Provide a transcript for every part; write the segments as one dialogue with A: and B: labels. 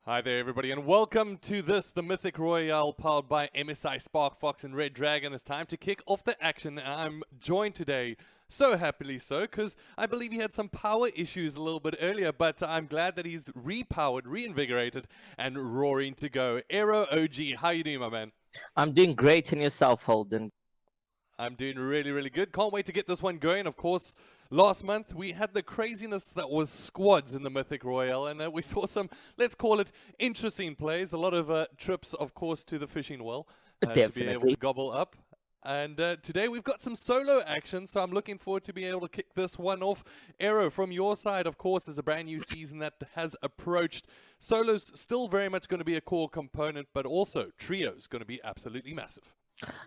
A: Hi there, everybody, and welcome to the Mythic Royale, powered by MSI, Sparkfox, and Redragon. It's time to kick off the action, and I'm joined today, so happily so, because I believe he had some power issues a little bit earlier, but I'm glad that he's repowered, reinvigorated, and roaring to go. Aero OG, how you doing, my man?
B: I'm doing great, in yourself, Holden.
A: I'm doing really, really good. Can't wait to get this one going. Of course, last month we had the craziness that was squads in the Mythic Royale, and we saw some, let's call it, interesting plays. A lot of trips, of course, to the fishing well to be able to gobble up. And today we've got some solo action, so I'm looking forward to being able to kick this one off. Aero, from your side, of course, is a brand new season that has approached. Solo's still very much going to be a core component, but also Trio's going to be absolutely massive.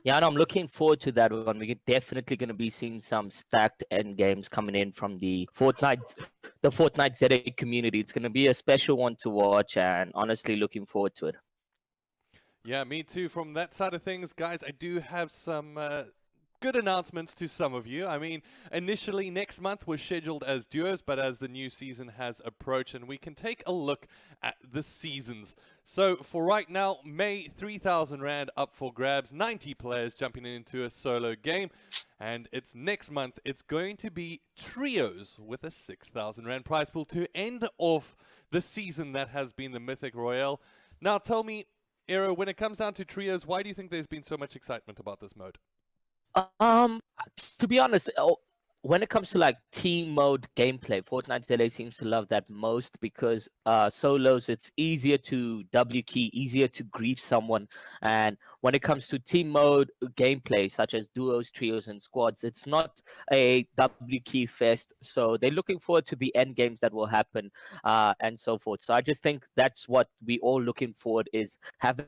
B: Yeah, and I'm looking forward to that one. We're definitely going to be seeing some stacked end games coming in from the Fortnite ZA community. It's going to be a special one to watch, and honestly, looking forward to it.
A: Yeah, me too. From that side of things, guys, I do have some good announcements to some of you. I mean, initially next month was scheduled as duos, but as the new season has approached, and we can take a look at the seasons. So for right now, May, 3,000 Rand up for grabs, 90 players jumping into a solo game. And it's next month, it's going to be trios with a 6,000 Rand prize pool to end off the season that has been the Mythic Royale. Now tell me, Aero, when it comes down to trios, why do you think there's been so much excitement about this mode?
B: To be honest, when it comes to like team mode gameplay, Fortnite ZA seems to love that most because solos, it's easier to W key, easier to grief someone. And when it comes to team mode gameplay, such as duos, trios, and squads, it's not a W key fest. So they're looking forward to the end games that will happen and so forth. So I just think that's what we all looking forward is having.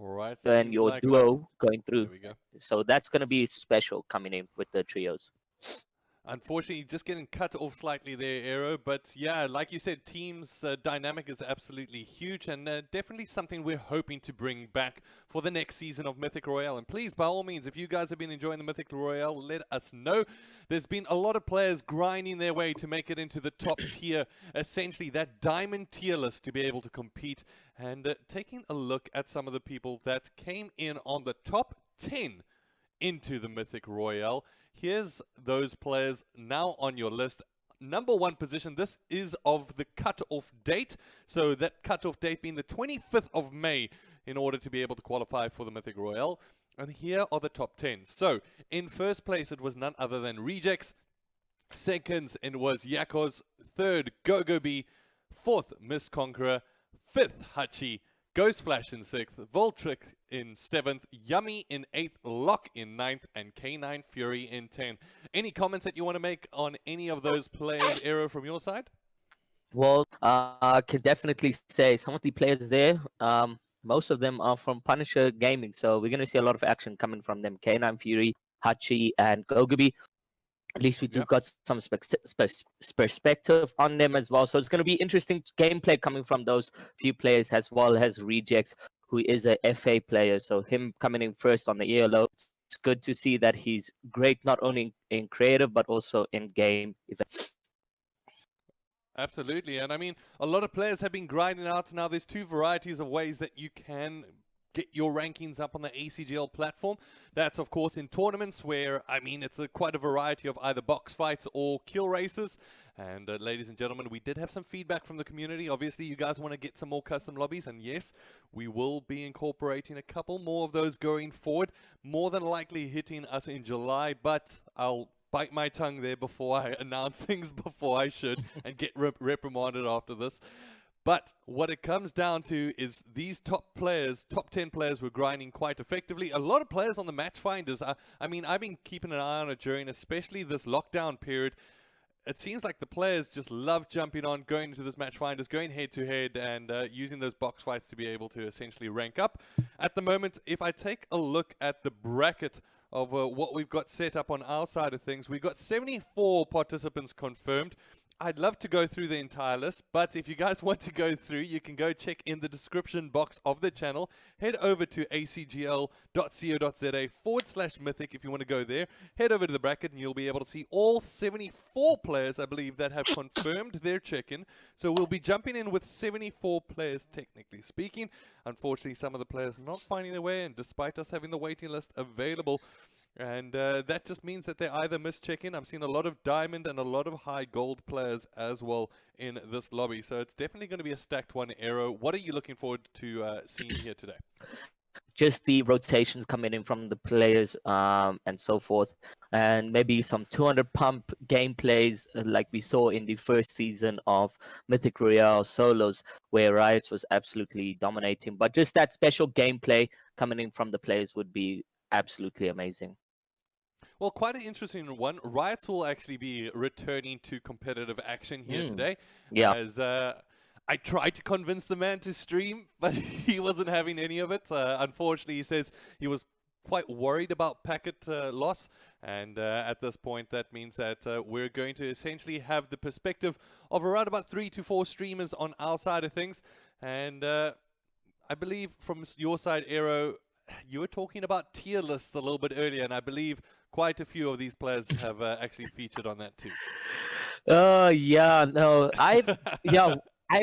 A: All right,
B: And your
A: like
B: duo going through.
A: There we go.
B: So that's going to be special coming in with the trios.
A: Unfortunately, just getting cut off slightly there, Aero. But yeah, like you said, teams dynamic is absolutely huge, and definitely something we're hoping to bring back for the next season of Mythic Royale. And please, by all means, if you guys have been enjoying the Mythic Royale, let us know. There's been a lot of players grinding their way to make it into the top tier, essentially that diamond tier list, to be able to compete. And taking a look at some of the people that came in on the top 10 into the Mythic Royale. Here's those players now on your list. Number 1 position, this is of the cutoff date. So that cutoff date being the 25th of May in order to be able to qualify for the Mythic Royale. And here are the top 10. So in first place, it was none other than Rejects. Second, it was Yakos. Third, Gogobi. Fourth, Miss Conqueror. Fifth, Hachi. Ghost Flash in 6th, Voltric in 7th, Yummy in 8th, Lock in 9th, and K9 Fury in 10th. Any comments that you want to make on any of those players, Aero, from your side?
B: Well, I can definitely say some of the players there, most of them are from Punisher Gaming, so we're going to see a lot of action coming from them. K9 Fury, Hachi, and Gogobi. At least we do got some perspective on them as well. So it's going to be interesting gameplay coming from those few players, as well as Rejects, who is a FA player. So him coming in first on the ELO, it's good to see that he's great not only in creative but also in game events.
A: Absolutely, and I mean, a lot of players have been grinding out. Now there's 2 varieties of ways that you can get your rankings up on the ACGL platform. That's, of course, in tournaments where, I mean, it's quite a variety of either box fights or kill races. And ladies and gentlemen, we did have some feedback from the community. Obviously, you guys want to get some more custom lobbies, and yes, we will be incorporating a couple more of those going forward, more than likely hitting us in July, but I'll bite my tongue there before I announce things before I should and get reprimanded after this. But what it comes down to is these top players, top 10 players, were grinding quite effectively. A lot of players on the match finders. I mean, I've been keeping an eye on it during especially this lockdown period. It seems like the players just love jumping on, going into this match finders, going head to head, and using those box fights to be able to essentially rank up. At the moment, if I take a look at the bracket of what we've got set up on our side of things, we've got 74 participants confirmed. I'd love to go through the entire list, but if you guys want to go through, you can go check in the description box of the channel. Head over to acgl.co.za/mythic if you want to go there. Head over to the bracket and you'll be able to see all 74 players, I believe, that have confirmed their check-in. So we'll be jumping in with 74 players, technically speaking. Unfortunately, some of the players not finding their way, and despite us having the waiting list available, and that just means that they either miss check-in. I'm seeing a lot of diamond and a lot of high gold players as well in this lobby. So it's definitely going to be a stacked one, Aero. What are you looking forward to seeing here today?
B: Just the rotations coming in from the players and so forth. And maybe some 200 pump gameplays like we saw in the first season of Mythic Royale solos, where Riots was absolutely dominating. But just that special gameplay coming in from the players would be absolutely amazing.
A: Well, quite an interesting one. Riots will actually be returning to competitive action here today.
B: Yeah.
A: As I tried to convince the man to stream, but he wasn't having any of it. Unfortunately, he says he was quite worried about packet loss. And at this point, that means that we're going to essentially have the perspective of around about 3 to 4 streamers on our side of things. And I believe from your side, Aero, you were talking about tier lists a little bit earlier, and I believe quite a few of these players have actually featured on that too.
B: Yeah, no, I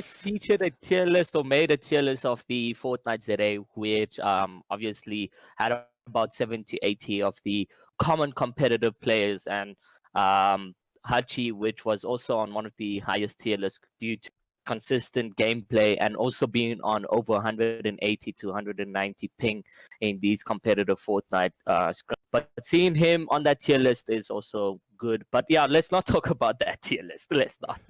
B: featured a tier list or made a tier list of the Fortnite ZA, which obviously had about 70, 80 of the common competitive players, and Hachi, which was also on one of the highest tier lists due to consistent gameplay and also being on over 180 to 190 ping in these competitive Fortnite scrims. But seeing him on that tier list is also good. But yeah, let's not talk about that tier list. Let's not.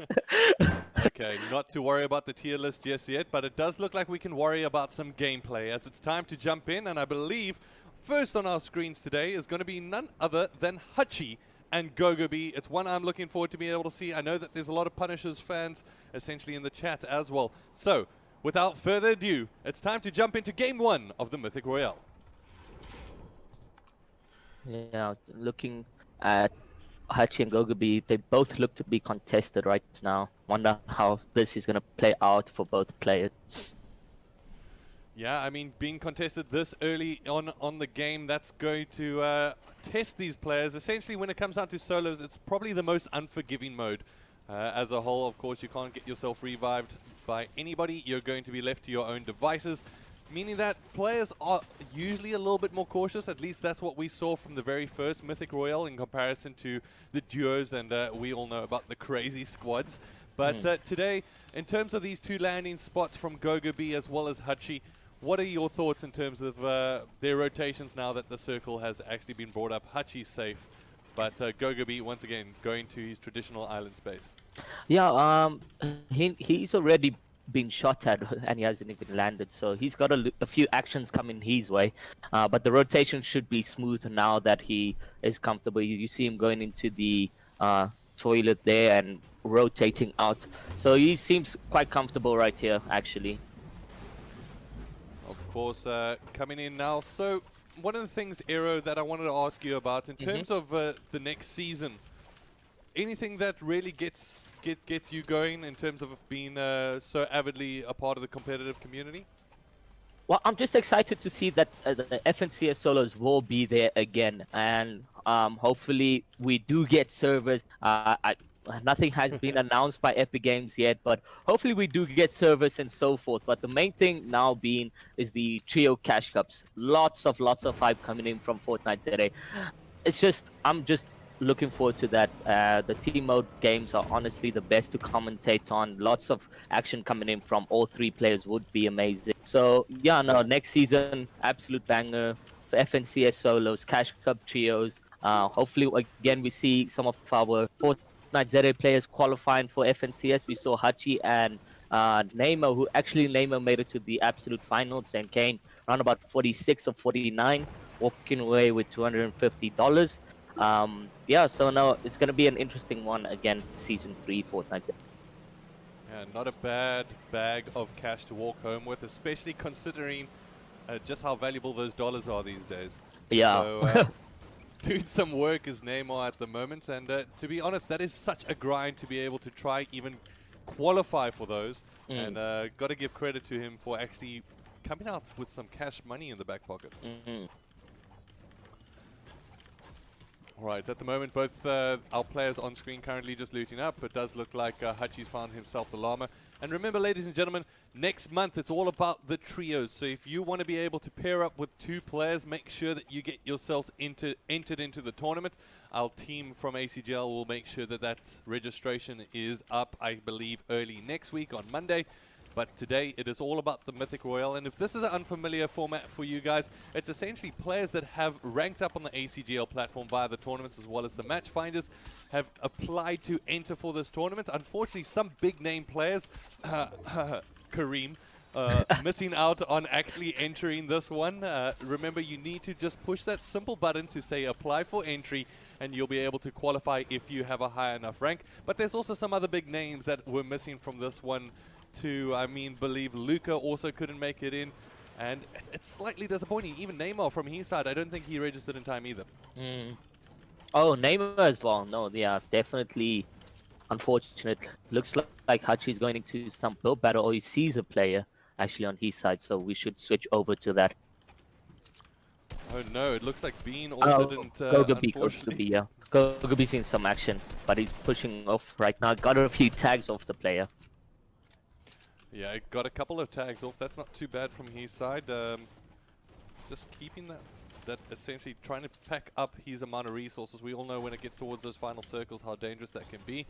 A: Okay, not to worry about the tier list just yet, but it does look like we can worry about some gameplay as it's time to jump in. And I believe first on our screens today is going to be none other than Hachi and Gogobi. It's one I'm looking forward to being able to see. I know that there's a lot of Punishers fans essentially in the chat as well. So, without further ado, it's time to jump into game 1 of the Mythic Royale.
B: Yeah, looking at Hachi and Gogobi, they both look to be contested right now. Wonder how this is going to play out for both players.
A: Yeah, I mean, being contested this early on the game, that's going to test these players. Essentially, when it comes down to solos, it's probably the most unforgiving mode. As a whole, of course, you can't get yourself revived by anybody. You're going to be left to your own devices, meaning that players are usually a little bit more cautious. At least that's what we saw from the very first Mythic Royale in comparison to the duos, and we all know about the crazy squads. But today, in terms of these two landing spots from Gogobi as well as Hachi, what are your thoughts in terms of their rotations now that the circle has actually been brought up? Hachi's safe, but Gogobi, once again, going to his traditional island space.
B: Yeah, he's already been shot at and he hasn't even landed, so he's got a few actions coming his way. But the rotation should be smooth now that he is comfortable. You see him going into the toilet there and rotating out. So he seems quite comfortable right here, actually.
A: Of course, coming in now. So one of the things, Aero, that I wanted to ask you about in terms of the next season, anything that really gets you going in terms of being so avidly a part of the competitive community?
B: Well, I'm just excited to see that the FNCS solos will be there again, and hopefully we do get servers. Nothing has been announced by Epic Games yet, but hopefully we do get servers and so forth. But the main thing now being is the trio cash cups. Lots of hype coming in from Fortnite ZA. It's just, I'm just looking forward to that. The team mode games are honestly the best to commentate on. Lots of action coming in from all three players would be amazing. So yeah, no, next season, absolute banger for FNCS solos, cash cup trios. Hopefully again we see some of our Fortnite ZA players qualifying for FNCS. We saw Hachi and Neymar, who actually Neymar made it to the absolute finals, and Kane around about 46 or 49, walking away with $250. Yeah, so now it's going to be an interesting one again, season 3 Fortnite.
A: Yeah, not a bad bag of cash to walk home with, especially considering just how valuable those dollars are these days.
B: Yeah.
A: So, doing some work as Neymar at the moment, and to be honest, that is such a grind to be able to try even qualify for those, and got to give credit to him for actually coming out with some cash money in the back pocket. Alright, at the moment both our players on screen currently just looting up. It does look like Hachi's found himself the llama. And remember, ladies and gentlemen, next month it's all about the trios. So if you want to be able to pair up with 2 players, make sure that you get yourselves entered into the tournament. Our team from ACGL will make sure that that registration is up, I believe, early next week on Monday. But today it is all about the Mythic Royale, and if this is an unfamiliar format for you guys, it's essentially players that have ranked up on the ACGL platform via the tournaments as well as the match finders have applied to enter for this tournament. Unfortunately, some big name players, Kareem, missing out on actually entering this one. Remember, you need to just push that simple button to say apply for entry, and you'll be able to qualify if you have a high enough rank. But there's also some other big names that were missing from this one too. I mean, believe Luca also couldn't make it in, and it's slightly disappointing. Even Neymar from his side, I don't think he registered in time either.
B: Oh, Neymar as well. No, yeah, definitely unfortunate. Looks like Hachi's going into some build battle, or he sees a player actually on his side, so we should switch over to that.
A: Oh no, it looks like Bean also didn't,
B: Gogabi, yeah. Gogabi's in some action, but he's pushing off right now. Got a few tags off the player.
A: Yeah, it got a couple of tags off. That's not too bad from his side. Just keeping that essentially trying to pack up his amount of resources. We all know when it gets towards those final circles how dangerous that can be.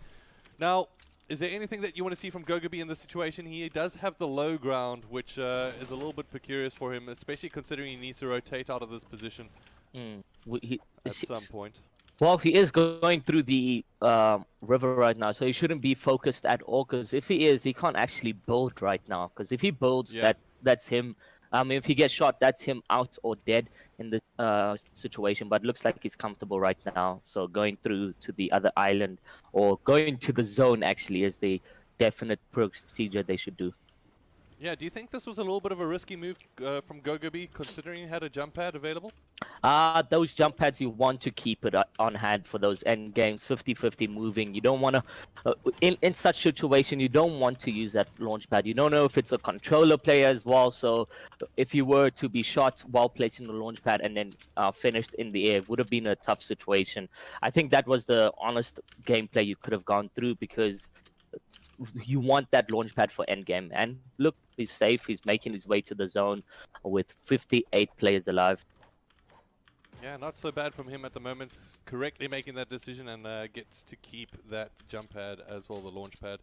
A: Now, is there anything that you want to see from Gogabi in this situation? He does have the low ground, which is a little bit precarious for him, especially considering he needs to rotate out of this position at some point.
B: Well, he is going through the river right now, so he shouldn't be focused at all, because if he is, he can't actually build right now, because if he builds, that's him. I mean, if he gets shot, that's him out or dead in the situation, but looks like he's comfortable right now. So going through to the other island, or going to the zone, actually, is the definite procedure they should do.
A: Yeah, do you think this was a little bit of a risky move from Gogabi, considering he had a jump pad available?
B: Those jump pads, you want to keep it on hand for those end games, 50-50 moving. You don't want to, in such situation, you don't want to use that launch pad. You don't know if it's a controller player as well, so if you were to be shot while placing the launch pad and then finished in the air, it would have been a tough situation. I think that was the honest gameplay you could have gone through, because you want that launch pad for endgame. And look, he's safe. He's making his way to the zone with 58 players alive.
A: Yeah, not so bad from him at the moment. Correctly making that decision, and gets to keep that jump pad as well, the launch pad.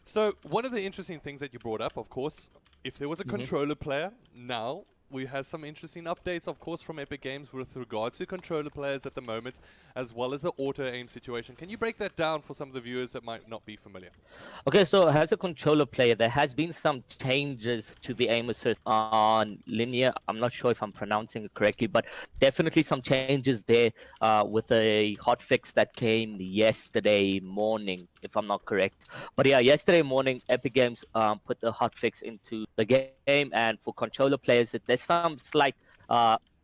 A: So one of the interesting things that you brought up, of course, if there was a controller player, now we have some interesting updates, of course, from Epic Games with regards to controller players at the moment, as well as the auto-aim situation. Can you break that down for some of the viewers that might not be familiar?
B: Okay, so as a controller player, there has been some changes to the aim assist on linear. I'm not sure if I'm pronouncing it correctly, but definitely some changes there with a hotfix that came yesterday morning, if I'm not correct. But yeah, yesterday morning, Epic Games put the hotfix into the game, and for controller players, there's some slight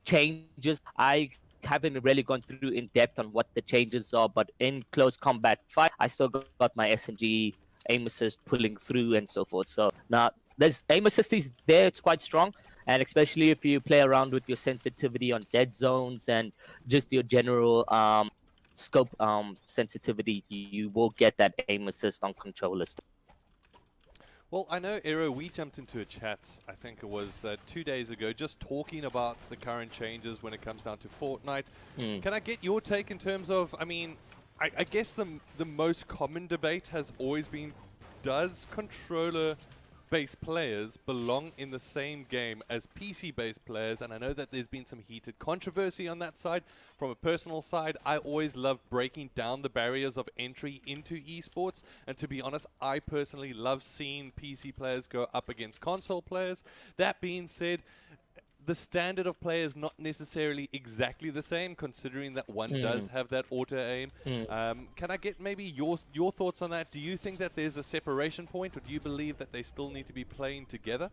B: changes. I haven't really gone through in depth on what the changes are, but in close combat fight, I still got my SMG aim assist pulling through and so forth. So now there's aim assist is there, it's quite strong, and especially if you play around with your sensitivity on dead zones and just your general scope sensitivity, you will get that aim assist on controllers.
A: Well, I know, Aero, we jumped into a chat, I think it was 2 days ago, just talking about the current changes when it comes down to Fortnite. Can I get your take in terms of, I mean, I guess the most common debate has always been, does controller-based players belong in the same game as PC-based players? And I know that there's been some heated controversy on that side. From a personal side, I always love breaking down the barriers of entry into esports. And to be honest, I personally love seeing PC players go up against console players. That being said, the standard of play is not necessarily exactly the same, considering that one does have that auto-aim. Can I get maybe your thoughts on that? Do you think that there's a separation point, or do you believe that they still need to be playing together?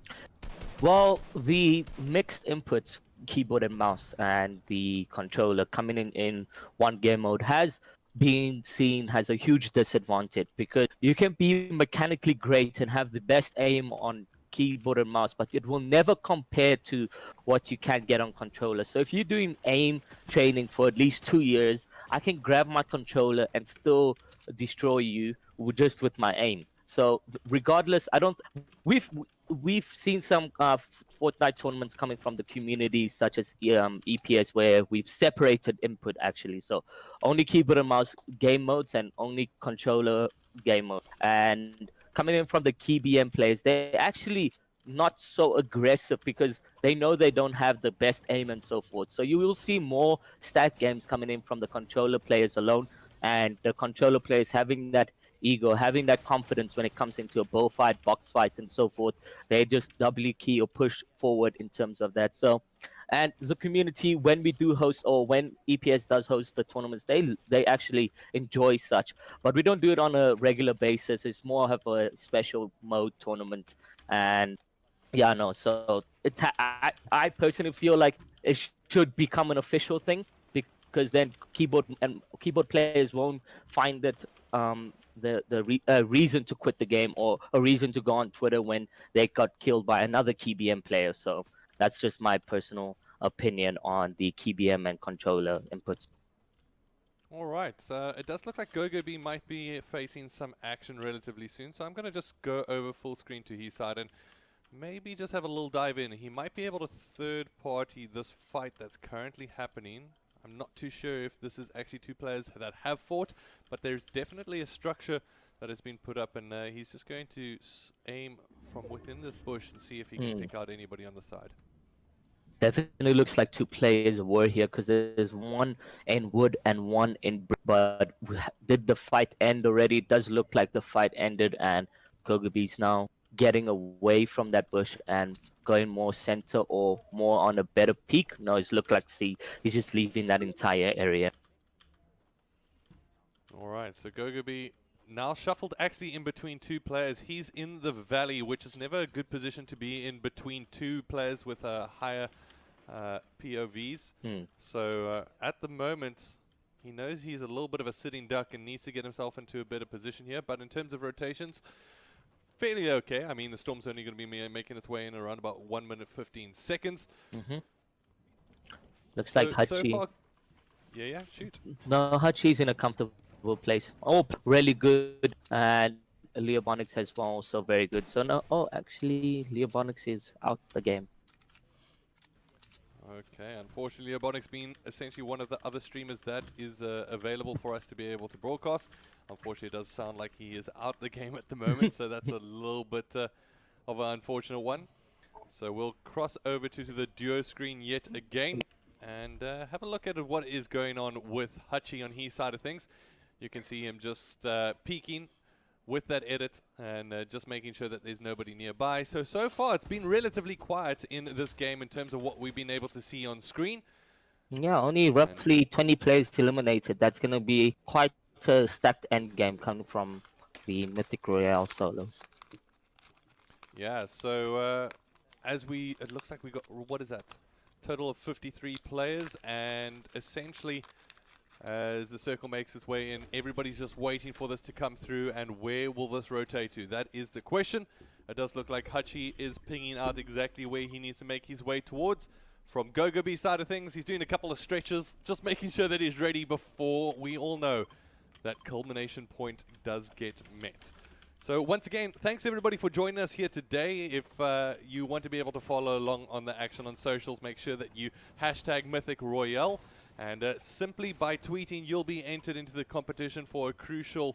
B: Well, the mixed inputs keyboard and mouse and the controller coming in one game mode has been seen as a huge disadvantage, because you can be mechanically great and have the best aim on keyboard and mouse, but it will never compare to what you can get on controller. So if you're doing aim training for at least 2 years, I can grab my controller and still destroy you just with my aim. So regardless, I don't. We've seen some Fortnite tournaments coming from the community, such as EPS, where we've separated input actually. So only keyboard and mouse game modes and only controller game mode. And coming in from the KBM players, they're actually not so aggressive because they know they don't have the best aim and so forth. So you will see more stat games coming in from the controller players alone, and the controller players having that ego, having that confidence when it comes into a bullfight, box fight, and so forth. They just W key or push forward in terms of that. So, and the community, when we do host, or when EPS does host the tournaments, they actually enjoy such. But we don't do it on a regular basis. It's more of a special mode tournament. And yeah, no. So I personally feel like it should become an official thing, because then keyboard players won't find that reason to quit the game, or a reason to go on Twitter when they got killed by another KBM player. So that's just my personal opinion on the KBM and controller inputs.
A: All right, it does look like GoGoB might be facing some action relatively soon, so I'm going to just go over full screen to his side and maybe just have a little dive in. He might be able to third party this fight that's currently happening. I'm not too sure if this is actually two players that have fought, but there's definitely a structure that has been put up, and he's just going to aim from within this bush and see if he can pick out anybody on the side.
B: Definitely looks like two players were here, because there's one in wood and one in brick. But did the fight end already? It does look like the fight ended, and Kogabe's now getting away from that bush and going more center or more on a better peak. No, it's looked like he's just leaving that entire area.
A: All right, so GoGoB now shuffled actually in between two players. He's in the valley, which is never a good position to be in between two players with a higher POVs. So at the moment, he knows he's a little bit of a sitting duck and needs to get himself into a better position here. But in terms of rotations, fairly okay. I mean, the Storm's only going to be making its way in around about 1 minute 15 seconds.
B: Looks like Hachi.
A: So far, yeah, shoot.
B: No, Hachi's in a comfortable place. Oh, really good. And Leobonics as well, also very good. So no, actually, Leobonics is out the game.
A: Okay, unfortunately, Leobonics being essentially one of the other streamers that is available for us to be able to broadcast. Unfortunately, it does sound like he is out the game at the moment, so that's a little bit of an unfortunate one. So we'll cross over to the duo screen yet again and have a look at what is going on with Hachi on his side of things. You can see him just peeking with that edit and just making sure that there's nobody nearby. So far it's been relatively quiet in this game in terms of what we've been able to see on screen.
B: Yeah, only roughly 20 players eliminated. That's going to be quite a stacked end game coming from the Mythic Royale solos.
A: Yeah, so it looks like we got, what is that? Total of 53 players, and essentially as the circle makes its way in, everybody's just waiting for this to come through, and where will this rotate to? That is the question. It does look like Hachi is pinging out exactly where he needs to make his way towards. From GoGoB's side of things, he's doing a couple of stretches, just making sure that he's ready before we all know that culmination point does get met. So once again, thanks everybody for joining us here today. If you want to be able to follow along on the action on socials, make sure that you hashtag Mythic Royale. And simply by tweeting, you'll be entered into the competition for a crucial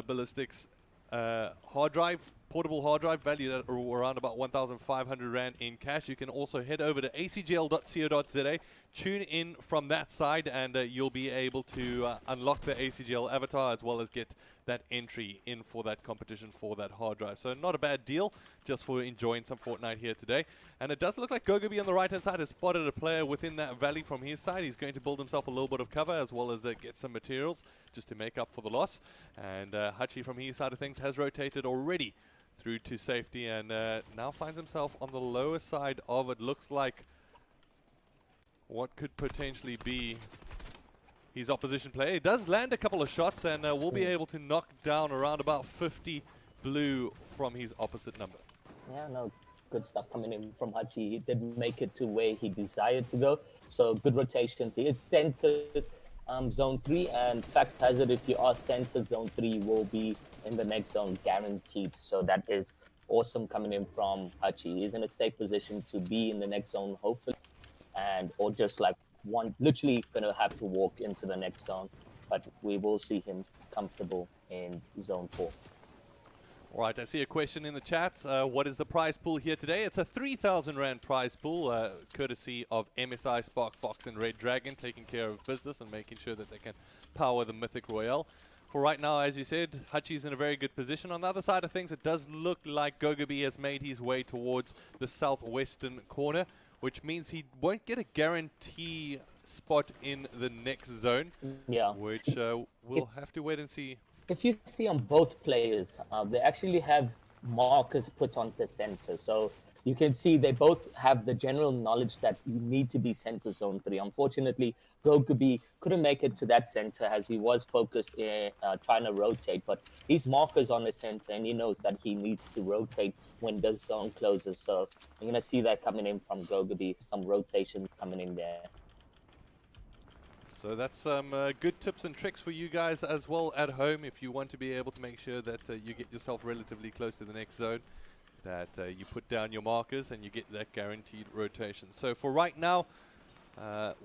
A: ballistics hard drive, portable hard drive, valued at around about 1,500 Rand in cash. You can also head over to acgl.co.za, tune in from that side, and you'll be able to unlock the ACGL avatar as well as get that entry in for that competition for that hard drive. So not a bad deal, just for enjoying some Fortnite here today. And it does look like GoGoB on the right hand side has spotted a player within that valley from his side. He's going to build himself a little bit of cover as well as get some materials just to make up for the loss. And Hachi from his side of things has rotated already through to safety, and now finds himself on the lower side of, it looks like, what could potentially be his opposition player. He does land a couple of shots and will be able to knock down around about 50 blue from his opposite number.
C: Yeah, no, good stuff coming in from Hachi. He did make it to where he desired to go. So good rotation. He is centered zone 3, and facts has it, if you are center, zone 3 you will be in the next zone guaranteed. So that is awesome coming in from Hachi. He's in a safe position to be in the next zone, hopefully, and or just like literally gonna have to walk into the next zone, but we will see him comfortable in zone 4.
A: All right, I see a question in the chat. What is the prize pool here today? It's a 3,000 Rand prize pool, courtesy of MSI, Sparkfox, and Redragon, taking care of business and making sure that they can power the Mythic Royale. For right now, as you said, Hachi's in a very good position. On the other side of things, it does look like Gogobi has made his way towards the southwestern corner, which means he won't get a guarantee spot in the next zone.
C: Yeah.
A: Which we'll have to wait and see.
C: If you see on both players, they actually have markers put on the center. So you can see they both have the general knowledge that you need to be center zone 3. Unfortunately, Gogobi couldn't make it to that center as he was focused in trying to rotate. But these markers on the center, and he knows that he needs to rotate when the zone closes. So you're going to see that coming in from Gogobi, some rotation coming in there.
A: So that's some good tips and tricks for you guys as well at home if you want to be able to make sure that you get yourself relatively close to the next zone, that you put down your markers and you get that guaranteed rotation. So for right now,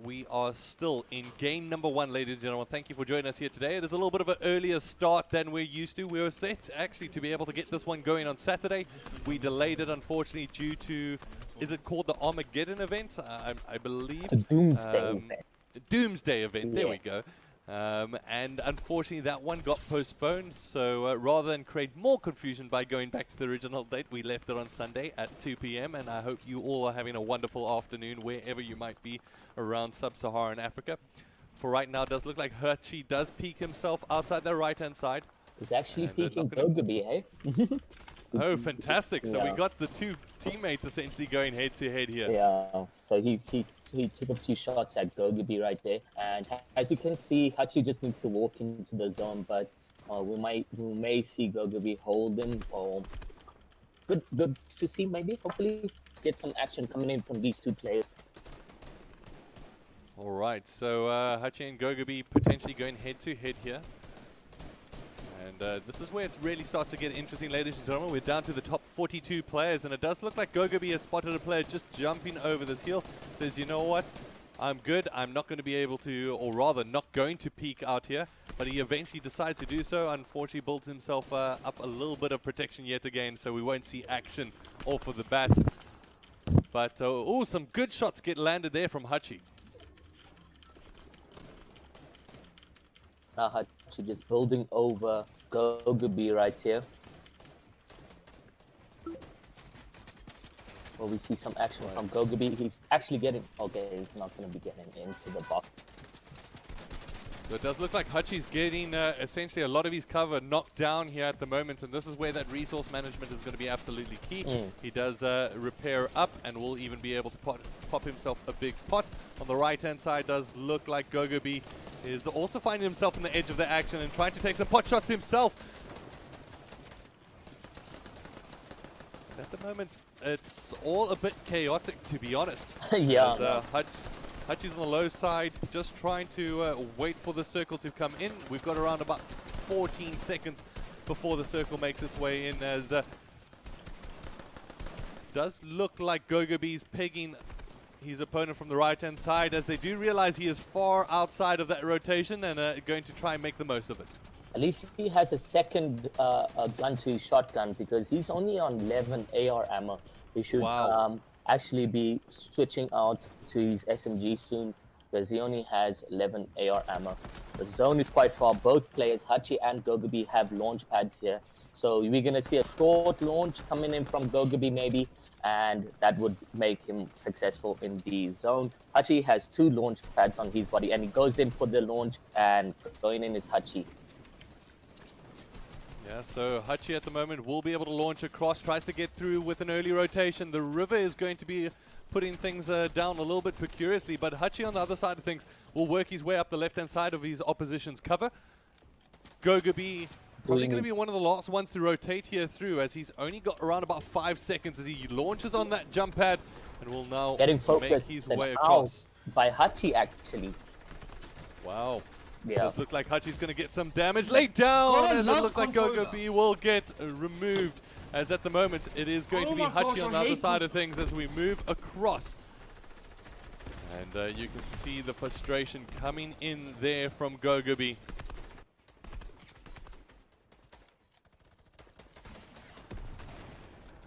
A: we are still in game number 1, ladies and gentlemen. Thank you for joining us here today. It is a little bit of an earlier start than we're used to. We were set actually to be able to get this one going on Saturday. We delayed it, unfortunately, due to, is it called the Armageddon event? I believe.
C: A doomsday event.
A: Doomsday event, there we go. And unfortunately that one got postponed, so rather than create more confusion by going back to the original date, we left it on Sunday at 2 p.m. and I hope you all are having a wonderful afternoon wherever you might be around sub-Saharan Africa. For right now, it does look like Hachi does peek himself outside the right-hand side.
C: He's actually peeking Gogobi, hey?
A: Oh, fantastic. So we got the two teammates essentially going head-to-head here.
C: Yeah, so he took a few shots at Gogobi right there. And as you can see, Hachi just needs to walk into the zone, but we may see Gogobi hold him. Or good to see, maybe, hopefully, get some action coming in from these two players.
A: All right, so Hachi and Gogobi potentially going head-to-head here. And this is where it really starts to get interesting, ladies and gentlemen. We're down to the top 42 players, and it does look like Gogobi has spotted a player just jumping over this hill. Says, you know what? I'm good. I'm not going to be able to, or rather not going to peek out here. But he eventually decides to do so. Unfortunately, builds himself up a little bit of protection yet again, so we won't see action off of the bat. But, oh, some good shots get landed there from Hachi.
C: Now Hachi just building over Gogobi right here. Well, we see some action from Gogobi. He's actually getting... Okay, he's not going to be getting into the box.
A: So it does look like Hachi's getting essentially a lot of his cover knocked down here at the moment, and this is where that resource management is going to be absolutely key. He does repair up and will even be able to pop himself a big pot. On the right-hand side does look like Gogobi is also finding himself on the edge of the action and trying to take some pot shots himself. At the moment, it's all a bit chaotic, to be honest.
C: Yeah.
A: Hachi's on the low side, just trying to wait for the circle to come in. We've got around about 14 seconds before the circle makes its way in, as does look like Gogobi's pegging his opponent from the right-hand side, as they do realize he is far outside of that rotation and going to try and make the most of it.
C: At least he has a second gun to his shotgun, because he's only on 11 AR ammo. He should actually be switching out to his SMG soon, because he only has 11 AR ammo. The zone is quite far. Both players, Hachi and Gogobi, have launch pads here. So we're going to see a short launch coming in from Gogobi maybe, and that would make him successful in the zone. Hachi has 2 launch pads on his body, and he goes in for the launch, and going in is Hachi.
A: Yeah, so Hachi at the moment will be able to launch across, tries to get through with an early rotation. The river is going to be putting things down a little bit precariously, but Hachi on the other side of things will work his way up the left-hand side of his opposition's cover. Gogobi probably going to be one of the last ones to rotate here through, as he's only got around about 5 seconds as he launches on that jump pad and will now make his way across.
C: By Hachi, actually.
A: Wow.
C: Yeah.
A: Does look like Hachi's going to get some damage laid down, as it looks like Gogobi will get removed, as at the moment it is going to be Hachi on the other side of things as we move across. And you can see the frustration coming in there from Gogobi.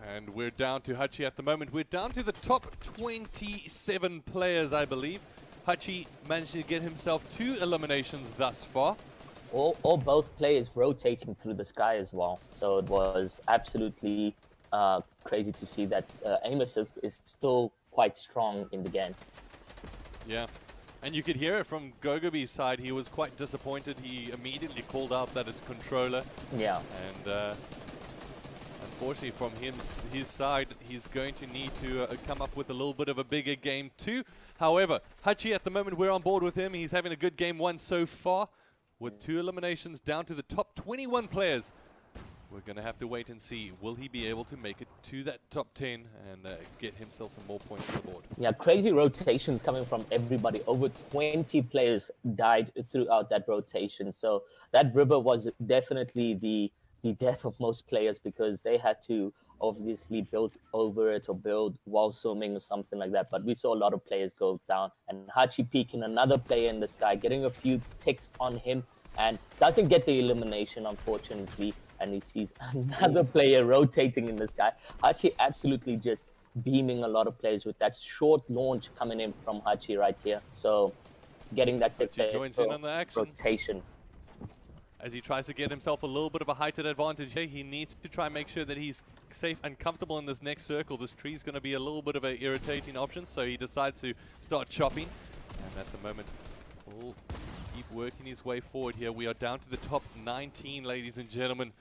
A: And we're down to Hachi at the moment. We're down to the top 27 players, I believe. Hachi managed to get himself 2 eliminations thus far.
C: All both players rotating through the sky as well. So it was absolutely crazy to see that aim assist is still quite strong in the game.
A: Yeah. And you could hear it from Gogobi's side. He was quite disappointed. He immediately called out that it's controller.
C: Yeah.
A: And unfortunately, from his side, he's going to need to come up with a little bit of a bigger game too. However, Hachi at the moment, we're on board with him. He's having a good game 1 so far, with 2 eliminations down to the top 21 players. We're going to have to wait and see. Will he be able to make it to that top 10 and get himself some more points on the board?
C: Yeah, crazy rotations coming from everybody. Over 20 players died throughout that rotation. So that river was definitely the death of most players, because they had to obviously build over it or build while swimming or something like that. But we saw a lot of players go down, and Hachi peeking another player in the sky, getting a few ticks on him, and doesn't get the elimination, unfortunately. And he sees another player rotating in the sky. Hachi absolutely just beaming a lot of players with that short launch coming in from Hachi right here. So getting that 6
A: joins in on the action.
C: Rotation.
A: As he tries to get himself a little bit of a heighted advantage here, he needs to try and make sure that he's safe and comfortable in this next circle. This tree's going to be a little bit of an irritating option, so he decides to start chopping. And at the moment, will keep working his way forward here. We are down to the top 19, ladies and gentlemen,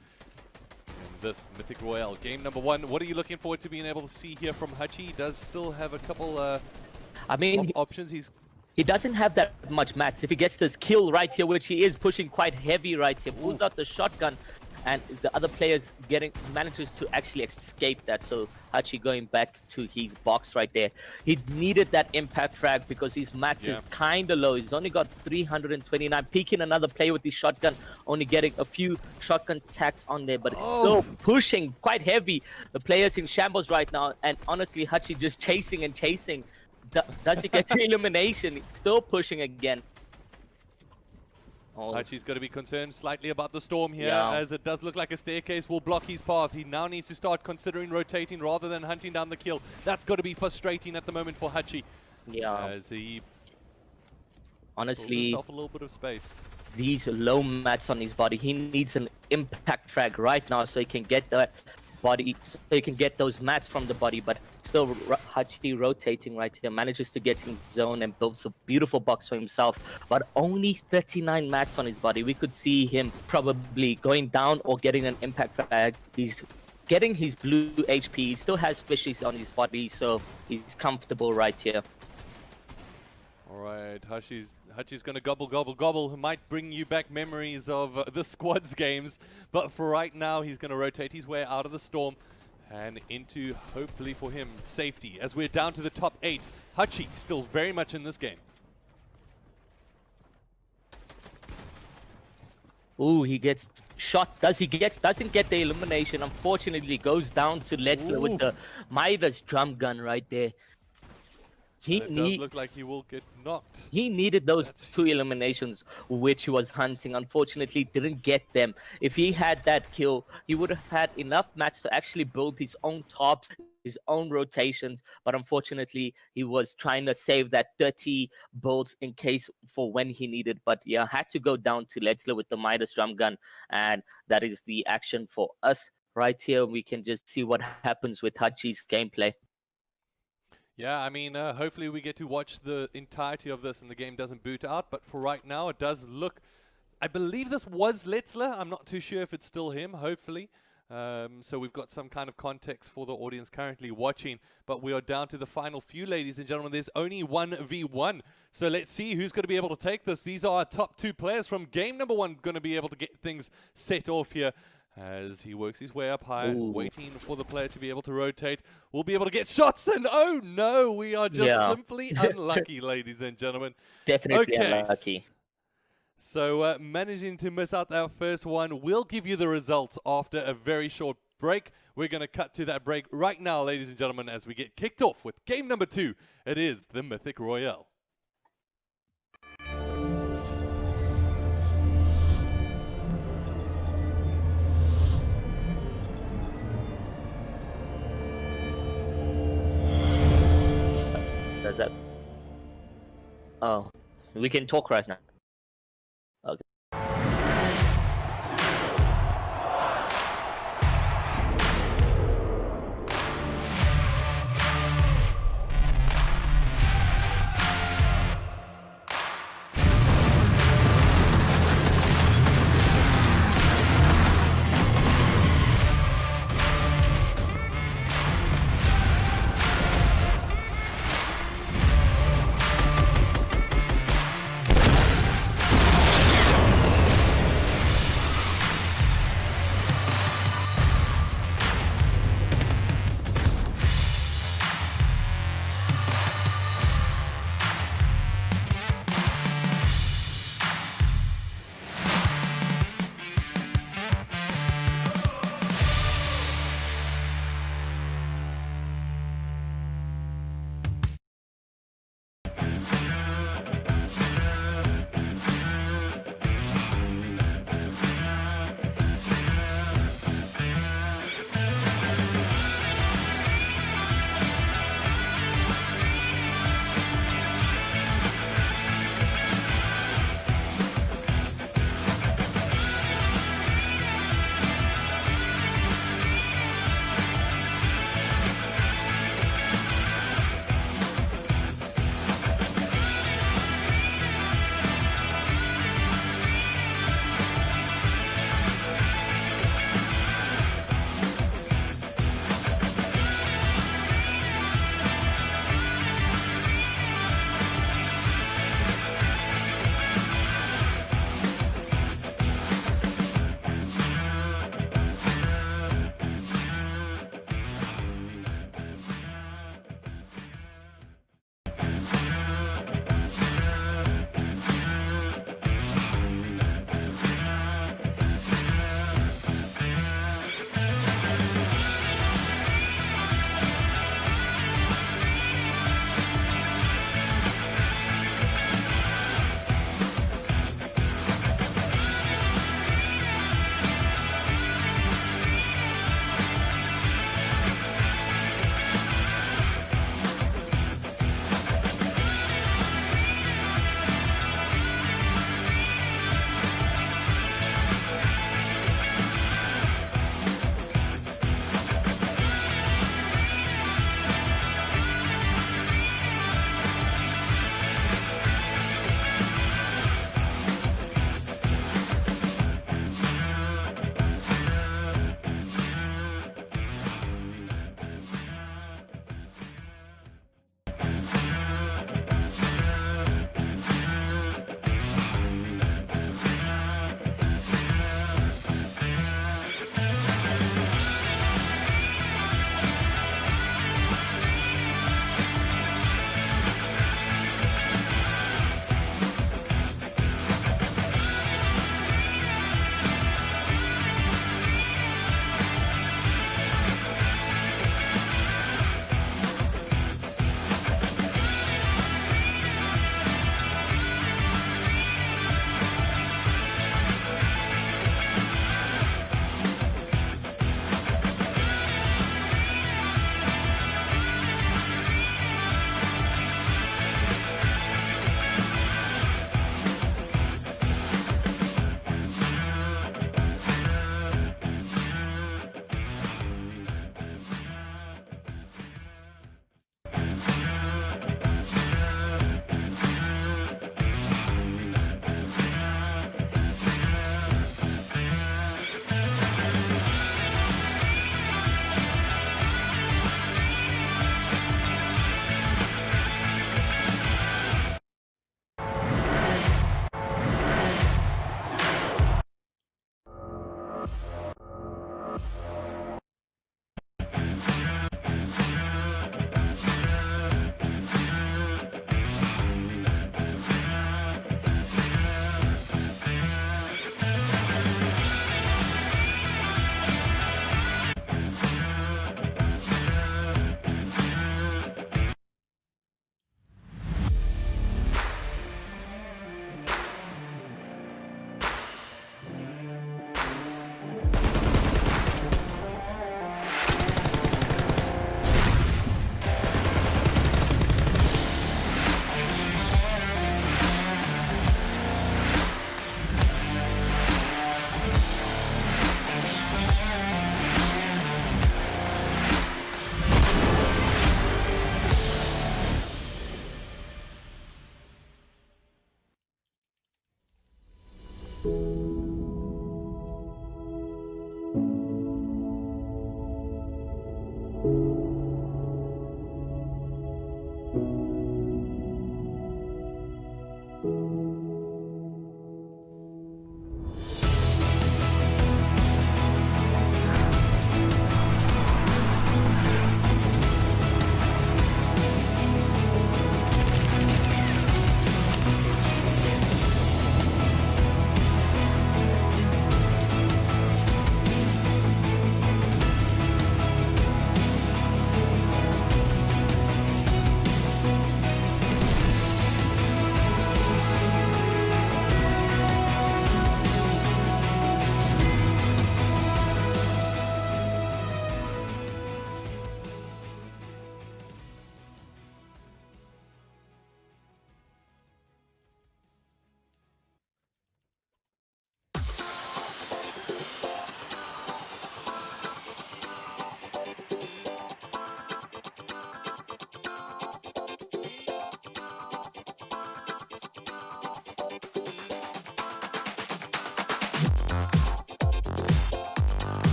A: in this Mythic Royale. Game number 1. What are you looking forward to being able to see here from Hachi? He does still have a couple options.
B: He doesn't have that much mats. If he gets this kill right here, which he is pushing quite heavy right here, pulls out the shotgun, and the other players manages to actually escape that. So Hachi going back to his box right there. He needed that impact frag because his mats is kind of low. He's only got 329. Peeking another player with his shotgun, only getting a few shotgun tacks on there, but still pushing quite heavy. The players in shambles right now, and honestly, Hachi just chasing and chasing. Does he get the elimination? Still pushing again.
A: Hachi's got to be concerned slightly about the storm here, as it does look like a staircase will block his path. He now needs to start considering rotating rather than hunting down the kill. That's got to be frustrating at the moment for Hachi.
B: Yeah.
A: As he
B: honestly,
A: himself a little bit of space.
B: These low mats on his body, he needs an impact frag right now so he can get that body, so he can get those mats from the body. But still, Hachi rotating right here, manages to get in zone and builds a beautiful box for himself. But only 39 mats on his body. We could see him probably going down or getting an impact frag. He's getting his blue HP. He still has fishies on his body, so he's comfortable right here.
A: All right, Hachi's going to gobble. He might bring you back memories of the squads games, but for right now, he's going to rotate his way out of the storm and into, hopefully for him, safety. As we're down to the top 8, Hachi still very much in this game.
B: Ooh, he gets shot. Doesn't get the elimination. Unfortunately, goes down to Letzler with the Midas drum gun right there.
A: It does look like he will get knocked.
B: He needed those 2 eliminations, which he was hunting. Unfortunately, didn't get them. If he had that kill, he would have had enough mats to actually build his own tops, his own rotations. But unfortunately, he was trying to save that 30 builds in case for when he needed. But yeah, had to go down to Letzler with the Midas drum gun. And that is the action for us right here. We can just see what happens with Hachi's gameplay.
A: Yeah, I mean, hopefully we get to watch the entirety of this and the game doesn't boot out. But for right now, it does look... I believe this was Letzler. I'm not too sure if it's still him, hopefully. So we've got some kind of context for the audience currently watching, but we are down to the final few, ladies and gentlemen. There's only 1v1. So let's see who's going to be able to take this. These are our top 2 players from game number 1 going to be able to get things set off here. As he works his way up high, waiting for the player to be able to rotate. We'll be able to get shots, and oh no, we are just simply unlucky, ladies and gentlemen.
B: Definitely unlucky.
A: So managing to miss out that first one. We'll give you the results after a very short break. We're going to cut to that break right now, ladies and gentlemen, as we get kicked off with game number 2. It is the Mythic Royale.
B: Does that? Oh, we can talk right now. Okay.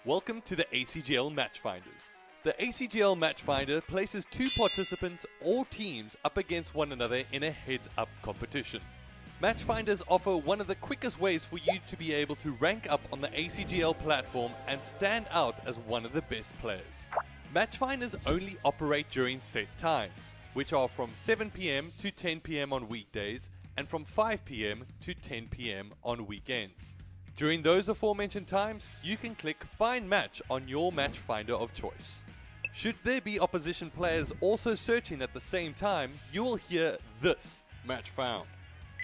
A: Welcome to the ACGL Matchfinders. The ACGL Matchfinder places two participants or teams up against one another in a heads-up competition. Matchfinders offer one of the quickest ways for you to be able to rank up on the ACGL platform and stand out as one of the best players. Matchfinders only operate during set times, which are from 7 PM to 10 PM on weekdays and from 5 PM to 10 PM on weekends. During those aforementioned times, you can click Find Match on your Matchfinder of choice. Should there be opposition players also searching at the same time, you will hear this, Match Found.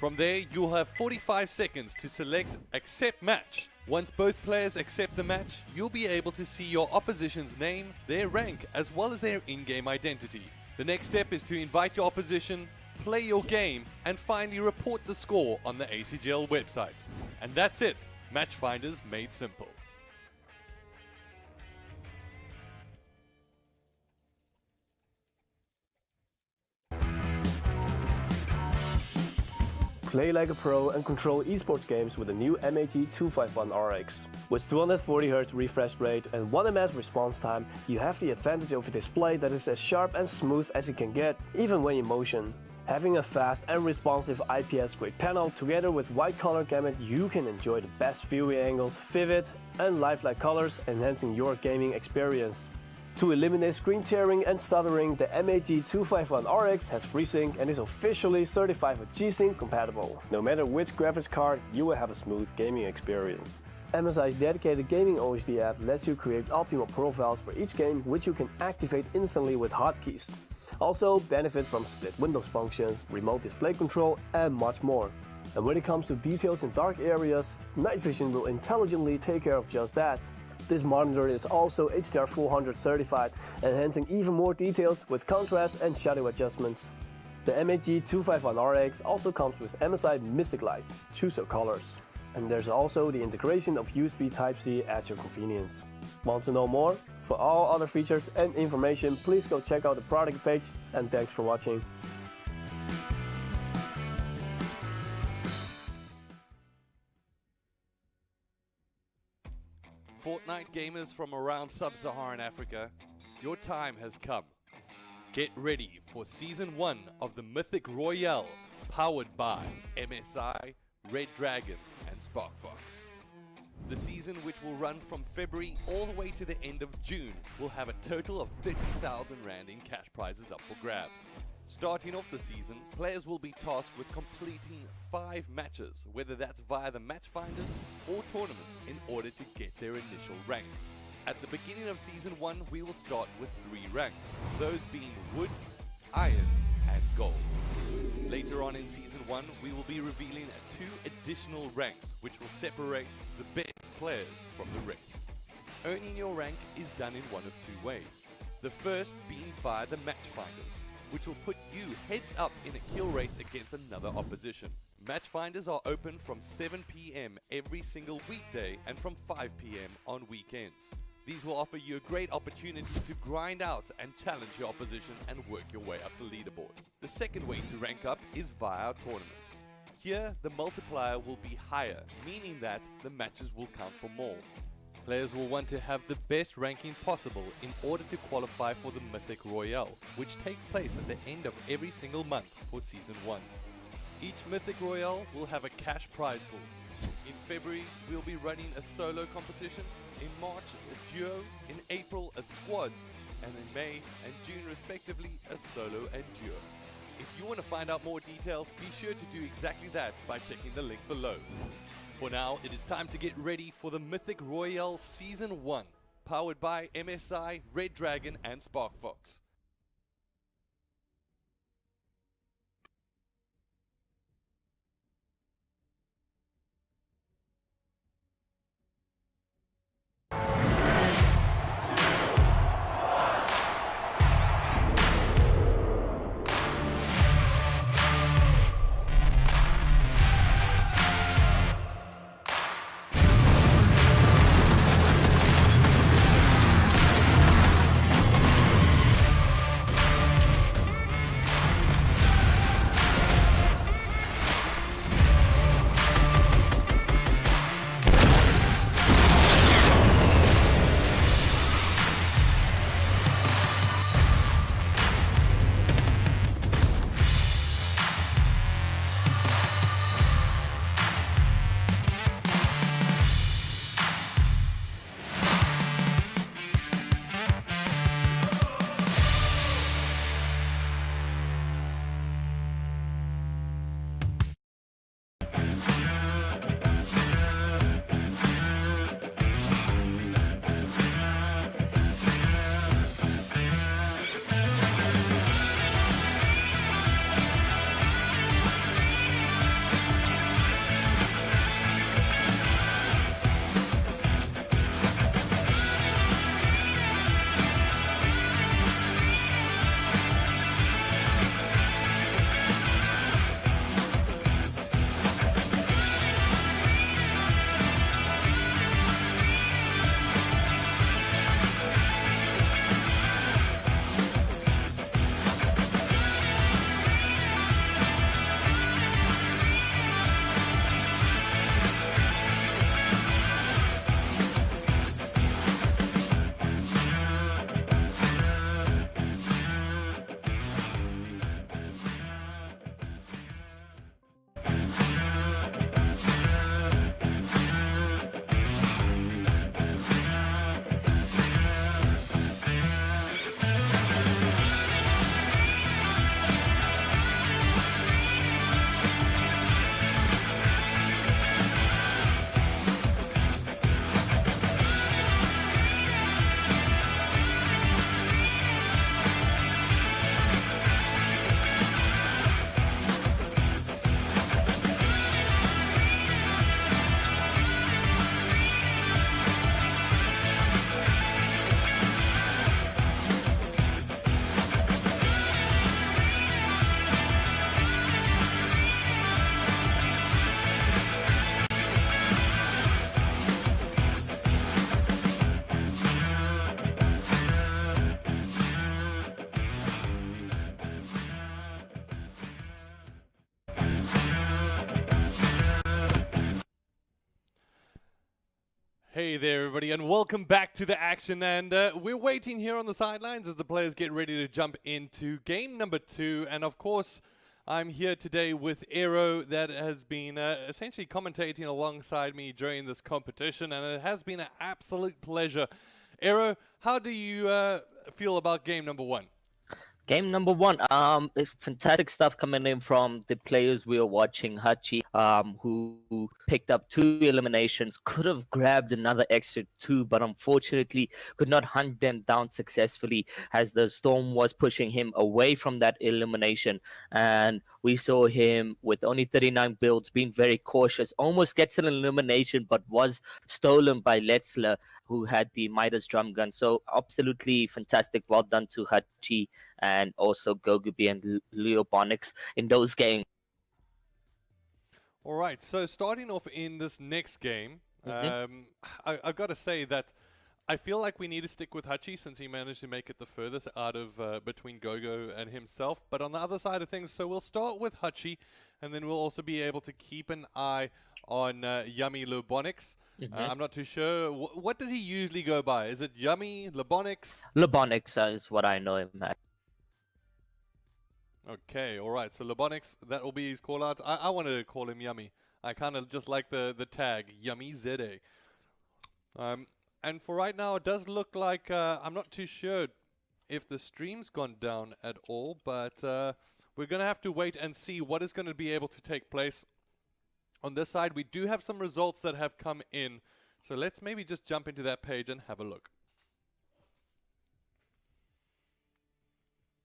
A: From there, you'll have 45 seconds to select Accept Match. Once both players accept the match, you'll be able to see your opposition's name, their rank, as well as their in-game identity. The next step is to invite your opposition, play your game, and finally report the score on the ACGL website. And that's it. Matchfinders made simple.
D: Play like a pro and control esports games with the new MAG 251 RX. With 240Hz refresh rate and 1 ms response time, you have the advantage of a display that is as sharp and smooth as it can get, even when in motion. Having a fast and responsive IPS grid panel together with wide color gamut, you can enjoy the best viewing angles, vivid and lifelike colors, enhancing your gaming experience. To eliminate screen tearing and stuttering, the MAG 251 RX has FreeSync and is officially certified for G-Sync compatible. No matter which graphics card, you will have a smooth gaming experience. MSI's dedicated gaming OSD app lets you create optimal profiles for each game, which you can activate instantly with hotkeys. Also benefit from split windows functions, remote display control and much more. And when it comes to details in dark areas, night vision will intelligently take care of just that. This monitor is also HDR 400 certified, enhancing even more details with contrast and shadow adjustments. The MAG 251 RX also comes with MSI Mythic Light, choose your colors. And there's also the integration of USB Type-C at your convenience. Want to know more? For all other features and information, please go check out the product page, and thanks for watching.
A: Fortnite gamers from around sub-Saharan Africa, your time has come. Get ready for Season 1 of the Mythic Royale, powered by MSI, Redragon and Sparkfox. The season, which will run from February all the way to the end of June, will have a total of 30,000 Rand in cash prizes up for grabs. Starting off the season, players will be tasked with completing 5 matches, whether that's via the Matchfinders or tournaments, in order to get their initial rank. At the beginning of Season 1, we will start with 3 ranks, those being Wood, Iron and Gold. Later on in Season 1, we will be revealing 2 additional ranks, which will separate the best players from the rest. Earning your rank is done in one of 2 ways. The first being via the match finders, which will put you heads up in a kill race against another opposition. Match finders are open from 7 PM every single weekday and from 5 PM on weekends. These will offer you a great opportunity to grind out and challenge your opposition and work your way up the leaderboard. The second way to rank up is via our tournaments. Here, the multiplier will be higher, meaning that the matches will count for more. Players will want to have the best ranking possible in order to qualify for the Mythic Royale, which takes place at the end of every single month for Season 1. Each Mythic Royale will have a cash prize pool. In February, we'll be running a solo competition. In March, a duo. In April, a squads. And in May and June, respectively, a solo and duo. If you want to find out more details, be sure to do exactly that by checking the link below. For now, it is time to get ready for the Mythic Royale Season 1, powered by MSI, Redragon, and Sparkfox. Hey there, everybody, and welcome back to the action. And we're waiting here on the sidelines as the players get ready to jump into game number 2. And of course, I'm here today with Aero, that has been essentially commentating alongside me during this competition, and it has been an absolute pleasure. Aero, how do you feel about game number 1?
B: Game number 1, it's fantastic stuff coming in from the players we are watching. Hachi, who picked up 2 eliminations, could have grabbed another extra 2, but unfortunately could not hunt them down successfully as the Storm was pushing him away from that elimination. And we saw him with only 39 builds being very cautious, almost gets an elimination, but was stolen by Letzler, who had the Midas drum gun. So absolutely fantastic. Well done to Hachi and also Gogubi and Leobonics in those games.
A: All right, so starting off in this next game, I've got to say that I feel like we need to stick with Hachi since he managed to make it the furthest out of between Gogo and himself. But on the other side of things, so we'll start with Hachi, and then we'll also be able to keep an eye on Yummy Leobonics. I'm not too sure. What does he usually go by? Is it Yummy, Leobonics?
B: Leobonics is what I know him as.
A: Okay, all right. So Leobonics, that will be his call out. I wanted to call him Yummy. I kind of just like the tag, Yummy ZA. And for right now, it does look like, I'm not too sure if the stream's gone down at all, but we're going to have to wait and see what is going to be able to take place. On this side, we do have some results that have come in. So let's maybe just jump into that page and have a look.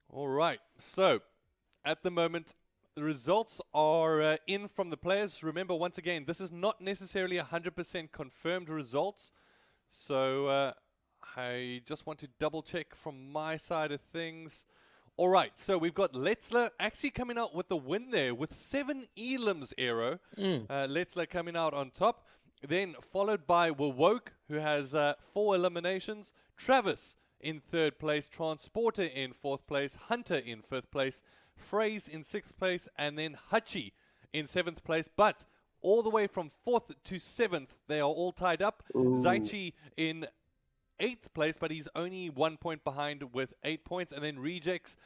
A: All right, so at the moment, the results are in from the players. Remember, once again, this is not necessarily 100% confirmed results. So I just want to double check from my side of things. All right, so we've got Letzler actually coming out with the win there with 7 elims, Aero. Letzler coming out on top. Then followed by Wowoke, who has 4 eliminations. Travis in 3rd place. Transporter in 4th place. Hunter in 5th place. Phrase in 6th place, and then Hachi in 7th place. But all the way from 4th to 7th, they are all tied up. Zaichi in 8th place, but he's only 1 point behind with 8 points. And then Rejects,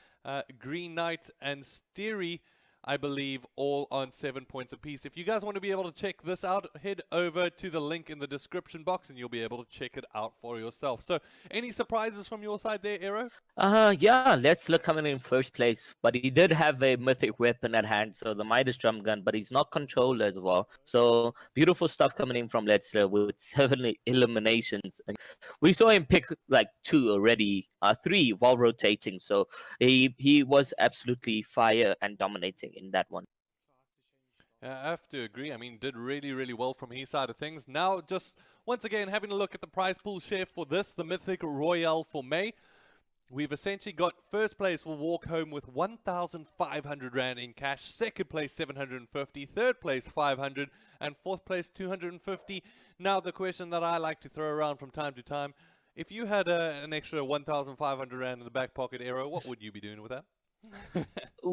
A: Green Knight, and Steery, I believe, all on 7 points apiece. If you guys want to be able to check this out, head over to the link in the description box and you'll be able to check it out for yourself. So, any surprises from your side there, Aero?
B: Yeah, Letzler coming in 1st place, but he did have a mythic weapon at hand, so the Midas drum gun, but he's not controller as well. So, beautiful stuff coming in from Letzler with 7 eliminations. And we saw him pick like 2 already, 3 while rotating, so he was absolutely fire and dominating in that one.
A: I have to agree. I mean, did really, really well from his side of things. Now, just once again, having a look at the prize pool share for this, the Mythic Royale for May. We've essentially got 1st place will walk home with 1,500 Rand in cash. 2nd place, 750. 3rd place, 500. And 4th place, 250. Now, the question that I like to throw around from time to time, if you had an extra 1,500 Rand in the back pocket, Aero, what would you be doing with that?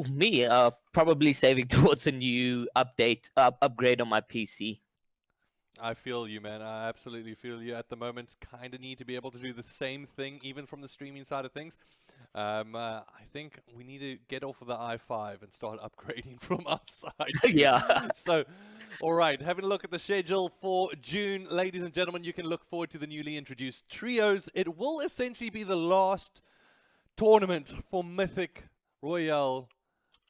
B: Me, probably saving towards a new upgrade on my PC.
A: I feel you, man. I absolutely feel you. At the moment, kind of need to be able to do the same thing, even from the streaming side of things. I think we need to get off of the i5 and start upgrading from our side.
B: Yeah.
A: So, all right, having a look at the schedule for June, ladies and gentlemen, you can look forward to the newly introduced trios. It will essentially be the last tournament for Mythic Royale,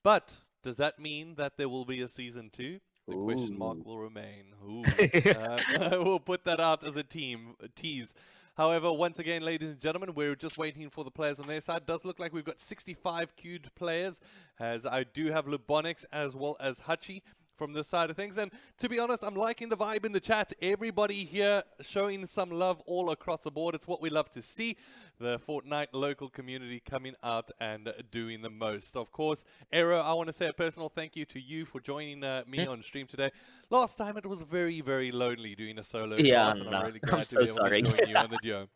A: but does that mean that there will be a season 2? The question mark will remain. We'll put that out as a tease. However, once again, ladies and gentlemen, we're just waiting for the players on their side. It does look like we've got 65 queued players, as I do have Leobonics as well as Hachi from this side of things. And to be honest, I'm liking the vibe in the chat. Everybody here showing some love all across the board. It's what we love to see. The Fortnite local community coming out and doing the most. Of course, Aero, I want to say a personal thank you to you for joining me on stream today. Last time it was very, very lonely doing a solo class, and I'm really glad to be able to join you on the duo.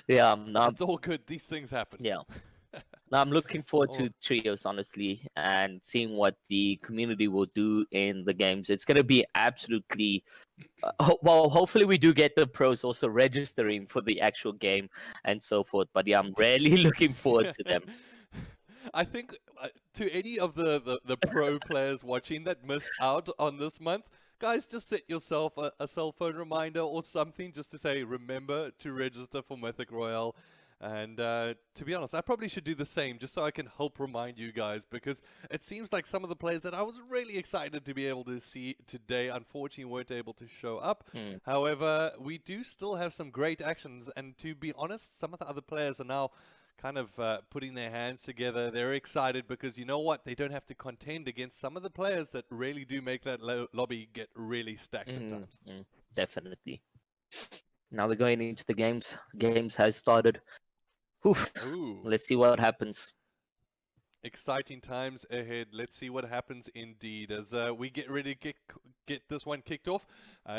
B: Yeah,
A: it's all good. These things happen.
B: Yeah. Now I'm looking forward to trios, honestly, and seeing what the community will do in the games. It's going to be absolutely... well, hopefully we do get the pros also registering for the actual game and so forth. But yeah, I'm really looking forward to them.
A: I think to any of the pro players watching that missed out on this month, guys, just set yourself a cell phone reminder or something just to say, remember to register for Mythic Royale. And to be honest, I probably should do the same just so I can help remind you guys, because it seems like some of the players that I was really excited to be able to see today unfortunately weren't able to show up. However, we do still have some great actions, and to be honest, some of the other players are now kind of putting their hands together. They're excited because you know what? They don't have to contend against some of the players that really do make that lobby get really stacked at times.
B: Definitely. Now we're going into the games. Games has started. Oof.
A: Ooh.
B: Let's see what happens.
A: Exciting times ahead. Let's see what happens indeed as we get ready to get this one kicked off.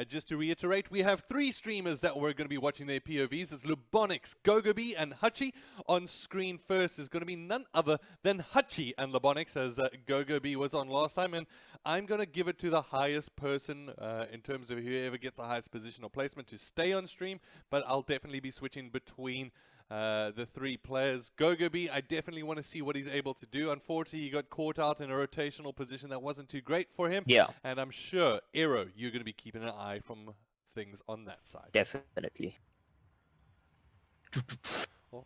A: Just to reiterate, we have 3 streamers that we're going to be watching their POVs. It's Lubonix, Gogobi, and Hachi. On screen first is going to be none other than Hachi and Lubonix, as Gogobi was on last time. And I'm going to give it to the highest person in terms of whoever gets the highest position or placement to stay on stream. But I'll definitely be switching between the 3 players. Gogobi, I definitely want to see what he's able to do. Unfortunately, he got caught out in a rotational position that wasn't too great for him.
B: Yeah.
A: And I'm sure, Aero, you're going to be keeping an eye from things on that side.
B: Definitely.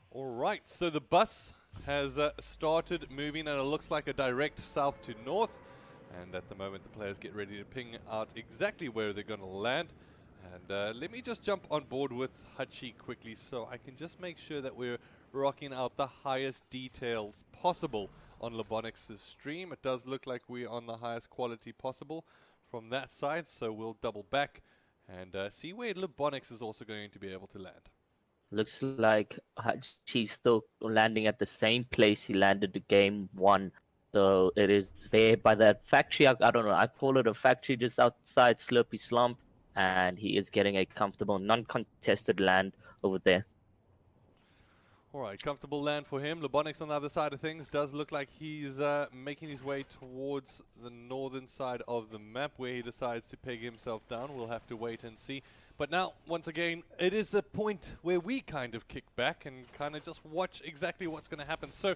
A: All right, so the bus has started moving, and it looks like a direct south to north. And at the moment, the players get ready to ping out exactly where they're going to land. And let me just jump on board with Hachi quickly so I can just make sure that we're rocking out the highest details possible on Lubonix's stream. It does look like we're on the highest quality possible from that side, so we'll double back and see where Lubonix is also going to be able to land.
B: Looks like Hachi's still landing at the same place he landed the game 1. So it is there by that factory. I don't know. I call it a factory just outside Slurpy Slump. And he is getting a comfortable, non-contested land over there.
A: All right, comfortable land for him. Lubonix on the other side of things does look like he's making his way towards the northern side of the map, where he decides to peg himself down. We'll have to wait and see. But now, once again, it is the point where we kind of kick back and kind of just watch exactly what's going to happen. So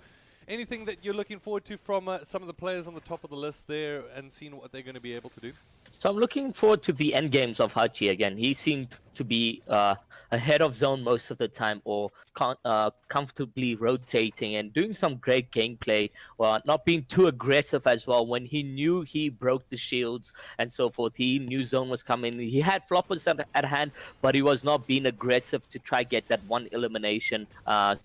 A: anything that you're looking forward to from some of the players on the top of the list there and seeing what they're going to be able to do?
B: So I'm looking forward to the end games of Hachi again. He seemed to be ahead of zone most of the time, or comfortably rotating and doing some great gameplay, not being too aggressive as well. When he knew he broke the shields and so forth, he knew zone was coming. He had floppers at hand, but he was not being aggressive to try get that one elimination.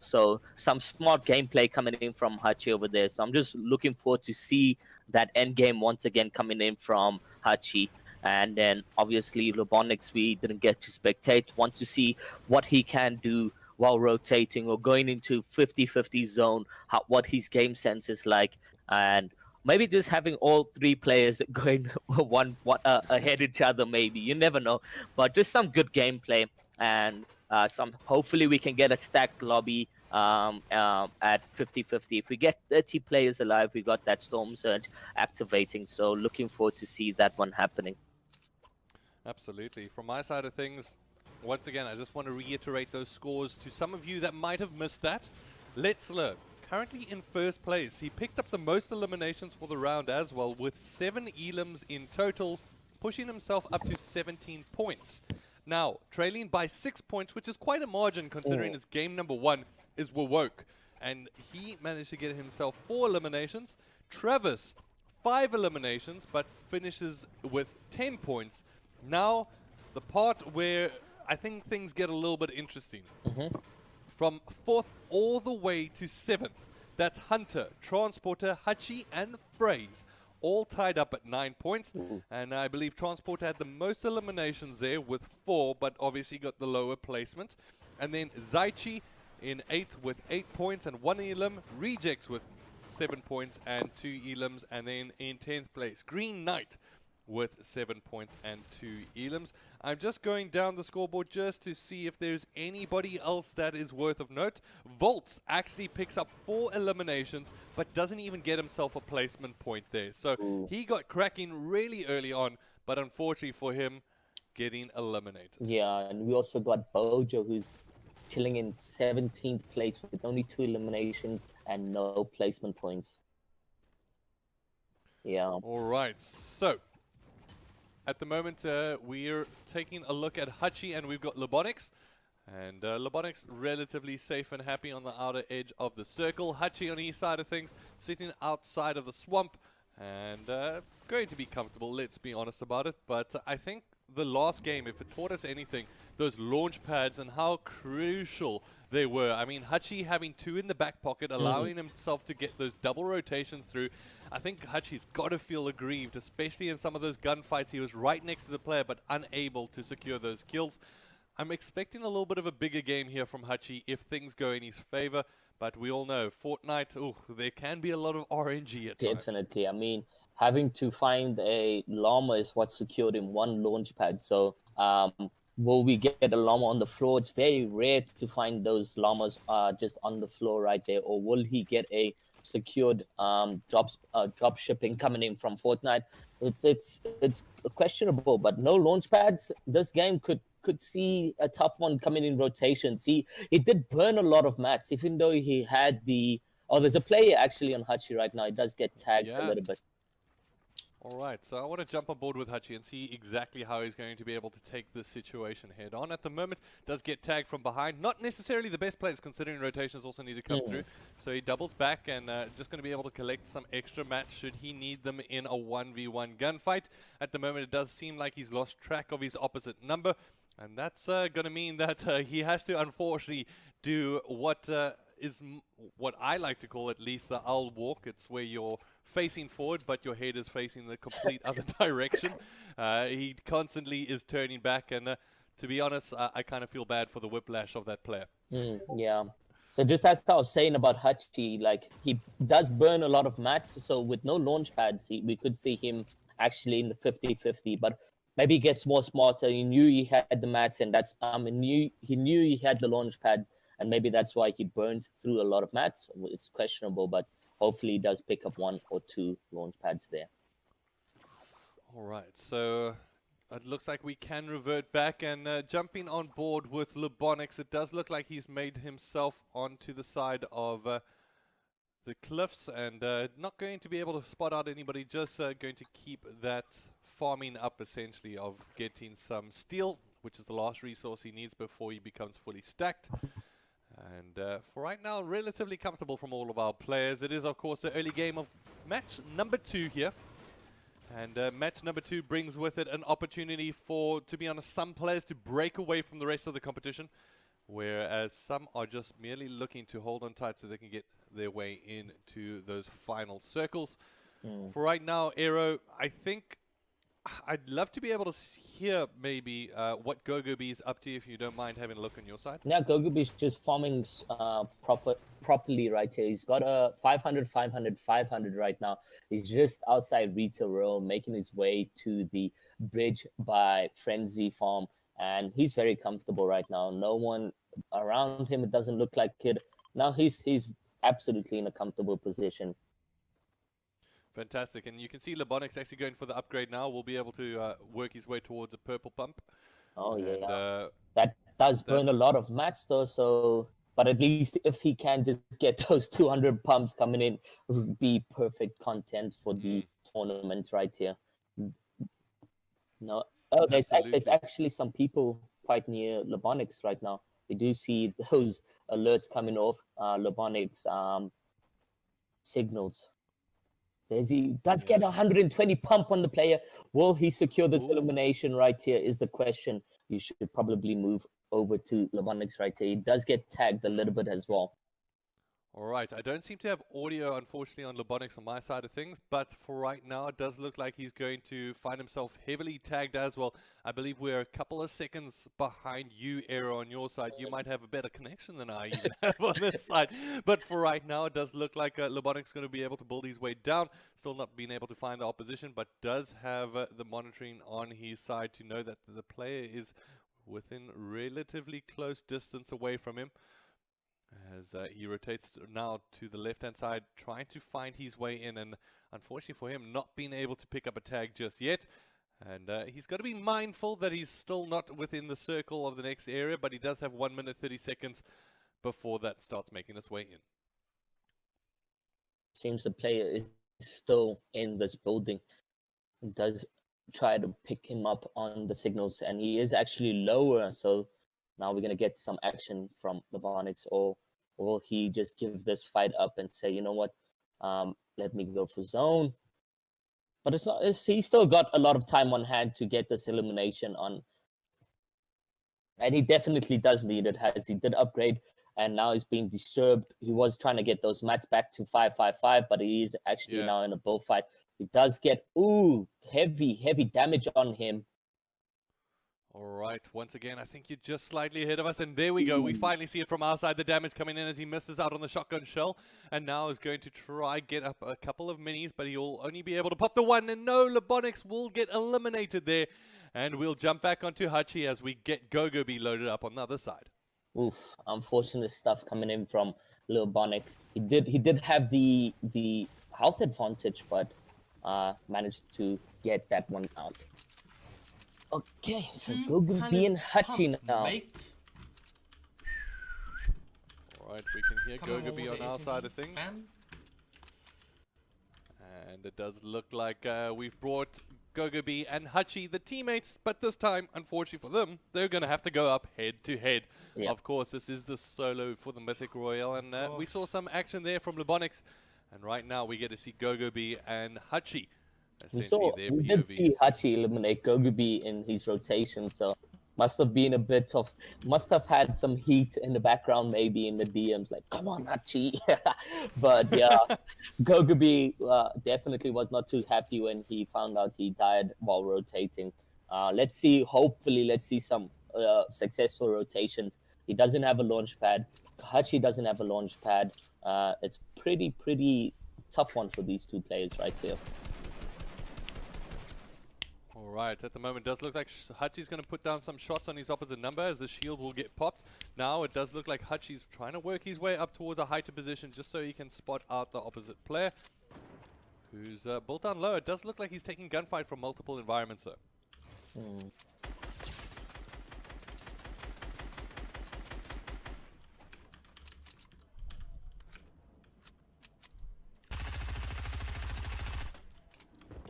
B: So some smart gameplay coming in from Hachi over there. So I'm just looking forward to see that end game once again coming in from Hachi. And then obviously Lubonix, we didn't get to spectate. Want to see what he can do while rotating or going into 50-50 zone, what his game sense is like, and maybe just having all 3 players going one ahead each other. Maybe, you never know, but just some good gameplay, and hopefully we can get a stacked lobby at 50-50. If we get 30 players alive, we got that Storm Surge activating. So looking forward to see that one happening.
A: Absolutely. From my side of things, once again, I just want to reiterate those scores to some of you that might have missed that. Letzler, currently in first place. He picked up the most eliminations for the round as well, with 7 elims in total, pushing himself up to 17 points. Now, trailing by 6 points, which is quite a margin considering it's game number 1, is Wowoke. And he managed to get himself 4 eliminations. Travis, 5 eliminations, but finishes with 10 points. Now, the part where I think things get a little bit interesting. From 4th all the way to 7th, that's Hunter, Transporter, Hachi, and Phrase, all tied up at 9 points. And I believe Transporter had the most eliminations there with 4, but obviously got the lower placement. And then Zaichi in 8th with 8 points and 1 elim. Rejects with 7 points and 2 elims. And then in 10th place, Green Knight with 7 points and 2 elims. I'm just going down the scoreboard just to see if there's anybody else that is worth of note. Volts actually picks up 4 eliminations, but doesn't even get himself a placement point there. So he got cracking really early on, but unfortunately for him, getting eliminated.
C: Yeah, and we also got Bojo, who's chilling in 17th place with only 2 eliminations and no placement points. Yeah.
A: All right, so at the moment, we're taking a look at Hachi, and we've got Lubonix. And Lobonics relatively safe and happy on the outer edge of the circle. Hachi on his side of things, sitting outside of the swamp, and going to be comfortable, let's be honest about it. But I think the last game, if it taught us anything, those launch pads and how crucial they were. I mean, Hachi having 2 in the back pocket, allowing himself to get those double rotations through. I think Hachi's got to feel aggrieved, especially in some of those gunfights. He was right next to the player, but unable to secure those kills. I'm expecting a little bit of a bigger game here from Hachi if things go in his favor. But we all know, Fortnite, there can be a lot of RNG at times.
C: Definitely. I mean, having to find a llama is what secured him 1 launch pad. So, will we get a llama on the floor? It's very rare to find those llamas just on the floor right there. Or will he get a secured drop shipping coming in from Fortnite? It's questionable, but no launch pads. This game could see a tough one coming in rotation. See, it did burn a lot of mats, even though he had the... Oh, there's a player actually on Hachi right now. He does get tagged a little bit.
A: All right, so I want to jump on board with Hachi and see exactly how he's going to be able to take this situation head on. At the moment, does get tagged from behind. Not necessarily the best players, considering rotations also need to come through. So he doubles back and just going to be able to collect some extra mats should he need them in a 1v1 gunfight. At the moment, it does seem like he's lost track of his opposite number. And that's going to mean that he has to, unfortunately, do what is what I like to call at least the owl walk. It's where you're facing forward, but your head is facing the complete other direction. He constantly is turning back, and to be honest, I kind of feel bad for the whiplash of that player.
C: Yeah. So just as I was saying about Hachi, like, he does burn a lot of mats, so with no launch pads, we could see him actually in the 50-50, but maybe he gets more smarter. He knew he had the mats, and that's he knew he had the launch pad, and maybe that's why he burned through a lot of mats. It's questionable, but hopefully he does pick up 1 or 2 launch pads there.
A: All right, so it looks like we can revert back, and jumping on board with Lobonics, it does look like he's made himself onto the side of the cliffs, and not going to be able to spot out anybody, just going to keep that farming up, essentially, of getting some steel, which is the last resource he needs before he becomes fully stacked. And for right now, relatively comfortable from all of our players. It is, of course, the early game of match number 2 here. And match number 2 brings with it an opportunity for, to be honest, some players to break away from the rest of the competition, whereas some are just merely looking to hold on tight so they can get their way into those final circles. For right now, Aero, I think I'd love to be able to hear maybe what GoGoB is up to, if you don't mind having a look on your side.
C: Yeah, GoGoB is just farming properly right here. He's got a 500, 500, 500 right now. He's just outside Retail Row, making his way to the bridge by Frenzy Farm, and he's very comfortable right now. No one around him. It doesn't look like it. Now he's absolutely in a comfortable position.
A: Fantastic, and you can see Lobonics actually going for the upgrade now. We'll be able to work his way towards a purple pump.
C: Oh,
A: and,
C: yeah. That does burn a lot of mats, though, so... But at least if he can just get those 200 pumps coming in, it would be perfect content for the tournament right here. No, oh, there's actually some people quite near Lobonics right now. We do see those alerts coming off Lobonics signals. He does get 120 pump on the player. Will he secure this elimination right here is the question. You should probably move over to Lobonics right here. He does get tagged a little bit as well.
A: All right, I don't seem to have audio, unfortunately, on Lobonics on my side of things, but for right now, it does look like he's going to find himself heavily tagged as well. I believe we're a couple of seconds behind you, Aero, on your side. You might have a better connection than I even have on this side, but for right now, it does look like Lobonics is going to be able to build his way down. Still not being able to find the opposition, but does have the monitoring on his side to know that the player is within relatively close distance away from him. As he rotates now to the left-hand side, trying to find his way in, and unfortunately for him, not being able to pick up a tag just yet. And he's got to be mindful that he's still not within the circle of the next area, but he does have 1 minute 30 seconds before that starts making its way in.
C: Seems the player is still in this building. He does try to pick him up on the signals, and he is actually lower, so Now we're gonna get some action from Lebonix, or will he just give this fight up and say, you know what, let me go for zone? But it's not. He's still got a lot of time on hand to get this elimination on, and he definitely does need it. As he did upgrade, and now he's being disturbed. He was trying to get those mats back to 5-5-5, but he is actually now in a bullfight. He does get heavy damage on him.
A: All right, once again, I think you're just slightly ahead of us, and there we go. We finally see it from our side, the damage coming in as he misses out on the shotgun shell, and now is going to try get up a couple of minis, but he'll only be able to pop the one, and no, Lebonix will get eliminated there, and we'll jump back onto Hachi as we get Gogobi loaded up on the other side.
C: Oof, unfortunate stuff coming in from Lebonix. He did have the health advantage, but managed to get that one out. Okay, so Gogobi and Hachi now.
A: Alright, we can hear Gogobi on our side of things. And it does look like we've brought Gogobi and Hachi, the teammates, but this time, unfortunately for them, they're going to have to go up head to head. Yep. Of course, this is the solo for the Mythic Royale, and we saw some action there from Lebonix, and right now we get to see Gogobi and Hachi.
C: We did see Hachi eliminate Gogobi in his rotation, so must have had some heat in the background, maybe in the DMs, like, come on, Hachi. But yeah, Gogobi definitely was not too happy when he found out he died while rotating. Let's see, hopefully, let's see some successful rotations. He doesn't have a launch pad. Hachi doesn't have a launch pad. It's pretty tough one for these two players right here.
A: Alright, at the moment it does look like Hachi's going to put down some shots on his opposite number as the shield will get popped. Now it does look like Hachi's trying to work his way up towards a heighter position just so he can spot out the opposite player, who's built down low. It does look like he's taking gunfight from multiple environments though.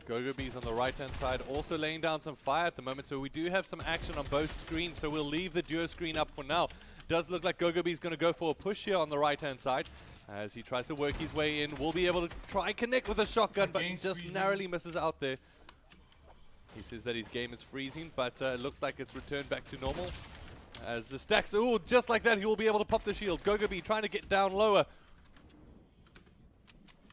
A: Gogobi's on the right-hand side, also laying down some fire at the moment, so we do have some action on both screens, so we'll leave the duo screen up for now. Does look like Gogobi's going to go for a push here on the right-hand side, as he tries to work his way in. Will be able to try connect with a shotgun, but he just narrowly misses out there. He says that his game is freezing, but looks like it's returned back to normal. As the stacks, just like that, he will be able to pop the shield. Gogobi trying to get down lower.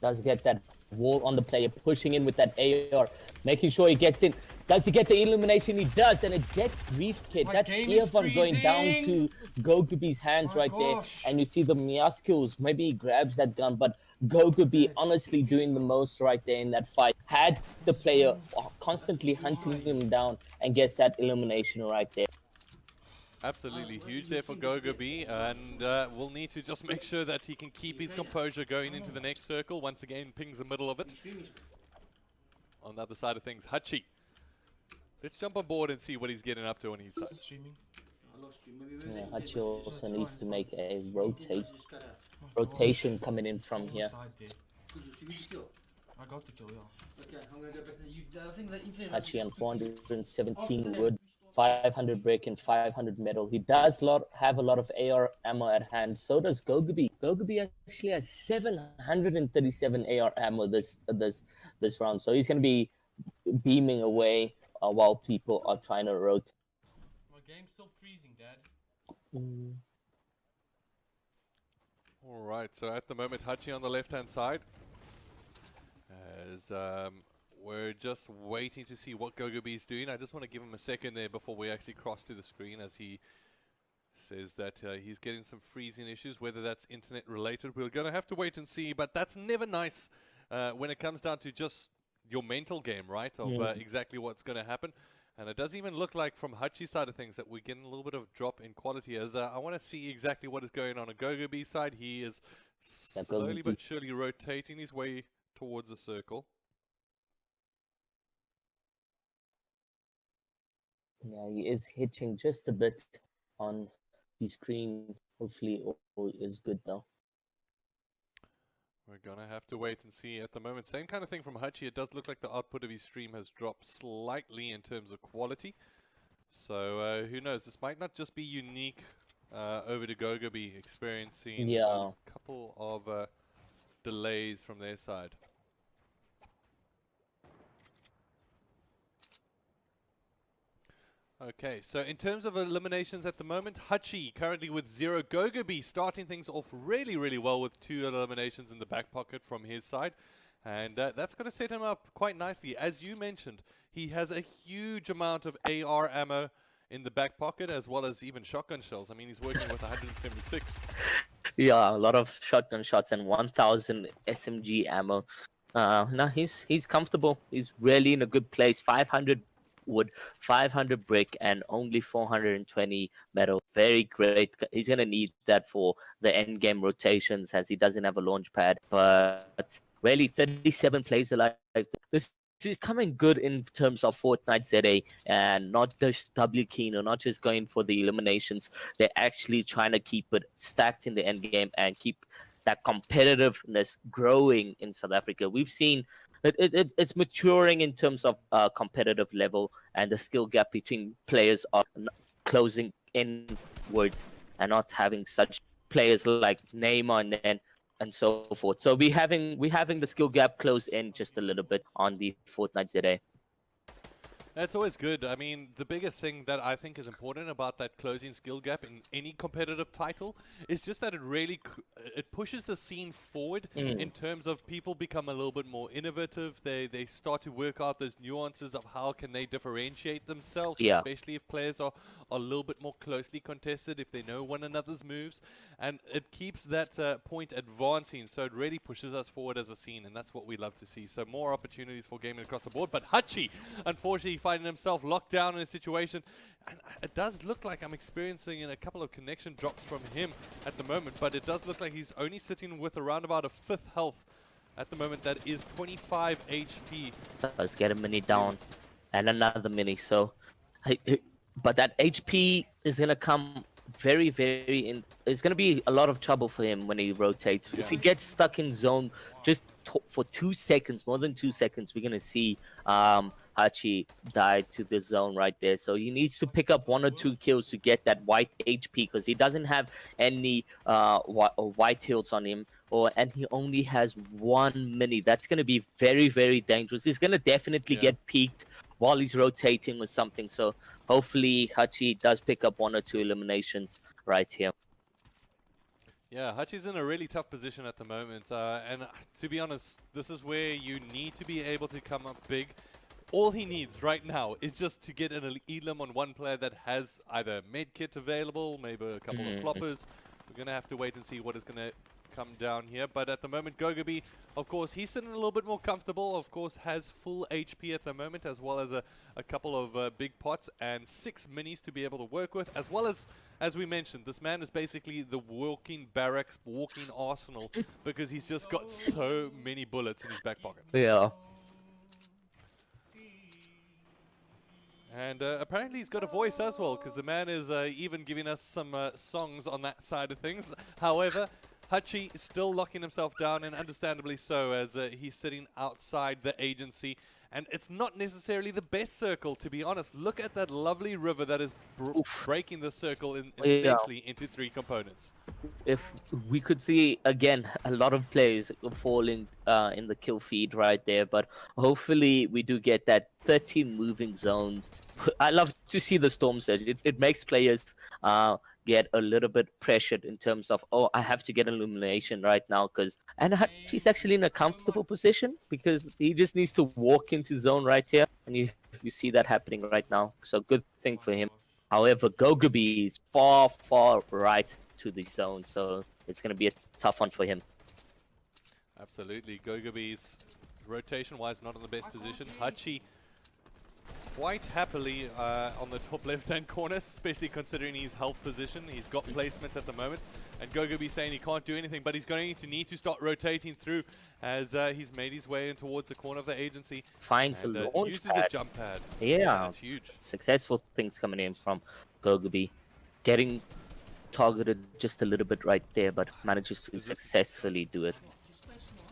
C: Does get that wall on the player, pushing in with that AR, making sure he gets in. Does he get the illumination? He does, and it's get Reef Kid. That's Earphone going down to Gogobi's hands there. And you see the Miaskills, maybe he grabs that gun, but Gogobi honestly doing the most right there in that fight. Had the player constantly hunting him down and gets that illumination right there.
A: Absolutely huge there for Gogobi, and we'll need to just make sure that he can keep his composure going into the next circle. Once again, pings the middle of it. On the other side of things, Hachi. Let's jump on board and see what he's getting up to on his side.
C: Yeah, Hachi also needs to make a rotation coming in from here.
E: I got the kill, yeah.
C: Hachi on 417 wood. 500 brick and 500 metal. He does have a lot of AR ammo at hand. So does Gogobi. Gogobi actually has 737 AR ammo this round. So he's going to be beaming away while people are trying to rotate.
E: My game's still freezing, Dad.
A: All right. So at the moment, Hachi on the left-hand side. As we're just waiting to see what Gogobi is doing. I just want to give him a second there before we actually cross to the screen, as he says that he's getting some freezing issues, whether that's internet related. We're going to have to wait and see, but that's never nice when it comes down to just your mental game, right, of exactly what's going to happen. And it does even look like from Hachi's side of things that we're getting a little bit of drop in quality, as I want to see exactly what is going on Gogobi's side. He is slowly but surely rotating his way towards the circle.
C: Yeah, he is hitching just a bit on the screen. Hopefully all is good though.
A: We're going to have to wait and see at the moment. Same kind of thing from Hachi. It does look like the output of his stream has dropped slightly in terms of quality. So who knows? This might not just be unique over to Gogobi experiencing
C: Yeah.
A: a couple of delays from their side. Okay, so in terms of eliminations at the moment, Hachi currently with 0. Gogobi starting things off really, really well with 2 eliminations in the back pocket from his side. And that's going to set him up quite nicely. As you mentioned, he has a huge amount of AR ammo in the back pocket, as well as even shotgun shells. I mean, he's working with 176.
B: Yeah, a lot of shotgun shots and 1,000 SMG ammo. No, he's comfortable. He's really in a good place. 500 wood, 500 brick, and only 420 metal. Very great. He's gonna need that for the end game rotations, as he doesn't have a launch pad. But really, 37 plays alive. This is coming good in terms of Fortnite ZA, and not just W keen or not just going for the eliminations. They're actually trying to keep it stacked in the end game and keep that competitiveness growing in South Africa. We've seen it's maturing in terms of competitive level, and the skill gap between players are closing inwards, and not having such players like Neymar and so forth. So we're having the skill gap close in just a little bit on the Fortnite ZA.
A: That's always good. I mean, the biggest thing that I think is important about that closing skill gap in any competitive title is just that it really it pushes the scene forward in terms of people become a little bit more innovative. They start to work out those nuances of how can they differentiate themselves, especially if players are a little bit more closely contested, if they know one another's moves, and it keeps that point advancing. So it really pushes us forward as a scene, and that's what we love to see. So more opportunities for gaming across the board. But Hachi, unfortunately, finding himself locked down in a situation, and it does look like I'm experiencing a couple of connection drops from him at the moment, but it does look like he's only sitting with around about a 5th health at the moment. That is 25 HP.
B: Let's get a mini down and another mini. So but that HP is gonna come very, very in. It's gonna be a lot of trouble for him when he rotates. If he gets stuck in zone just for 2 seconds, more than 2 seconds, we're gonna see Hachi die to the zone right there. So he needs to pick up 1 or 2 kills to get that white HP, because he doesn't have any white heals on him, and he only has 1 mini. That's gonna be very, very dangerous. He's gonna definitely get peaked while he's rotating with something. So hopefully Hachi does pick up 1 or 2 eliminations right here.
A: Yeah, Hachi's in a really tough position at the moment. And to be honest, this is where you need to be able to come up big. All he needs right now is just to get an elim on one player that has either medkit available, maybe a couple of floppers. We're going to have to wait and see what is going to come down here. But at the moment, Gogobi, of course, he's sitting a little bit more comfortable. Of course, has full HP at the moment, as well as a couple of big pots and 6 minis to be able to work with, as well as we mentioned, this man is basically the walking barracks, walking arsenal, because he's just got so many bullets in his back pocket.
B: Yeah.
A: And apparently he's got a voice as well, because the man is even giving us some songs on that side of things. However, Hachi is still locking himself down, and understandably so, as he's sitting outside the agency. And it's not necessarily the best circle, to be honest. Look at that lovely river that is breaking the circle essentially into 3 components.
B: If we could see, again, a lot of plays falling in the kill feed right there, but hopefully we do get that 13 moving zones. I love to see the storm surge. It makes players get a little bit pressured in terms of, oh, I have to get an illumination right now, and he's actually in a comfortable position, because he just needs to walk into zone right here, and you see that happening right now. So good thing for him. However, Gogobi is far right to the zone, so it's going to be a tough one for him.
A: Absolutely. Gogobi's rotation-wise not in the best position. Hachi quite happily on the top left-hand corner, especially considering his health position. He's got placement at the moment, and Gogobi saying he can't do anything, but he's going to need to start rotating through as he's made his way in towards the corner of the agency.
B: Finds
A: and,
B: a launch
A: uses
B: pad.
A: a jump pad.
B: Yeah,
A: that's huge.
B: Successful things coming in from Gogobi, getting targeted just a little bit right there, but manages to successfully do it.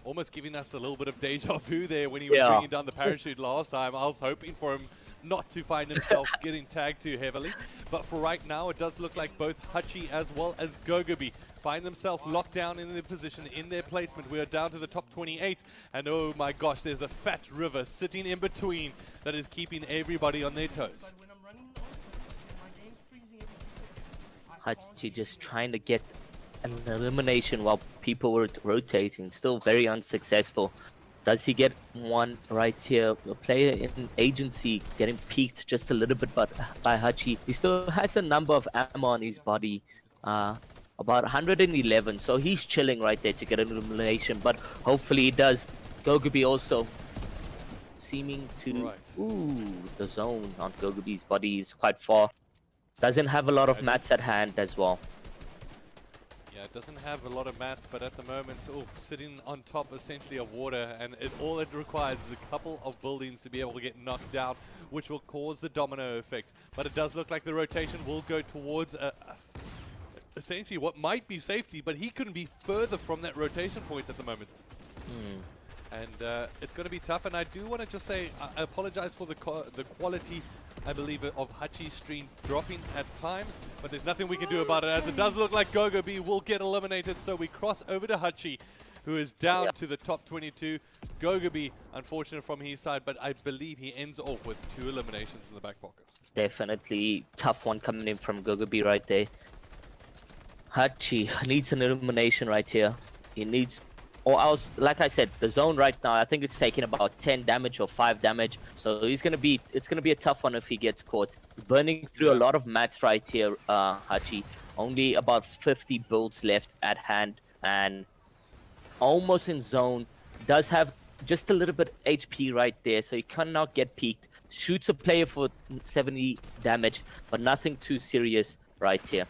A: Almost giving us a little bit of deja vu there when he was bringing down the parachute last time. I was hoping for him not to find himself getting tagged too heavily. But for right now, it does look like both Hachi as well as Gogobi find themselves locked down in their position, in their placement. We are down to the top 28, and oh my gosh, there's a fat river sitting in between that is keeping everybody on their toes.
E: But when I'm running on, my game's freezing every 2 seconds.
B: Hachi just trying to get an elimination while people were rotating. Still very unsuccessful. Does he get one right here? A player in agency getting peaked just a little bit by Hachi. He still has a number of ammo on his body. About 111, so he's chilling right there to get an elimination, but hopefully he does. Gogobi also seeming to... Ooh, the zone on Gogobi's body is quite far. Doesn't have a lot of mats at hand as well.
A: Yeah, it doesn't have a lot of mats, but at the moment, sitting on top essentially of water, and all it requires is a couple of buildings to be able to get knocked down, which will cause the domino effect. But it does look like the rotation will go towards essentially what might be safety, but he couldn't be further from that rotation point at the moment. And it's going to be tough, and I do want to just say I apologize for the quality, I believe, of Hachi's stream dropping at times, but there's nothing we can do about it, as it does look like Gogobi will get eliminated. So we cross over to Hachi, who is down to the top 22. Gogobi, unfortunate from his side, but I believe he ends off with 2 eliminations in the back pocket.
B: Definitely tough one coming in from Gogobi right there. Hachi needs an elimination right here. He needs, or else, like I said, the zone right now, I think it's taking about 10 damage or 5 damage. So it's gonna be a tough one if he gets caught. He's burning through a lot of mats right here, Hachi. Only about 50 builds left at hand and almost in zone. Does have just a little bit HP right there, so he cannot get peaked. Shoots a player for 70 damage, but nothing too serious right here.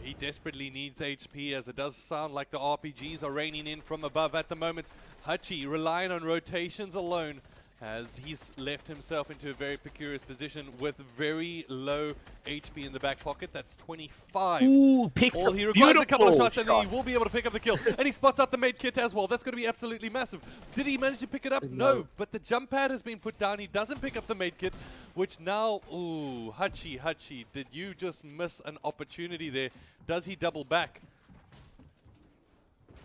A: He desperately needs HP, as it does sound like the RPGs are raining in from above at the moment. Hachi relying on rotations alone, as he's left himself into a very precarious position with very low HP in the back pocket. That's 25.
B: Ooh, picks
A: All
B: up
A: he requires a couple of
B: beautiful
A: shots, and then he will be able to pick up the kill. And he spots out the med kit as well. That's going to be absolutely massive. Did he manage to pick it up? No, but the jump pad has been put down. He doesn't pick up the med kit, which now, ooh, Hachi, did you just miss an opportunity there? Does he double back?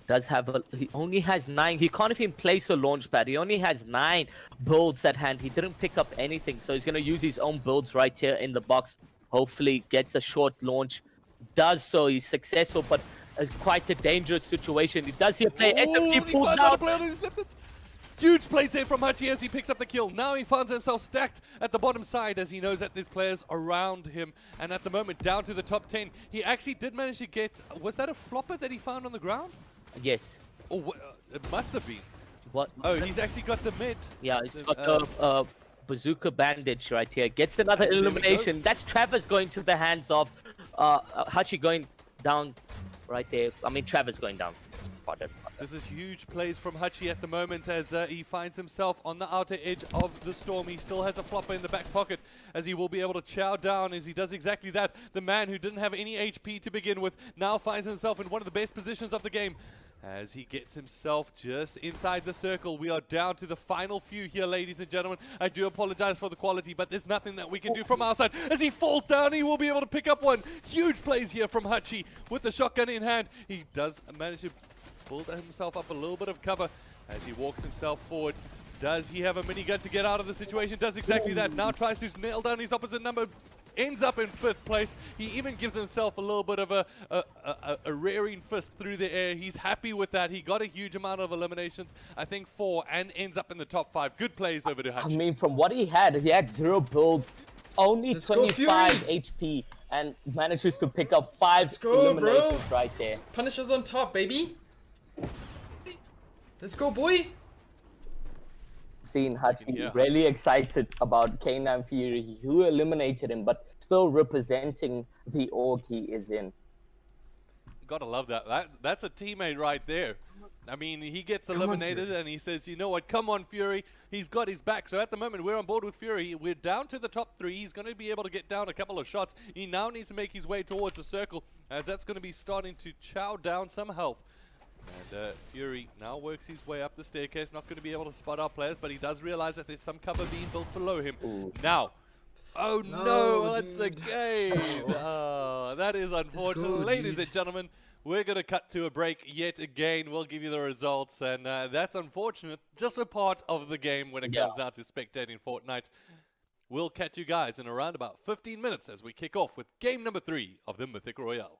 B: Does have he only has 9. He can't even place a launch pad. He only has 9 builds at hand. He didn't pick up anything, so he's gonna use his own builds right here in the box. Hopefully gets a short launch. Does so, he's successful, but it's quite a dangerous situation. He does here play SMG pulled out.
A: Huge plays there from Hachi as he picks up the kill. Now he finds himself stacked at the bottom side, as he knows that there's players around him. And at the moment, down to the top 10. He actually did manage to get, was that a flopper that he found on the ground?
B: Yes.
A: Oh, it must have been.
B: What?
A: Oh, he's actually got the mid.
B: Yeah, he's got the bazooka bandage right here. Gets another elimination. That's Travis going to the hands of Hachi going down right there. I mean, Travis going down. Pardon.
A: This is huge plays from Hachi at the moment, as he finds himself on the outer edge of the storm. He still has a flopper in the back pocket, as he will be able to chow down as he does exactly that. The man who didn't have any HP to begin with now finds himself in one of the best positions of the game, as he gets himself just inside the circle. We are down to the final few here, ladies and gentlemen. I do apologize for the quality, but there's nothing that we can do from our side. As he falls down, he will be able to pick up one. Huge plays here from Hachi with the shotgun in hand. He does manage to build himself up a little bit of cover as he walks himself forward. Does he have a minigun to get out of the situation? Does exactly that. Now tries to nail down his opposite number. Ends up in 5th place. He even gives himself a little bit of a rearing fist through the air. He's happy with that. He got a huge amount of eliminations, I think 4, and ends up in the top 5. Good plays over to Hachi.
C: I mean, from what he had 0 builds, only 25 HP, and manages to pick up 5 eliminations right there.
E: Punisher's on top, baby. Let's go, boy.
C: Seeing Hachi really excited about K9 Fury, who eliminated him, but still representing the org he is in.
A: Gotta love that. That's a teammate right there. I mean, he gets eliminated and he says, you know what, come on, Fury. He's got his back. So at the moment, we're on board with Fury. We're down to the top 3. He's going to be able to get down a couple of shots. He now needs to make his way towards the circle, as that's going to be starting to chow down some health. And Fury now works his way up the staircase, not going to be able to spot our players, but he does realize that there's some cover being built below him.
C: Ooh.
A: Now, oh no, it's a game! Oh, that is unfortunate.
F: go,
A: Ladies
F: dude.
A: and gentlemen, we're going to cut to a break yet again. We'll give you the results, and that's unfortunate. Just a part of the game when it comes down to spectating Fortnite. We'll catch you guys in around about 15 minutes as we kick off with game number 3 of the Mythic Royale.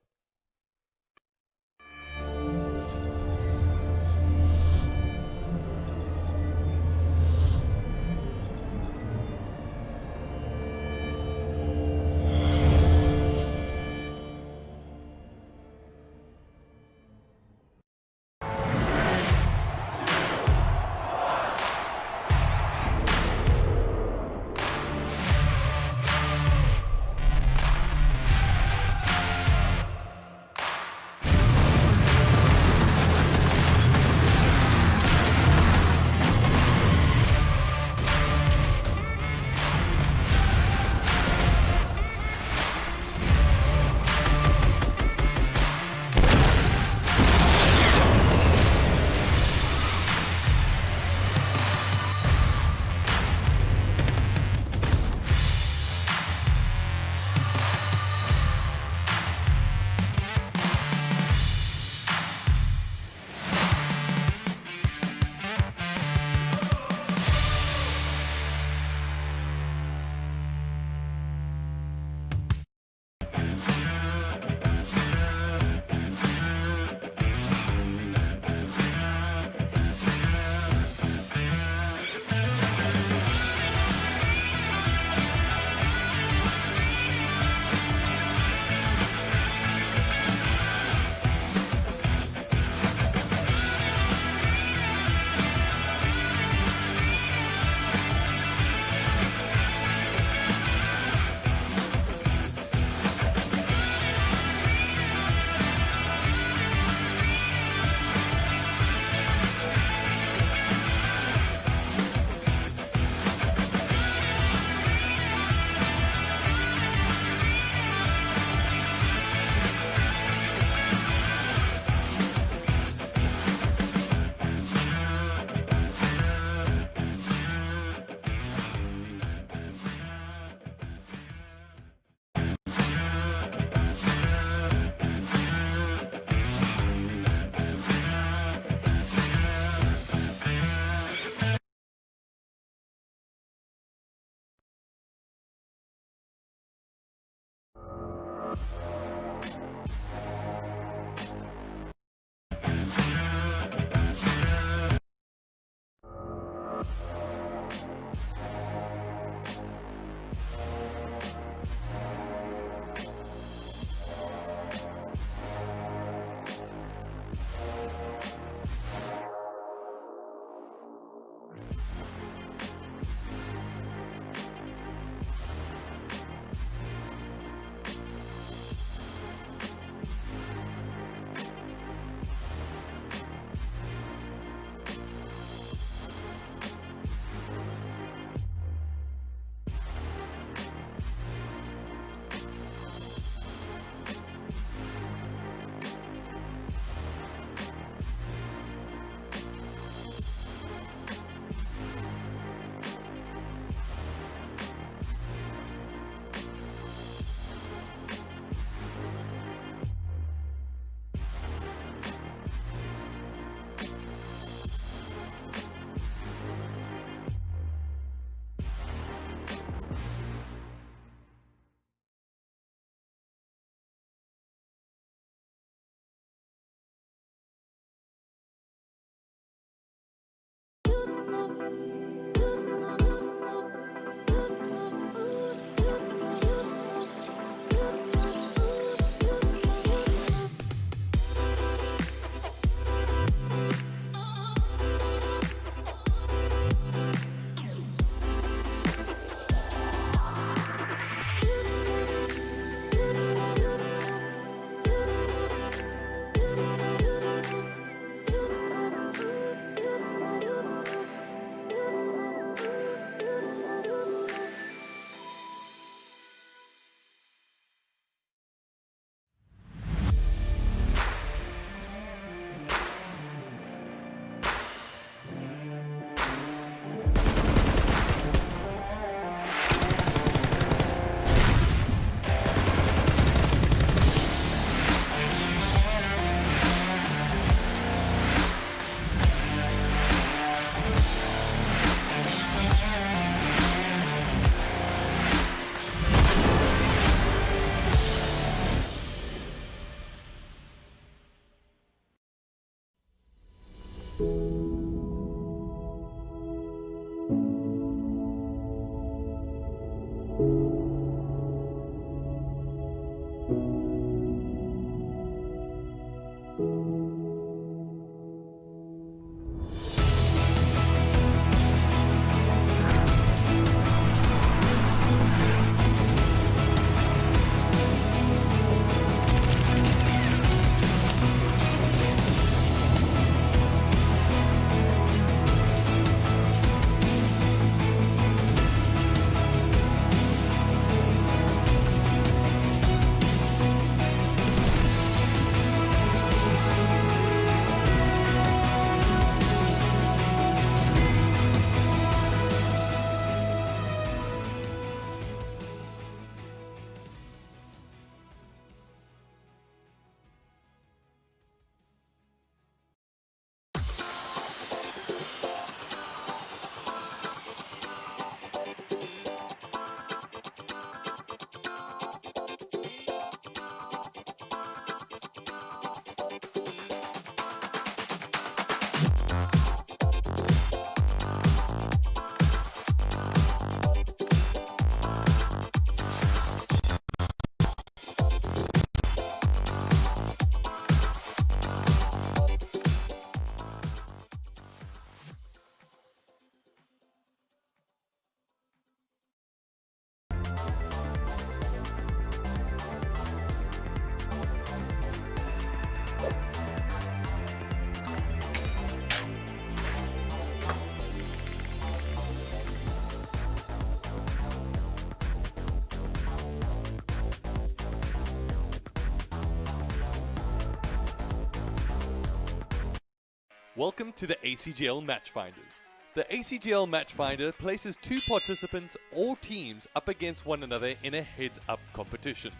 A: Welcome to the ACGL Matchfinders. The ACGL Matchfinder places two participants or teams up against one another in a heads-up competition.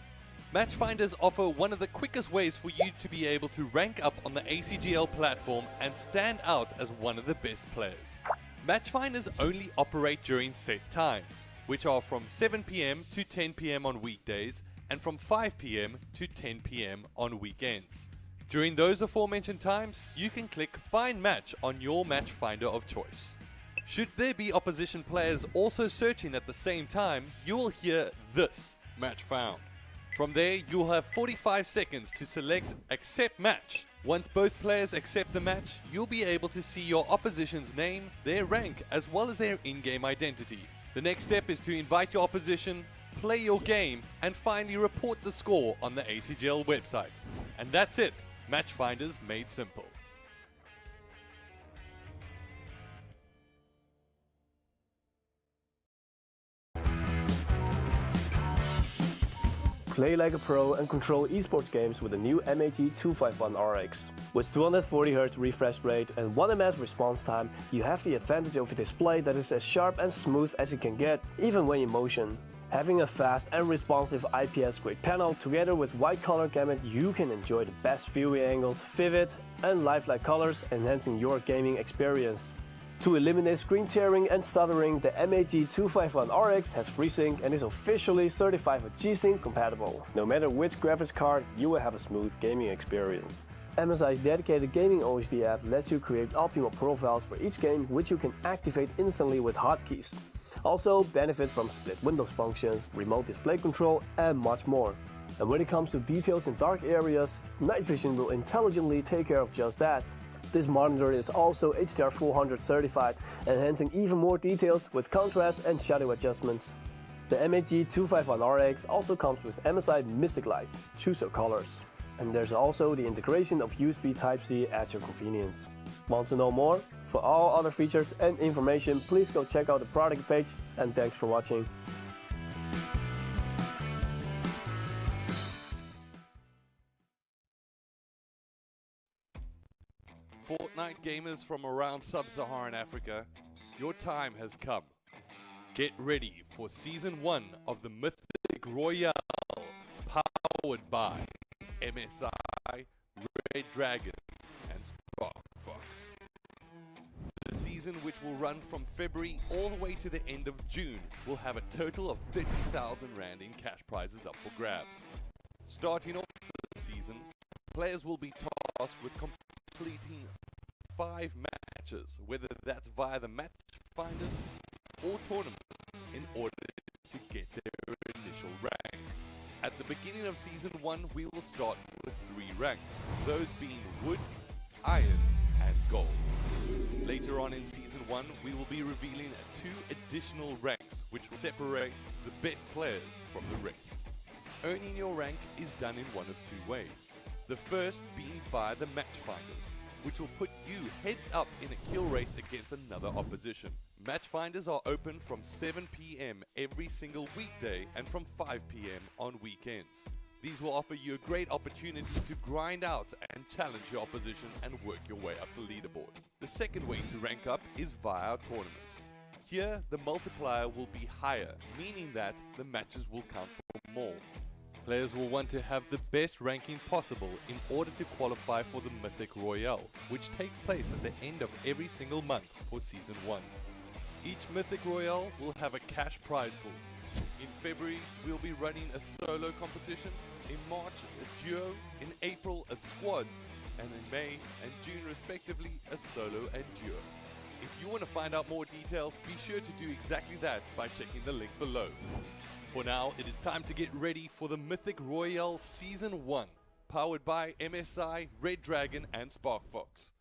A: Matchfinders offer one of the quickest ways for you to be able to rank up on the ACGL platform and stand out as one of the best players. Matchfinders only operate during set times, which are from 7 PM to 10 PM on weekdays and from 5 PM to 10 PM on weekends. During those aforementioned times, you can click Find Match on your Matchfinder of choice. Should there be opposition players also searching at the same time, you will hear this, Match Found. From there, you'll have 45 seconds to select Accept Match. Once both players accept the match, you'll be able to see your opposition's name, their rank, as well as their in-game identity. The next step is to invite your opposition, play your game, and finally report the score on the ACGL website. And that's it. Matchfinders made simple.
D: Play like a pro and control esports games with the new MYTNIG 251 RX. With 240Hz refresh rate and 1 ms response time, you have the advantage of a display that is as sharp and smooth as it can get, even when in motion. Having a fast and responsive IPS grade panel together with wide color gamut, you can enjoy the best viewing angles, vivid and lifelike colors, enhancing your gaming experience. To eliminate screen tearing and stuttering, the MYTNIG 251 RX has FreeSync and is officially certified for G-Sync compatible. No matter which graphics card, you will have a smooth gaming experience. MSI's dedicated gaming OSD app lets you create optimal profiles for each game, which you can activate instantly with hotkeys. Also benefit from split windows functions, remote display control, and much more. And when it comes to details in dark areas, night vision will intelligently take care of just that. This monitor is also HDR 400 certified, enhancing even more details with contrast and shadow adjustments. The MYTNIG 251 RX also comes with MSI Mystic Light. Choose your colors. And there's also the integration of USB Type-C at your convenience. Want to know more? For all other features and information, please go check out the product page, and thanks for watching.
A: Fortnite gamers from around sub-Saharan Africa, your time has come. Get ready for Season 1 of the Mythic Royale, powered by MSI, Redragon, and Sparkfox. The season, which will run from February all the way to the end of June, will have a total of 30,000 Rand in cash prizes up for grabs. Starting off the season, players will be tasked with completing 5 matches, whether that's via the match finders or tournaments, in order to get their initial rank. At the beginning of Season 1, we will start with 3 ranks, those being Wood, Iron, and Gold. Later on in Season 1, we will be revealing 2 additional ranks, which will separate the best players from the rest. Earning your rank is done in one of 2 ways. The first being via the match finders, which will put you heads up in a kill race against another opposition. Match finders are open from 7 PM every single weekday and from 5 PM on weekends. These will offer you a great opportunity to grind out and challenge your opposition and work your way up the leaderboard. The second way to rank up is via our tournaments. Here, the multiplier will be higher, meaning that the matches will count for more. Players will want to have the best ranking possible in order to qualify for the Mythic Royale, which takes place at the end of every single month for Season 1. Each Mythic Royale will have a cash prize pool. In February, we'll be running a solo competition, in March a duo, in April a squads, and in May and June respectively a solo and duo. If you want to find out more details, be sure to do exactly that by checking the link below. For now, it is time to get ready for the Mythic Royale Season 1, powered by MSI, Redragon, and Sparkfox.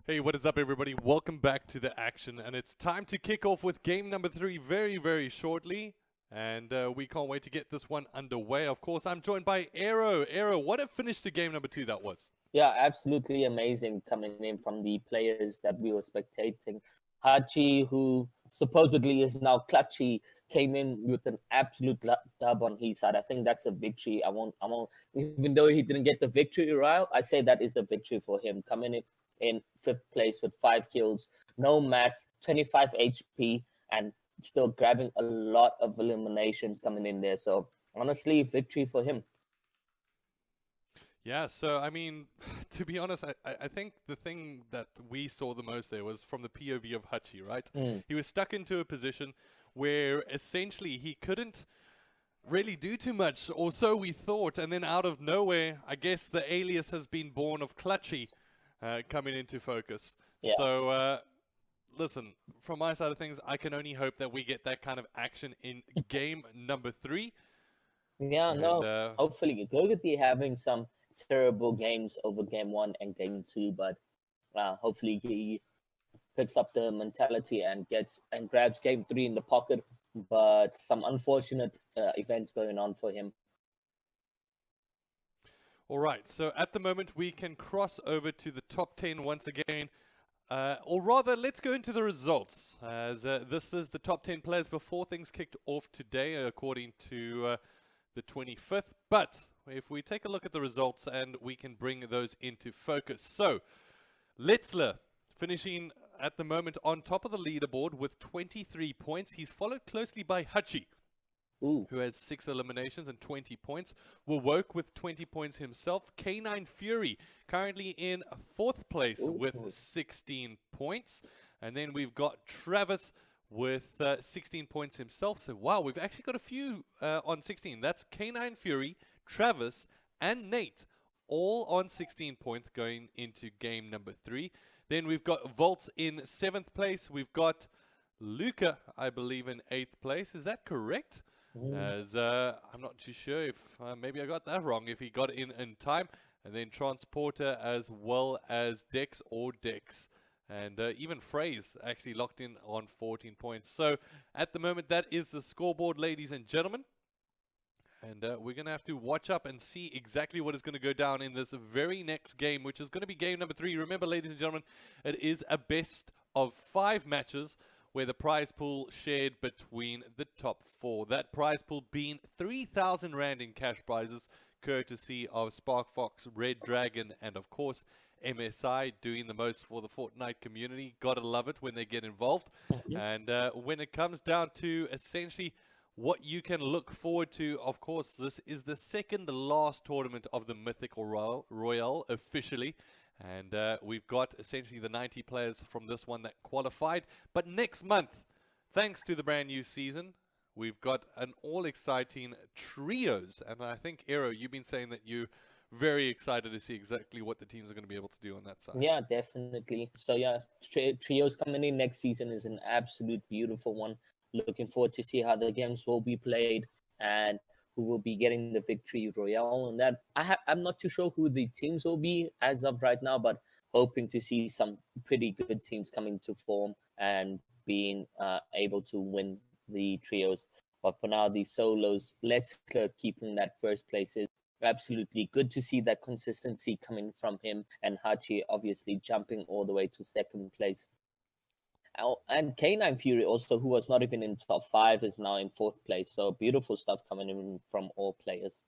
A: Hey, what is up, everybody? Welcome back to the action, and it's time to kick off with game number 3 very, very shortly. And we can't wait to get this one underway. Of course, I'm joined by Aero. Aero, what a finish to game number 2 that was.
C: Yeah, absolutely amazing coming in from the players that we were spectating. Hachi, who supposedly is now Clutchy, came in with an absolute dub on his side. I think that's a victory. I won't, even though he didn't get the victory royale, I say that is a victory for him. Coming in 5th place with 5 kills, no mats, 25 HP, and still grabbing a lot of eliminations coming in there. So honestly, victory for him.
A: Yeah, so I mean, to be honest, I think the thing that we saw the most there was from the POV of Hachi, right? He was stuck into a position where essentially he couldn't really do too much, or so we thought, and then out of nowhere, I guess the alias has been born of Clutchy coming into focus.
C: Yeah.
A: So, listen, from my side of things, I can only hope that we get that kind of action in game number 3.
C: Yeah,
A: And,
C: no, hopefully Go could be having some terrible games over game 1 and game 2, but hopefully he picks up the mentality and grabs game 3 in the pocket. But some unfortunate events going on for him.
A: All right, so at the moment we can cross over to the top 10 once again. Or rather, let's go into the results, as this is the top 10 players before things kicked off today, according to the 25th. But if we take a look at the results, and we can bring those into focus. So, Letzler finishing at the moment on top of the leaderboard with 23 points. He's followed closely by Hachi, who has 6 eliminations and 20 points. Woke with 20 points himself. K9 Fury currently in 4th place with 16 points. And then we've got Travis with 16 points himself. So, wow, we've actually got a few on 16. That's K9 Fury, Travis, and Nate, all on 16 points going into game number 3. Then we've got Volts in 7th place. We've got Luca, I believe, in 8th place. Is that correct? As I'm not too sure if maybe I got that wrong, if he got in time. And then Transporter, as well as Dex or Dex. And even Phrase actually locked in on 14 points. So at the moment, that is the scoreboard, ladies and gentlemen. And we're going to have to watch up and see exactly what is going to go down in this very next game, which is going to be game number 3. Remember, ladies and gentlemen, it is a best of 5 matches where the prize pool shared between the top 4. That prize pool being 3,000 Rand in cash prizes, courtesy of Sparkfox, Redragon, and of course, MSI doing the most for the Fortnite community. Gotta love it when they get involved. And when it comes down to essentially what you can look forward to, of course, this is the second last tournament of the Mythic Royale officially. And we've got essentially the 90 players from this one that qualified. But next month, thanks to the brand new season, we've got an all-exciting trios. And I think, Aero, you've been saying that you're very excited to see exactly what the teams are going to be able to do on that side.
C: Yeah, definitely. So yeah, trios coming in next season is an absolute beautiful one. Looking forward to see how the games will be played and who will be getting the victory royale. And that I'm not too sure who the teams will be as of right now, but hoping to see some pretty good teams coming to form and being able to win the trios. But for now, the solos, let's keeping that 1st place is absolutely good to see that consistency coming from him, and Hachi obviously jumping all the way to 2nd place. And K9 Fury also, who was not even in top 5, is now in 4th place. So beautiful stuff coming in from all players.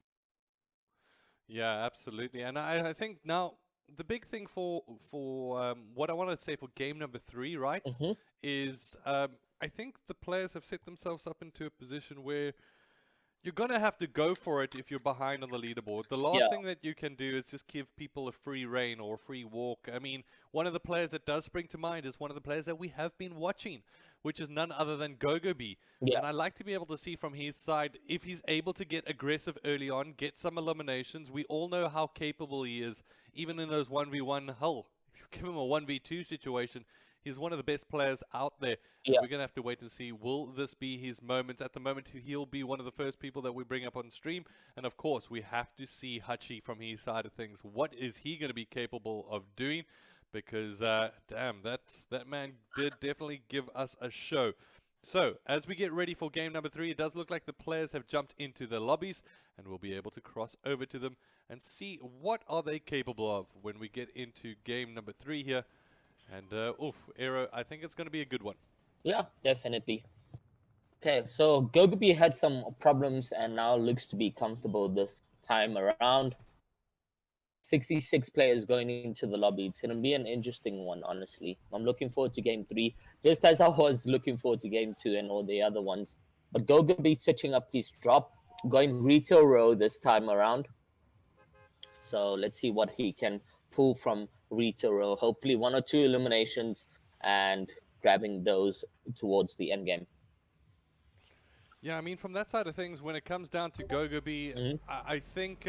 A: Yeah, absolutely. And I think now the big thing for what I wanted to say for game number 3, right, is I think the players have set themselves up into a position where you're going to have to go for it if you're behind on the leaderboard. The last thing that you can do is just give people a free reign or a free walk. I mean, one of the players that does spring to mind is one of the players that we have been watching, which is none other than Gogobi. And I like to be able to see from his side if he's able to get aggressive early on, get some eliminations. We all know how capable he is, even in those 1v1. Hell, if you give him a 1v2 situation, he's one of the best players out there. We're going to have to wait and see, will this be his moment? At the moment, he'll be one of the first people that we bring up on stream. And of course, we have to see Hachi from his side of things. What is he going to be capable of doing? because damn, that man did definitely give us a show. So, as we get ready for game number 3, it does look like the players have jumped into the lobbies, and we'll be able to cross over to them and see what are they capable of when we get into game number 3 here. And, Aero, I think it's going to be a good one.
C: Yeah, definitely. Okay, so Gogobi had some problems and now looks to be comfortable this time around. 66 players going into the lobby. It's going to be an interesting one, honestly. I'm looking forward to game 3, just as I was looking forward to game 2 and all the other ones. But Gogobi switching up his drop, going retail row this time around. So let's see what he can pull from retail row. Hopefully 1 or 2 eliminations and grabbing those towards the end game.
A: Yeah, I mean, from that side of things, when it comes down to Gogobi, I think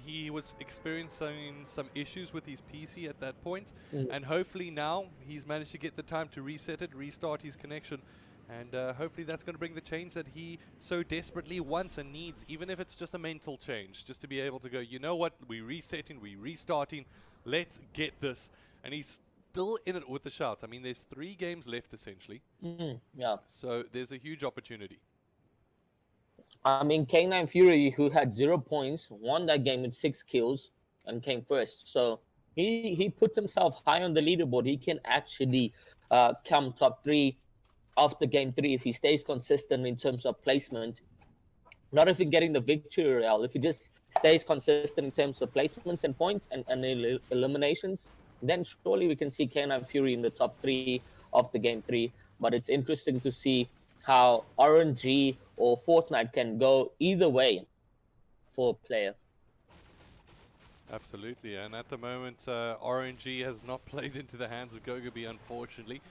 A: he was experiencing some issues with his PC at that point, and hopefully now he's managed to get the time to reset it, restart his connection, and hopefully that's going to bring the change that he so desperately wants and needs, even if it's just a mental change, just to be able to go, you know what, we're resetting, we're restarting, let's get this. And he's still in it with the shouts. I mean, there's 3 games left, essentially.
C: Yeah.
A: So there's a huge opportunity.
C: I mean, K9 Fury, who had 0 points, won that game with 6 kills and came first. So he put himself high on the leaderboard. He can actually come top 3 after game 3 if he stays consistent in terms of placement. Not if he's getting the victory royale. If he just stays consistent in terms of placements and points and eliminations, then surely we can see K9 Fury in the top 3 after game 3. But it's interesting to see how RNG or Fortnite can go either way for a player.
A: Absolutely, and at the moment, RNG has not played into the hands of Gogobi, unfortunately,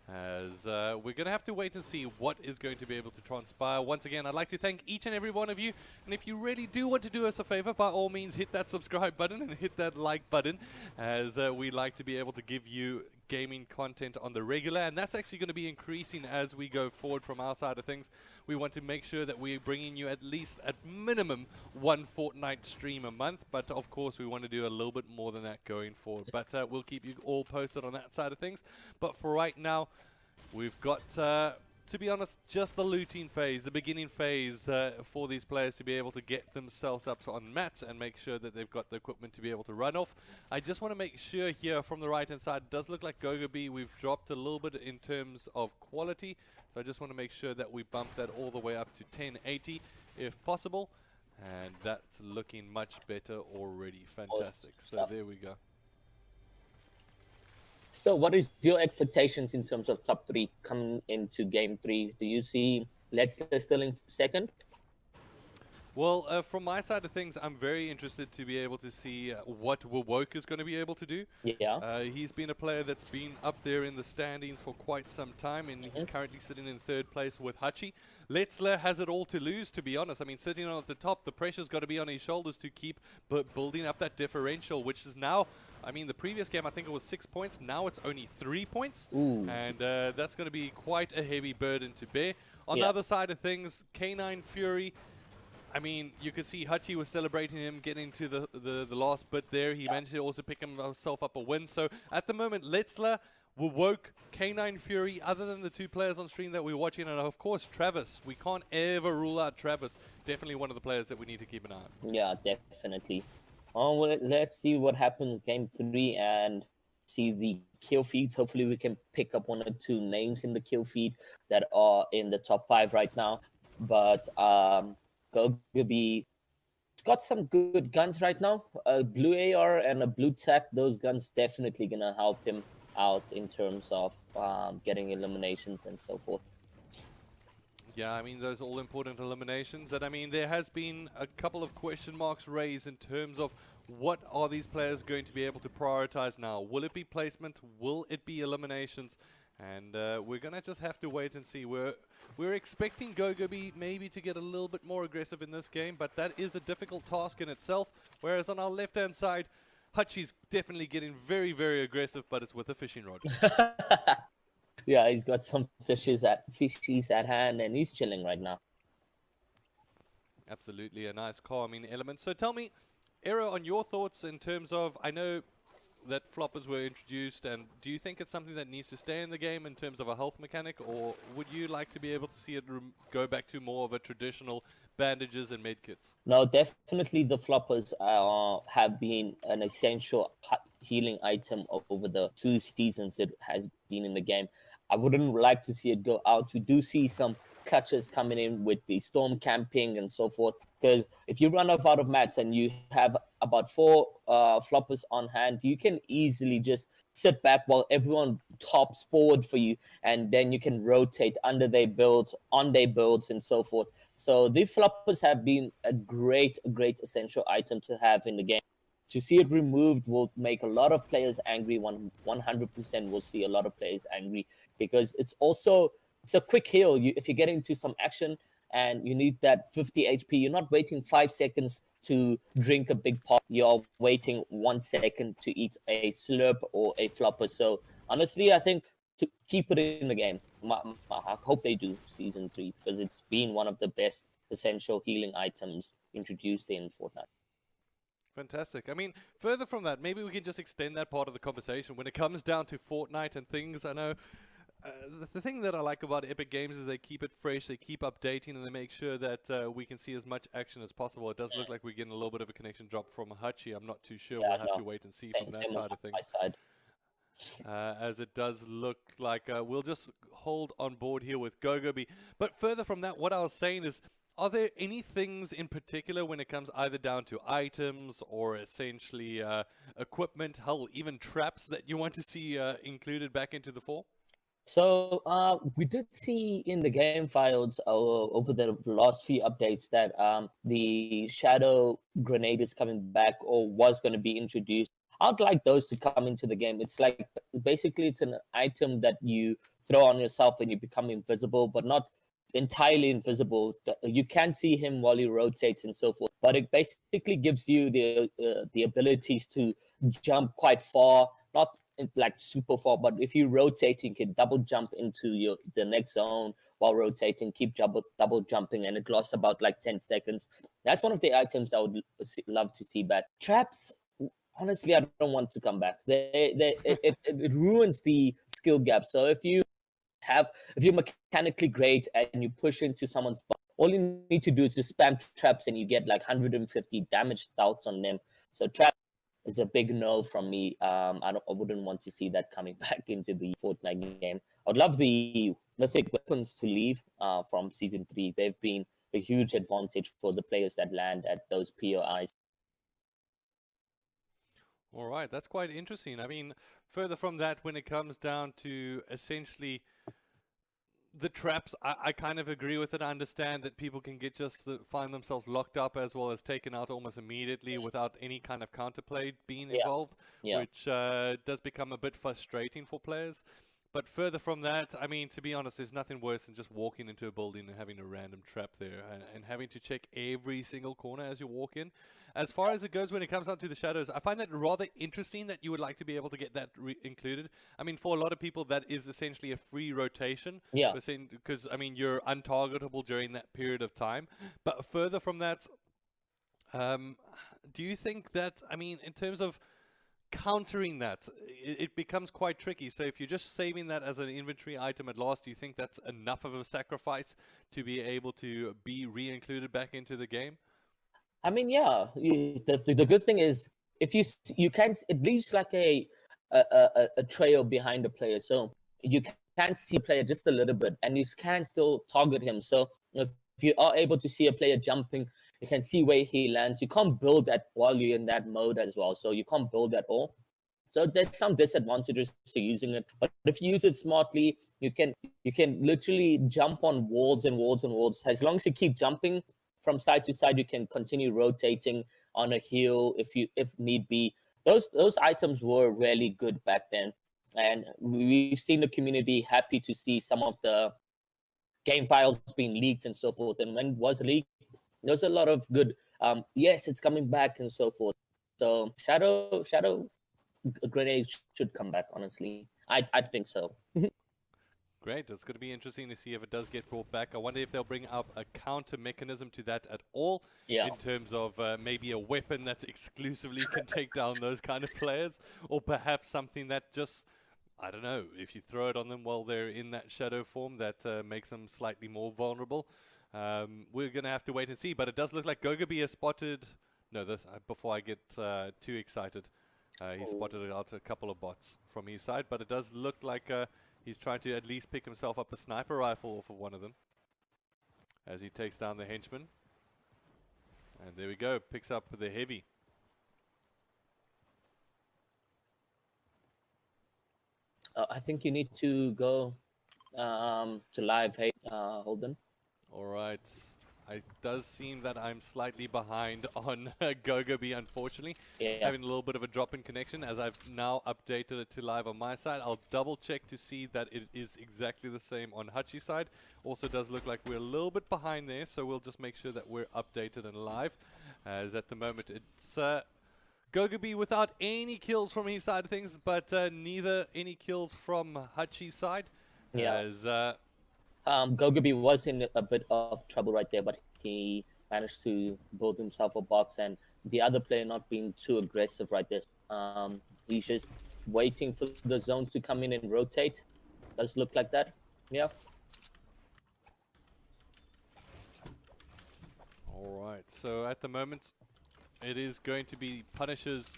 A: as we're going to have to wait and see what is going to be able to transpire. Once again, I'd like to thank each and every one of you, and if you really do want to do us a favor, by all means, hit that subscribe button and hit that like button, as we like to be able to give you gaming content on the regular, and that's actually going to be increasing as we go forward from our side of things. We want to make sure that we're bringing you at least at minimum 1 Fortnite stream a month, but of course we want to do a little bit more than that going forward. But we'll keep you all posted on that side of things. But for right now, we've got to be honest, just the looting phase, the beginning phase for these players to be able to get themselves up on mats and make sure that they've got the equipment to be able to run off. I just want to make sure here from the right hand side, it does look like Gogobi, we've dropped a little bit in terms of quality. So I just want to make sure that we bump that all the way up to 1080 if possible. And that's looking much better already. Fantastic. So there we go.
C: So what is your expectations in terms of top 3 coming into game 3? Do you see Leicester still in second?
A: Well, from my side of things, I'm very interested to be able to see what Woke is going to be able to do.
C: Yeah.
A: He's been a player that's been up there in the standings for quite some time, and he's currently sitting in 3rd place with Hachi. Letzler has it all to lose, to be honest. I mean, sitting on at the top, the pressure's got to be on his shoulders to keep building up that differential, which is now, I mean, the previous game, I think it was 6 points. Now it's only 3 points.
C: Ooh.
A: And that's going to be quite a heavy burden to bear. On the other side of things, K9 Fury, I mean, you could see Hachi was celebrating him getting to the last bit there. He managed to also pick himself up a win. So at the moment, Letzler, Woke, K9 Fury, other than the 2 players on stream that we're watching, and of course Travis. We can't ever rule out Travis. Definitely one of the players that we need to keep an eye on.
C: Yeah, definitely. Oh, well, let's see what happens game 3 and see the kill feeds. Hopefully we can pick up 1 or 2 names in the kill feed that are in the top 5 right now. But Gogobi got some good guns right now. A blue AR and a blue tech. Those guns definitely gonna help him out in terms of getting eliminations and so forth.
A: Yeah, I mean, those all important eliminations. And I mean, there has been a couple of question marks raised in terms of what are these players going to be able to prioritize now? Will it be placement? Will it be eliminations? And we're going to just have to wait and see. We're expecting Gogobi maybe to get a little bit more aggressive in this game, but that is a difficult task in itself. Whereas on our left-hand side, Hachi's definitely getting very, very aggressive, but it's with a fishing rod.
C: Yeah, he's got some fishies at hand, and he's chilling right now.
A: Absolutely, a nice calming element. So tell me, Era, on your thoughts in terms of, I know that floppers were introduced, and do you think it's something that needs to stay in the game in terms of a health mechanic, or would you like to be able to see it go back to more of a traditional bandages and medkits?
C: No, definitely the floppers have been an essential healing item over the 2 seasons it has been in the game. I wouldn't like to see it go out. We do see some clutches coming in with the storm camping and so forth, because if you run out of mats and you have about 4 floppers on hand, you can easily just sit back while everyone tops forward for you, and then you can rotate under their builds, on their builds, and so forth. So the floppers have been a great essential item to have in the game. To see it removed will make a lot of players angry. 100% will see a lot of players angry, because it's a quick heal. If you get into some action and you need that 50 HP, you're not waiting 5 seconds to drink a big pot. You're waiting 1 second to eat a slurp or a flopper. So honestly, I think to keep it in the game. I hope they do season 3, because it's been one of the best essential healing items introduced in Fortnite.
A: Fantastic. I mean, further from that, maybe we can just extend that part of the conversation. When it comes down to Fortnite and things, I know the thing that I like about Epic Games is they keep it fresh, they keep updating, and they make sure that we can see as much action as possible. It does look like we're getting a little bit of a connection drop from Hachi. I'm not too sure. We'll have to wait and see from that side of things. As it does look like we'll just hold on board here with Gogobi. But further from that, what I was saying is, are there any things in particular when it comes either down to items or essentially equipment, hell, even traps that you want to see included back into the fore?
C: So we did see in the game files over the last few updates that the shadow grenade is coming back, or was going to be introduced. I'd like those to come into the game. It's like, basically it's an item that you throw on yourself and you become invisible, but not entirely invisible. You can see him while he rotates and so forth, but it basically gives you the abilities to jump quite far, not like super far, but if you rotate, you can double jump into the next zone while rotating, keep double jumping, and it lasts about like 10 seconds. That's one of the items I would love to see back. Traps, honestly, I don't want to come back. It ruins the skill gap. So if you're mechanically great and you push into someone's butt, all you need to do is just spam traps and you get like 150 damage outs on them. So trap is a big no from me. I wouldn't want to see that coming back into the Fortnite game. I'd love the mythic weapons to leave from season 3. They've been a huge advantage for the players that land at those POIs.
A: All right, that's quite interesting. I mean, further from that, when it comes down to essentially the traps, I kind of agree with it. I understand that people can find themselves locked up as well as taken out almost immediately without any kind of counterplay being involved, which does become a bit frustrating for players. But further from that, I mean, to be honest, there's nothing worse than just walking into a building and having a random trap there and having to check every single corner as you walk in. As far as it goes when it comes down to the shadows, I find that rather interesting that you would like to be able to get that included. I mean, for a lot of people, that is essentially a free rotation.
C: Yeah.
A: Because, I mean, you're untargetable during that period of time. But further from that, do you think that, I mean, in terms of countering that, it becomes quite tricky. So if you're just saving that as an inventory item at last, do you think that's enough of a sacrifice to be able to be re-included back into the game?
C: I mean, yeah. The good thing is, if you can, it leaves like a trail behind the player, so you can see a player just a little bit, and you can still target him. So if you are able to see a player jumping, you can see where he lands. You can't build that while you're in that mode as well, so you can't build at all. So there's some disadvantages to using it, but if you use it smartly, you can literally jump on walls and walls and walls. As long as you keep jumping from side to side, you can continue rotating on a hill if need be. Those items were really good back then, and we've seen the community happy to see some of the game files being leaked and so forth. And when it was leaked, there's a lot of good yes, it's coming back and so forth. So shadow grenade should come back, honestly. I think so.
A: Great. It's going to be interesting to see if it does get brought back. I wonder if they'll bring up a counter mechanism to that at all,
C: Yeah.
A: in terms of maybe a weapon that exclusively can take down those kind of players, or perhaps something that just, I don't know, if you throw it on them while they're in that shadow form, that makes them slightly more vulnerable. We're going to have to wait and see, but it does look like Gogobi has spotted... No, this before I get too excited, he spotted out a couple of bots from his side, but it does look like he's trying to at least pick himself up a sniper rifle off of one of them as he takes down the henchman. And there we go, picks up the heavy.
C: I think you need to go to live, hey, Holden.
A: All right. It does seem that I'm slightly behind on Gogobi, unfortunately.
C: Yeah.
A: Having a little bit of a drop in connection as I've now updated it to live on my side. I'll double check to see that it is exactly the same on Hutchie's side. Also does look like we're a little bit behind there, so we'll just make sure that we're updated and live. As at the moment it's Gogobi without any kills from his side of things, but neither any kills from Hutchie's side.
C: Yeah.
A: As
C: Gogobi was in a bit of trouble right there, but he managed to build himself a box, and the other player not being too aggressive right there. He's just waiting for the zone to come in and rotate. Does look like that. Yeah.
A: all right, so at the moment it is going to be Punisher's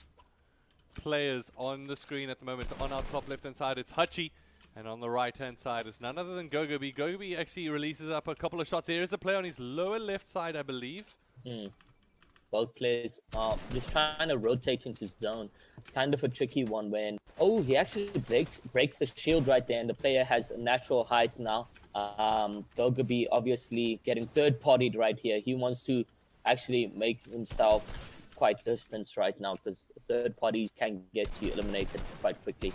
A: players on the screen at the moment. On our top left hand side it's Hutchie, and on the right hand side it's none other than Gogobi. Gogobi actually releases up a couple of shots. There is a player on his lower left side, I believe.
C: Both players are just trying to rotate into zone. It's kind of a tricky one when... Oh, he actually breaks the shield right there, and the player has a natural height now. Gogobi obviously getting third-partied right here. He wants to actually make himself quite distant right now, because third party can get you eliminated quite quickly.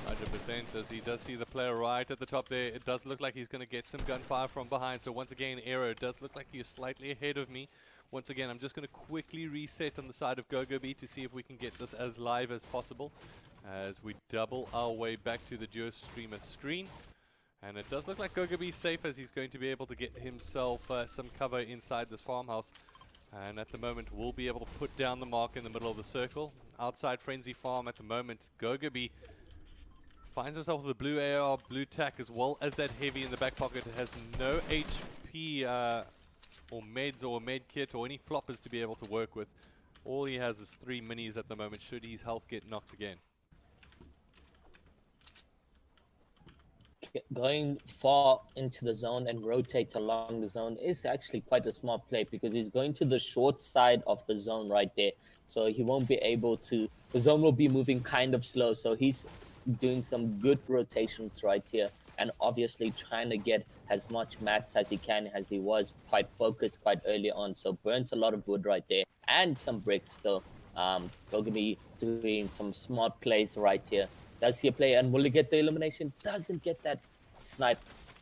A: 100%, as he does see the player right at the top there. It does look like he's going to get some gunfire from behind. So once again, Aero, it does look like you're slightly ahead of me. Once again, I'm just going to quickly reset on the side of Gogobi to see if we can get this as live as possible, as we double our way back to the Duo Streamer screen. And it does look like Gogobi's safe, as he's going to be able to get himself some cover inside this farmhouse. And at the moment, we'll be able to put down the mark in the middle of the circle. Outside Frenzy Farm at the moment, Gogobi finds himself with a blue AR, blue tack, as well as that heavy in the back pocket. It has no HP or meds or a med kit or any floppers to be able to work with. All he has is 3 minis at the moment, should his health get knocked again.
C: Going far into the zone and rotate along the zone is actually quite a smart play, because he's going to the short side of the zone right there. So he won't be able to... The zone will be moving kind of slow, so he's doing some good rotations right here, and obviously trying to get as much mats as he can, as he was quite focused quite early on. So burnt a lot of wood right there and some bricks. So Gogobi doing some smart plays right here. Does he play, and will he get the elimination? Doesn't get that snipe,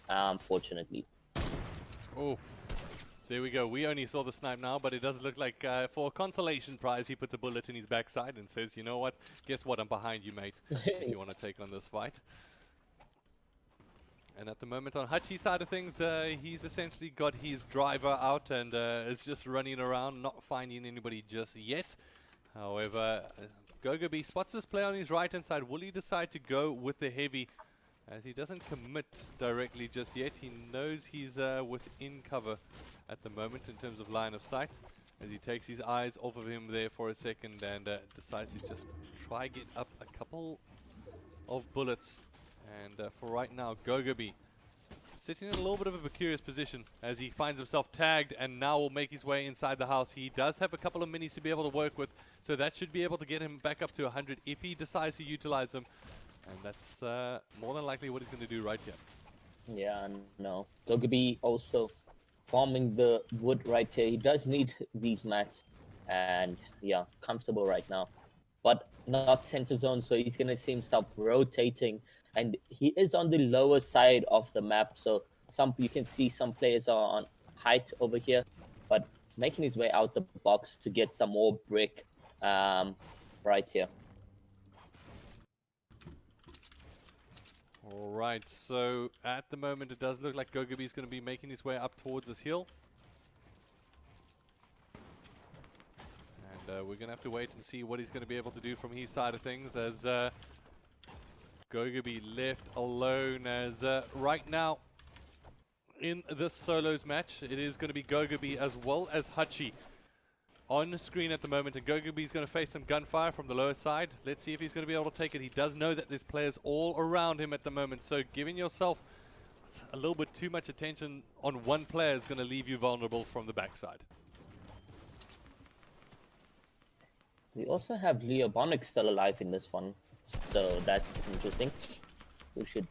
C: unfortunately.
A: Oh, there we go. We only saw the snipe now, but it does look like for a consolation prize, he puts a bullet in his backside and says, you know what? Guess what? I'm behind you, mate, if you want to take on this fight. And at the moment, on Hutchie's side of things, he's essentially got his driver out and is just running around, not finding anybody just yet. However, Gogobi spots this player on his right-hand side. Will he decide to go with the heavy? As he doesn't commit directly just yet. He knows he's within cover at the moment in terms of line of sight. As he takes his eyes off of him there for a second and decides to just try get up a couple of bullets. And for right now, Gogobi sitting in a little bit of a precarious position as he finds himself tagged and now will make his way inside the house. He does have a couple of minis to be able to work with, so that should be able to get him back up to 100 if he decides to utilize them. And that's more than likely what he's going to do right here.
C: Yeah, no. Gogobi also farming the wood right here. He does need these mats, and yeah, comfortable right now. But not center zone, so he's going to see himself rotating. And he is on the lower side of the map, so you can see some players are on height over here, but making his way out the box to get some more brick right here.
A: All right, so at the moment it does look like Gogobi is going to be making his way up towards this hill. And we're going to have to wait and see what he's going to be able to do from his side of things as Gogobi left alone as right now in this solos match it is going to be Gogobi as well as Hachi on the screen at the moment, and Gogobi is going to face some gunfire from the lower side. Let's see if he's going to be able to take it. He does know that there's players all around him at the moment, so giving yourself a little bit too much attention on one player is going to leave you vulnerable from the backside.
C: We also have Leobonic still alive in this one, so that's interesting. We should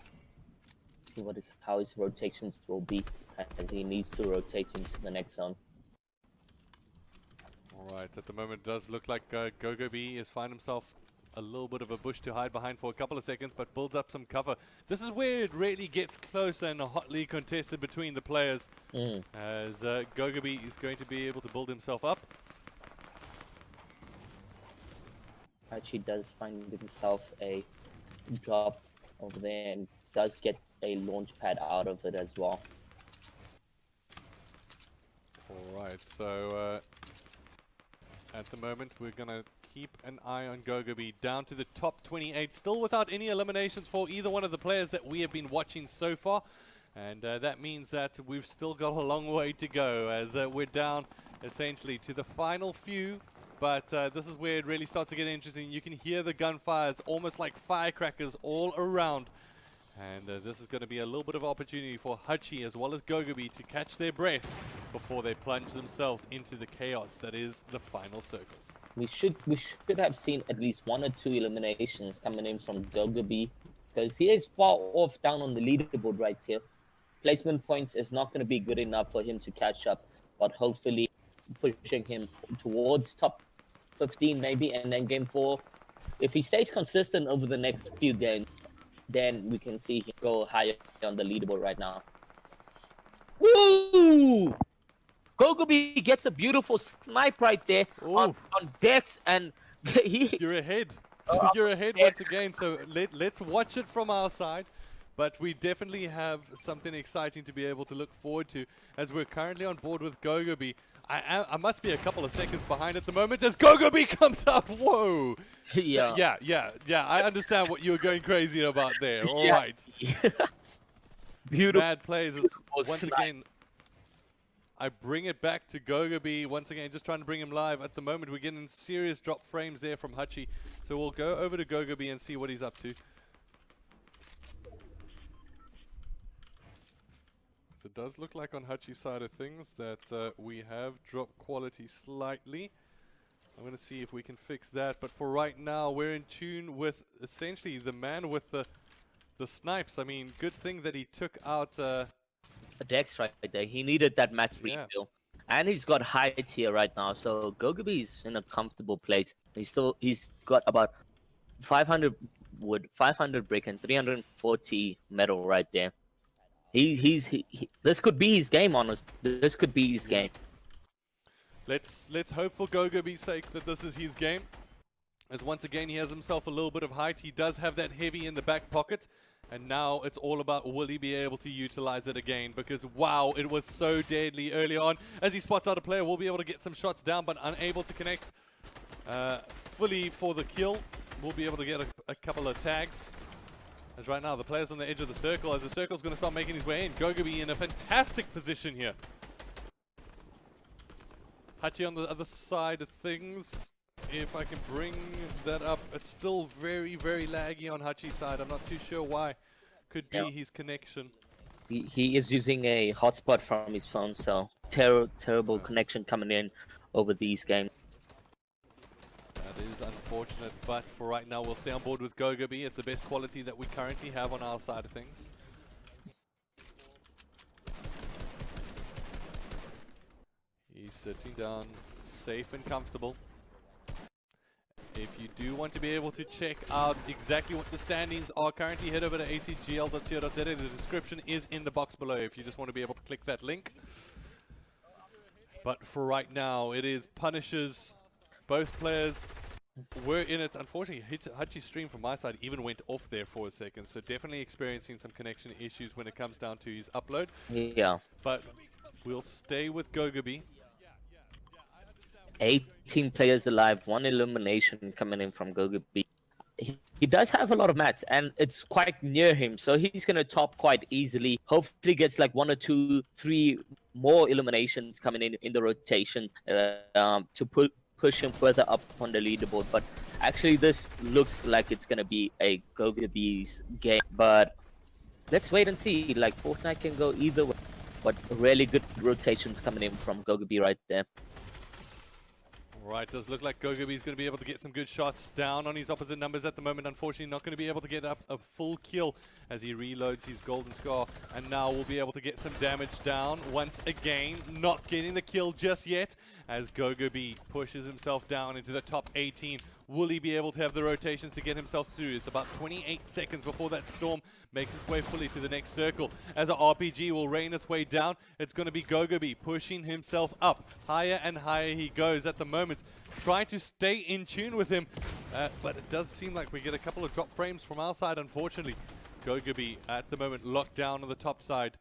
C: see how his rotations will be as he needs to rotate into the next zone.
A: Alright, at the moment it does look like Gogobi has found himself a little bit of a bush to hide behind for a couple of seconds, but builds up some cover. This is where it really gets closer and hotly contested between the players, as Gogobi is going to be able to build himself up.
C: Actually does find himself a drop over there and does get a launch pad out of it as well.
A: Alright, so at the moment we're going to keep an eye on Gogobi down to the top 28, still without any eliminations for either one of the players that we have been watching so far. And that means that we've still got a long way to go as we're down essentially to the final few. But this is where it really starts to get interesting. You can hear the gunfires almost like firecrackers all around. And this is going to be a little bit of opportunity for Hachi as well as Gogobi to catch their breath before they plunge themselves into the chaos that is the final circles.
C: We should have seen at least 1 or 2 eliminations coming in from Gogobi, because he is far off down on the leaderboard right here. Placement points is not going to be good enough for him to catch up, but hopefully pushing him towards top 15 maybe, and then game 4, if he stays consistent over the next few games, then we can see him go higher on the leaderboard right now.
B: Woo! Gogobi gets a beautiful snipe right there on Dex, and
A: You're ahead. You're ahead once again, so let's watch it from our side. But we definitely have something exciting to be able to look forward to as we're currently on board with Gogobi. I must be a couple of seconds behind at the moment as Gogobi comes up. Whoa!
B: Yeah.
A: Yeah. I understand what you were going crazy about there. All right.
B: Beautiful.
A: Bad plays once again. I bring it back to Gogobi once again, just trying to bring him live. At the moment, we're getting serious drop frames there from Hachi. So we'll go over to Gogobi and see what he's up to. So it does look like on Hachi's side of things that we have dropped quality slightly. I'm going to see if we can fix that. But for right now, we're in tune with essentially the man with the snipes. I mean, good thing that he took out...
B: Dex right there. He needed that match refill. And he's got height here right now. So Gogobi's in a comfortable place. He's got about 500 wood, 500 brick, and 340 metal right there. This could be his game, honest. This could be his game.
A: Let's hope for Gogobi's sake that this is his game. As once again he has himself a little bit of height. He does have that heavy in the back pocket. And now it's all about will he be able to utilize it again, because wow, it was so deadly early on. As he spots out a player, we'll be able to get some shots down, but unable to connect fully for the kill. We'll be able to get a couple of tags. As right now, the player's on the edge of the circle, as the circle's going to start making his way in. Gogobi in a fantastic position here. Hachi on the other side of things. If I can bring that up, it's still very, very laggy on Hachi's side. I'm not too sure why. Could be his connection.
B: He is using a hotspot from his phone, so terrible connection coming in over these games.
A: That is unfortunate, but for right now, we'll stay on board with Gogobi. It's the best quality that we currently have on our side of things. He's sitting down, safe and comfortable. If you do want to be able to check out exactly what the standings are currently, head over to acgl.co.za. The description is in the box below if you just want to be able to click that link. But for right now, it is Punishers. Both players were in it. Unfortunately, Hachi's stream from my side even went off there for a second, so definitely experiencing some connection issues when it comes down to his upload.
B: Yeah.
A: But we'll stay with Gogobi.
B: 18 players alive, 1 elimination coming in from Gogobi. He does have a lot of mats, and it's quite near him, so he's going to top quite easily. Hopefully gets like 1 or 2, 3 more eliminations coming in the rotations to push him further up on the leaderboard. But actually this looks like it's going to be a Gogobi's game, but let's wait and see. Like, Fortnite can go either way, but really good rotations coming in from Gogobi right there.
A: Right, does look like Gogobi is going to be able to get some good shots down on his opposite numbers at the moment. Unfortunately, not going to be able to get up a full kill as he reloads his golden scar. And now we'll be able to get some damage down once again. Not getting the kill just yet as Gogobi pushes himself down into the top 18. Will he be able to have the rotations to get himself through? It's about 28 seconds before that storm makes its way fully to the next circle. As an RPG will rain its way down, it's going to be Gogobi pushing himself up. Higher and higher he goes at the moment, trying to stay in tune with him. But it does seem like we get a couple of drop frames from our side, unfortunately. Gogobi at the moment locked down on the top side.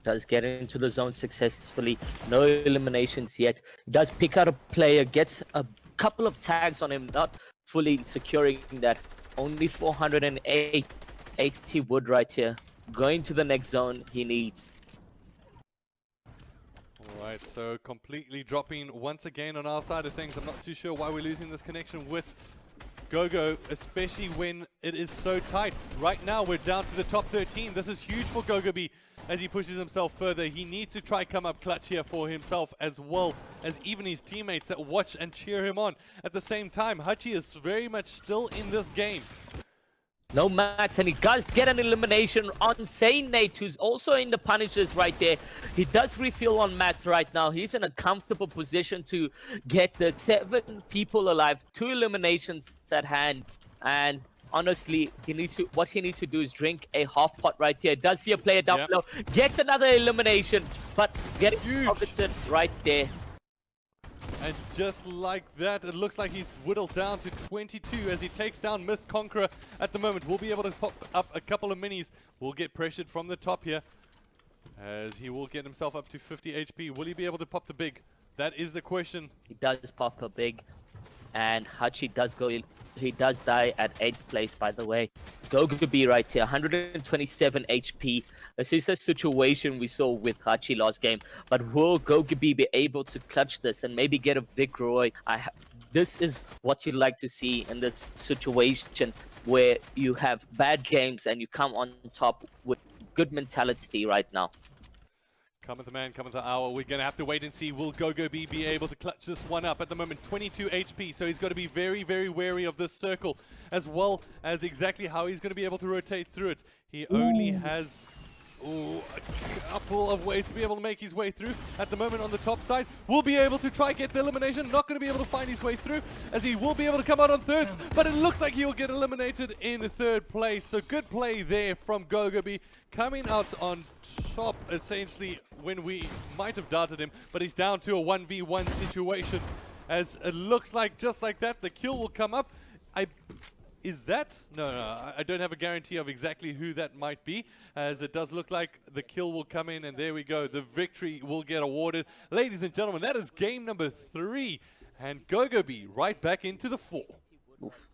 B: Does get into the zone successfully. No eliminations yet. Does pick out a player, gets a couple of tags on him, not fully securing that. Only 480 wood right here. Going to the next zone he needs.
A: Alright, so completely dropping once again on our side of things. I'm not too sure why we're losing this connection with Gogo, especially when it is so tight. Right now we're down to the top 13. This is huge for Gogobi as he pushes himself further. He needs to try come up clutch here for himself as well as even his teammates that watch and cheer him on. At the same time, Hachi is very much still in this game.
B: No mats, and he does get an elimination on Sane Nate, who's also in the punishers right there. He does refill on mats right now. He's in a comfortable position to get the 7 people alive, 2 eliminations at hand. And honestly, what he needs to do is drink a half pot right here. Does see a player down below, gets another elimination, but getting targeted right there.
A: And just like that, it looks like he's whittled down to 22 as he takes down Mist Conqueror at the moment. We'll be able to pop up a couple of minis. We'll get pressured from the top here as he will get himself up to 50 HP. Will he be able to pop the big? That is the question.
B: He does pop a big, and Hachi does go. He does die at 8th place, by the way. Gogobi right here, 127 HP. This is a situation we saw with Hachi last game. But will Gogobi be able to clutch this and maybe get a Vic Roy? This is what you'd like to see in this situation where you have bad games and you come on top with good mentality right now.
A: Cometh the man, cometh the hour. We're going to have to wait and see. Will Gogobi be able to clutch this one up? At the moment, 22 HP, so he's got to be very, very wary of this circle, as well as exactly how he's going to be able to rotate through it. He only has a couple of ways to be able to make his way through. At the moment on the top side, will be able to try get the elimination. Not going to be able to find his way through, as he will be able to come out on thirds, but it looks like he will get eliminated in 3rd place. So good play there from Gogobi, coming out on top essentially when we might have doubted him, but he's down to a 1v1 situation, as it looks like just like that the kill will come up. Is that? No, I don't have a guarantee of exactly who that might be, as it does look like the kill will come in, and there we go. The victory will get awarded. Ladies and gentlemen, that is game number 3, and Gogobi right back into the 4.
B: Oof.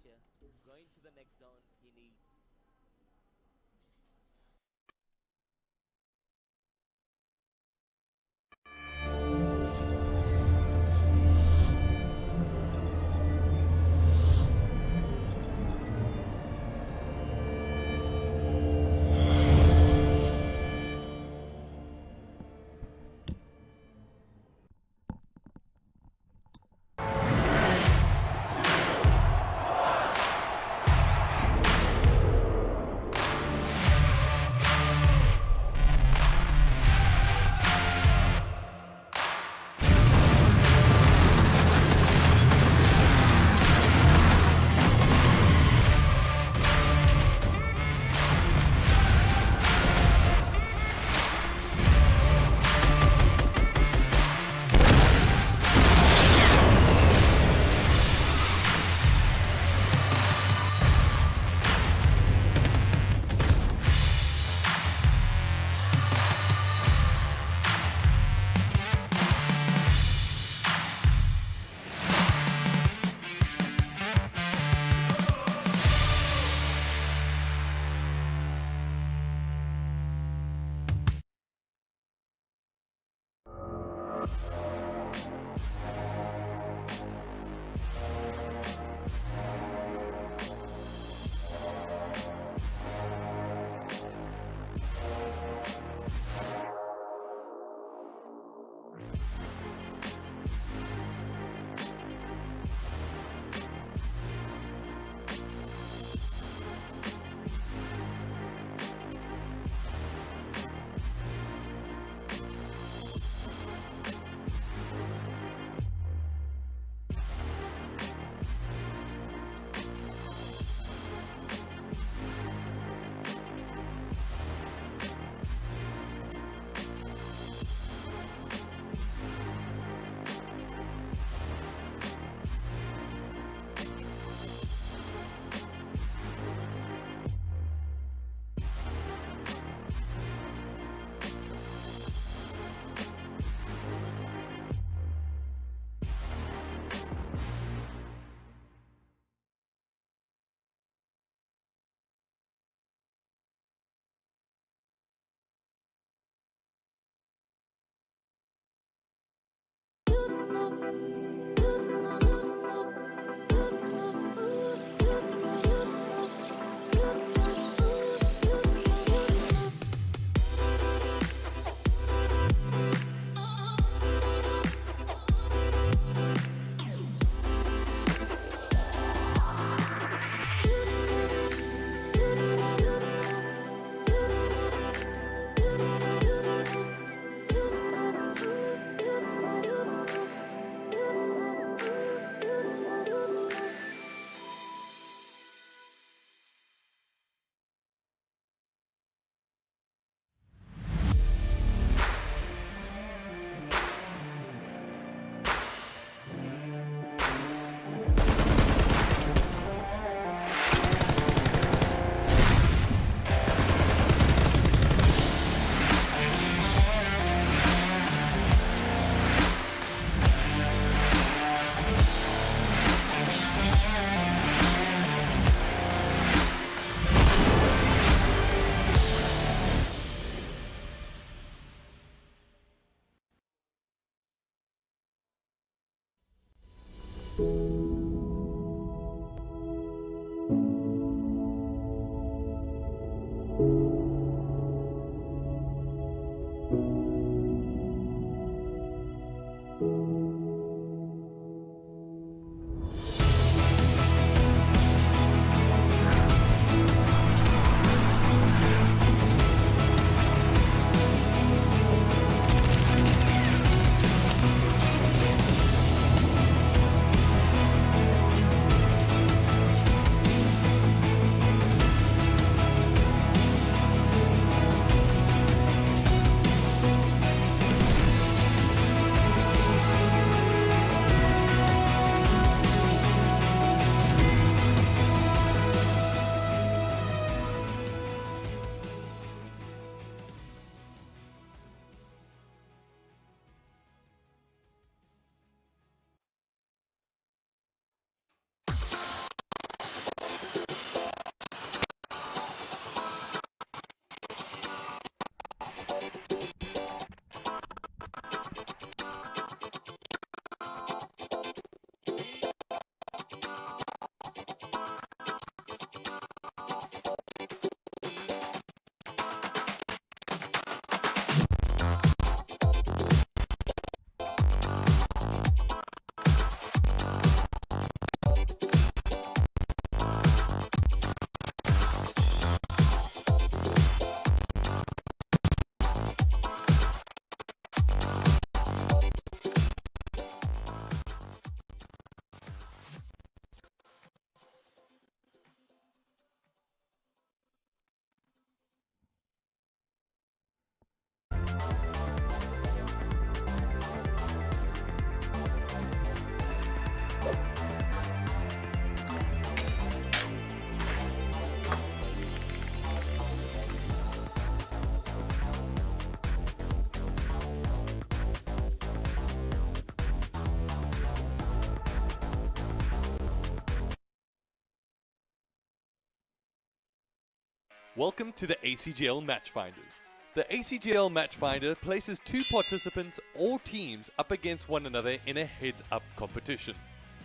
A: Welcome to the ACGL Matchfinders. The ACGL Matchfinder places two participants or teams up against one another in a heads-up competition.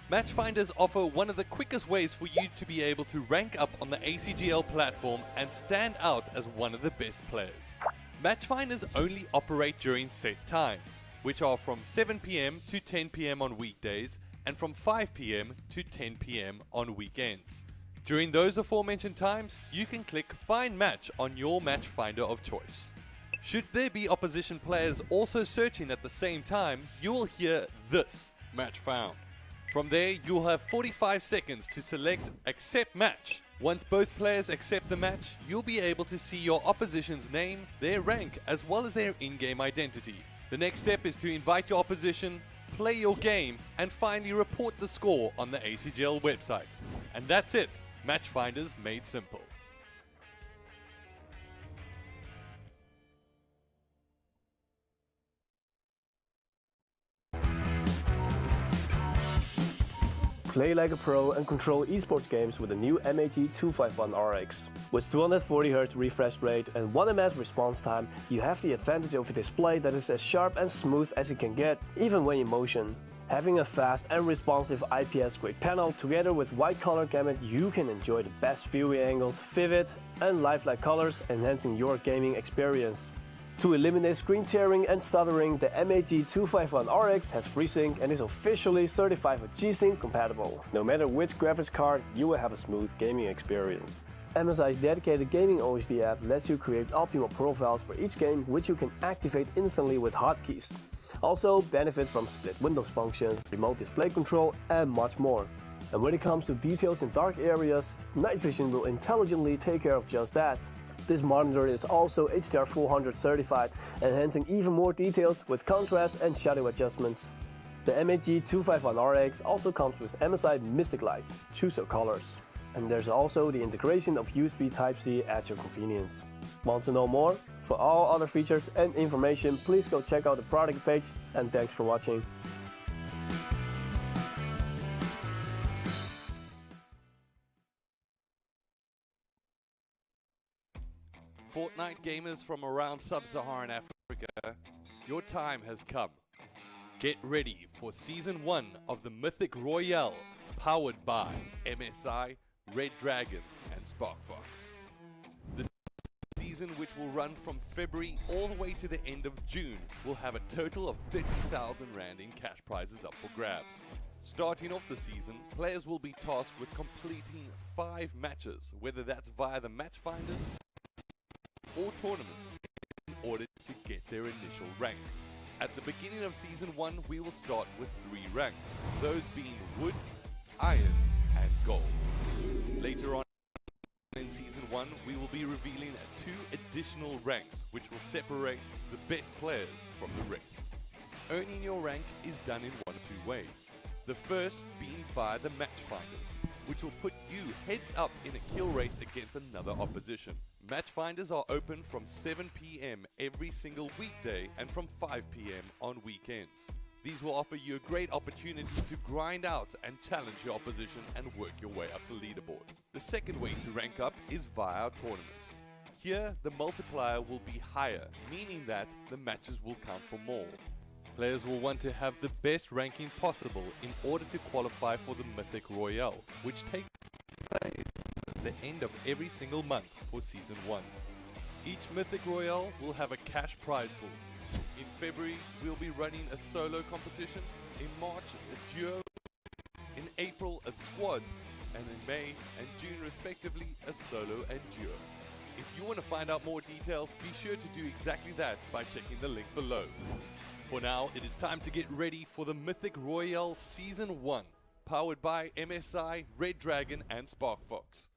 A: Matchfinders offer one of the quickest ways for you to be able to rank up on the ACGL platform and stand out as one of the best players. Matchfinders only operate during set times, which are from 7 PM to 10 PM on weekdays and from 5 PM to 10 PM on weekends. During those aforementioned times, you can click Find Match on your Matchfinder of choice. Should there be opposition players also searching at the same time, you will hear this, Match Found. From there, you'll have 45 seconds to select Accept Match. Once both players accept the match, you'll be able to see your opposition's name, their rank, as well as their in-game identity. The next step is to invite your opposition, play your game, and finally report the score on the ACGL website. And that's it. Matchfinders made simple.
D: Play like a pro and control esports games with the new MAG 251 RX. With 240Hz refresh rate and 1 ms response time, you have the advantage of a display that is as sharp and smooth as it can get, even when in motion. Having a fast and responsive IPS grade panel together with wide color gamut, you can enjoy the best viewing angles, vivid and lifelike colors, enhancing your gaming experience. To eliminate screen tearing and stuttering, the MAG 251 RX has FreeSync and is officially certified for G-Sync compatible. No matter which graphics card, you will have a smooth gaming experience. MSI's dedicated gaming OSD app lets you create optimal profiles for each game, which you can activate instantly with hotkeys. Also benefit from split windows functions, remote display control, and much more. And when it comes to details in dark areas, night vision will intelligently take care of just that. This monitor is also HDR 400 certified, enhancing even more details with contrast and shadow adjustments. The MAG 251 RX also comes with MSI Mystic Light, choose your colors. And there's also the integration of USB Type-C at your convenience. Want to know more? For all other features and information, please go check out the product page, and thanks for watching.
A: Fortnite gamers from around sub-Saharan Africa, your time has come. Get ready for Season 1 of the Mythic Royale, powered by MSI, Redragon, and Sparkfox. The season, which will run from February all the way to the end of June, will have a total of 30,000 Rand in cash prizes up for grabs. Starting off the season, players will be tasked with completing 5 matches, whether that's via the Matchfinders or tournaments, in order to get their initial rank. At the beginning of Season 1, we will start with 3 ranks, those being Wood, Iron, and Gold. Later on in Season 1, we will be revealing 2 additional ranks, which will separate the best players from the rest. Earning your rank is done in one of 2 ways. The first being via the Matchfinders, which will put you heads up in a kill race against another opposition. Matchfinders are open from 7 PM every single weekday and from 5 PM on weekends. These will offer you a great opportunity to grind out and challenge your opposition and work your way up the leaderboard. The second way to rank up is via our tournaments. Here, the multiplier will be higher, meaning that the matches will count for more. Players will want to have the best ranking possible in order to qualify for the Mythic Royale, which takes place at the end of every single month for Season 1. Each Mythic Royale will have a cash prize pool. In February, we'll be running a solo competition. In March, a duo. In April, a squads. And in May and June, respectively, a solo and duo. If you want to find out more details, be sure to do exactly that by checking the link below. For now, it is time to get ready for the Mythic Royale Season 1, powered by MSI, Redragon, and Sparkfox.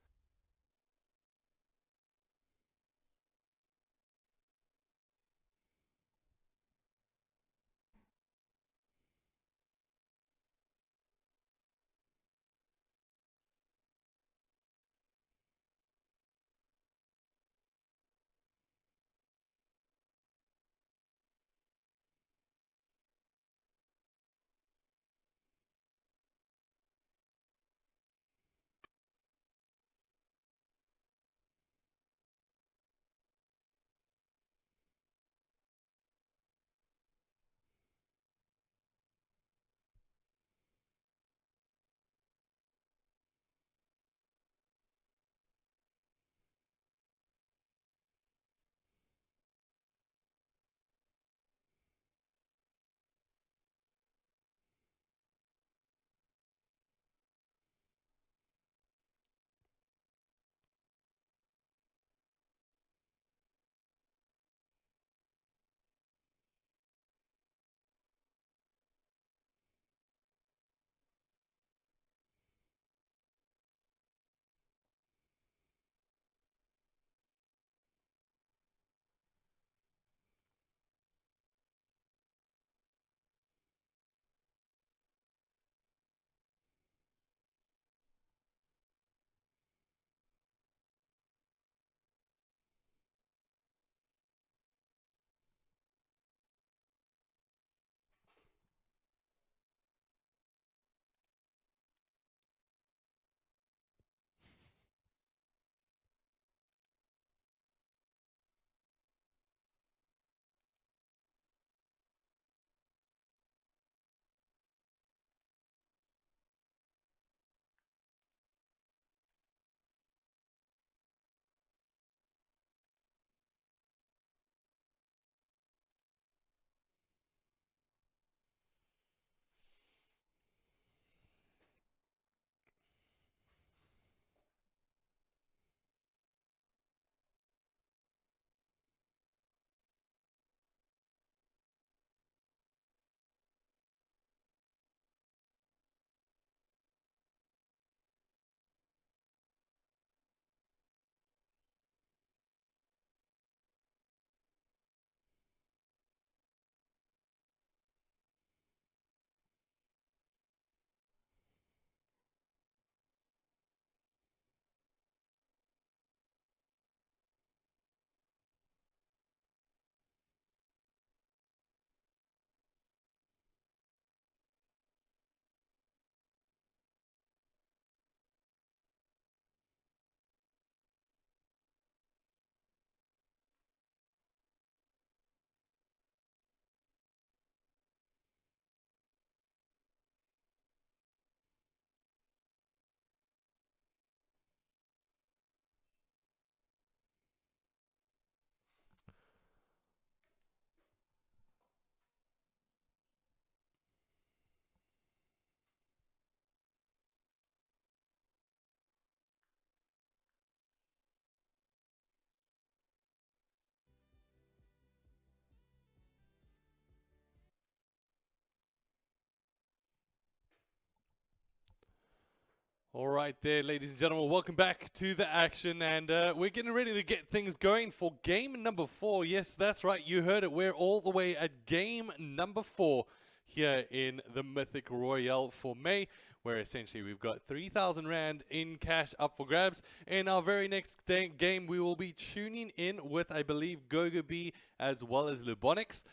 A: All right there, ladies and gentlemen, welcome back to the action, and we're getting ready to get things going for game number 4. Yes, that's right, you heard it. We're all the way at game number 4 here in the Mythic Royale for May, where essentially we've got 3,000 Rand in cash up for grabs. In our very next game, we will be tuning in with, I believe, GoGoB as well as Lubonix,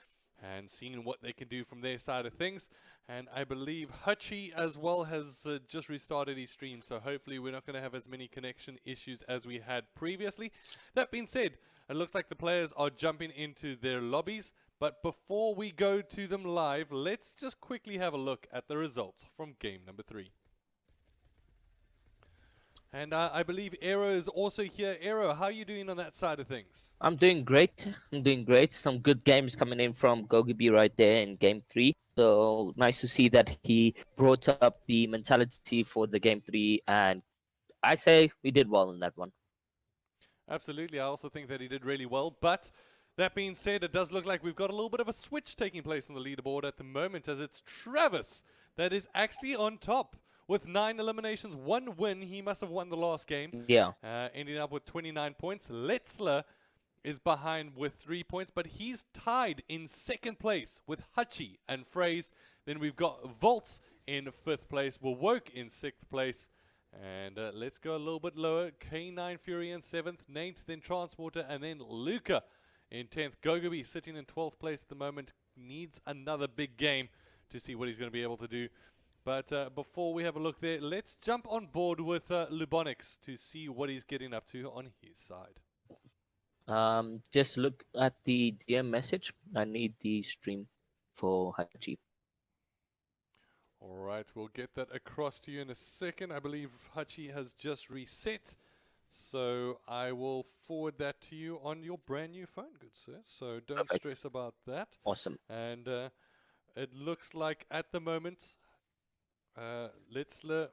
A: and seeing what they can do from their side of things. And I believe Hutchie as well has just restarted his stream, so hopefully we're not going to have as many connection issues as we had previously. That being said, it looks like the players are jumping into their lobbies, but before we go to them live, let's just quickly have a look at the results from game number 3. And I believe Aero is also here. Aero, how are you doing on that side of things?
B: I'm doing great. Some good games coming in from GoGoB right there in game 3. So nice to see that he brought up the mentality for the game 3, and I say we did well in that one.
A: Absolutely. I also think that he did really well. But that being said, it does look like we've got a little bit of a switch taking place on the leaderboard at the moment, as it's Travis that is actually on top with 9 eliminations, 1 win. He must have won the last game.
B: Yeah.
A: Ending up with 29 points. Letzler is behind with 3 points, but he's tied in 2nd place with Hutchie and Phrase. Then we've got Volts in 5th place, Woke in 6th place. And let's go a little bit lower. K9 Fury in 7th, 9th, then Transporter, and then Luca in 10th. GoGoB sitting in 12th place at the moment. Needs another big game to see what he's going to be able to do. But before we have a look there, let's jump on board with Lubonix to see what he's getting up to on his side.
B: Just look at the DM message. I need the stream for Hachi.
A: All right, we'll get that across to you in a second. I believe Hachi has just reset, so I will forward that to you on your brand new phone, good sir. So don't stress about that.
B: Awesome.
A: And it looks like at the moment, Letzler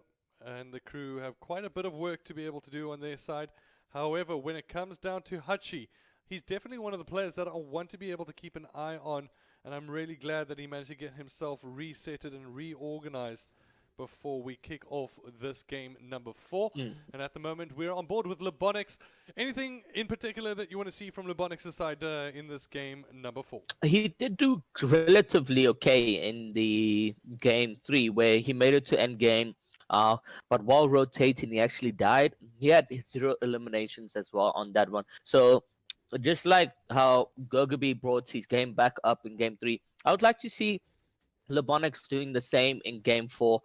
A: and the crew have quite a bit of work to be able to do on their side. However, when it comes down to Hachi, he's definitely one of the players that I want to be able to keep an eye on, and I'm really glad that he managed to get himself resetted and reorganized before we kick off this game number 4. And at the moment, we're on board with Lubonix. Anything in particular that you want to see from Lubonix's side in this game number 4?
B: He did do relatively okay in the game 3, where he made it to end game. But while rotating, he actually died. He had 0 eliminations as well on that one. So just like how GoGoB brought his game back up in game 3, I would like to see Lubonix doing the same in game 4.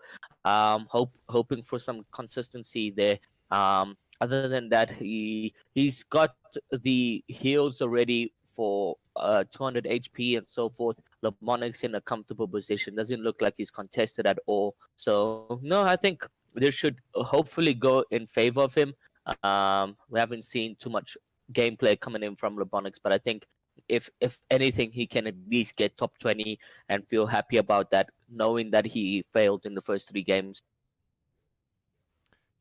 B: Hoping for some consistency there. Other than that, he's got the heals already for 200 HP and so forth. Lubonix in a comfortable position. Doesn't look like he's contested at all. So no, I think this should hopefully go in favor of him. We haven't seen too much gameplay coming in from Lubonix, but I think if anything, he can at least get top 20 and feel happy about that, knowing that he failed in the first 3 games.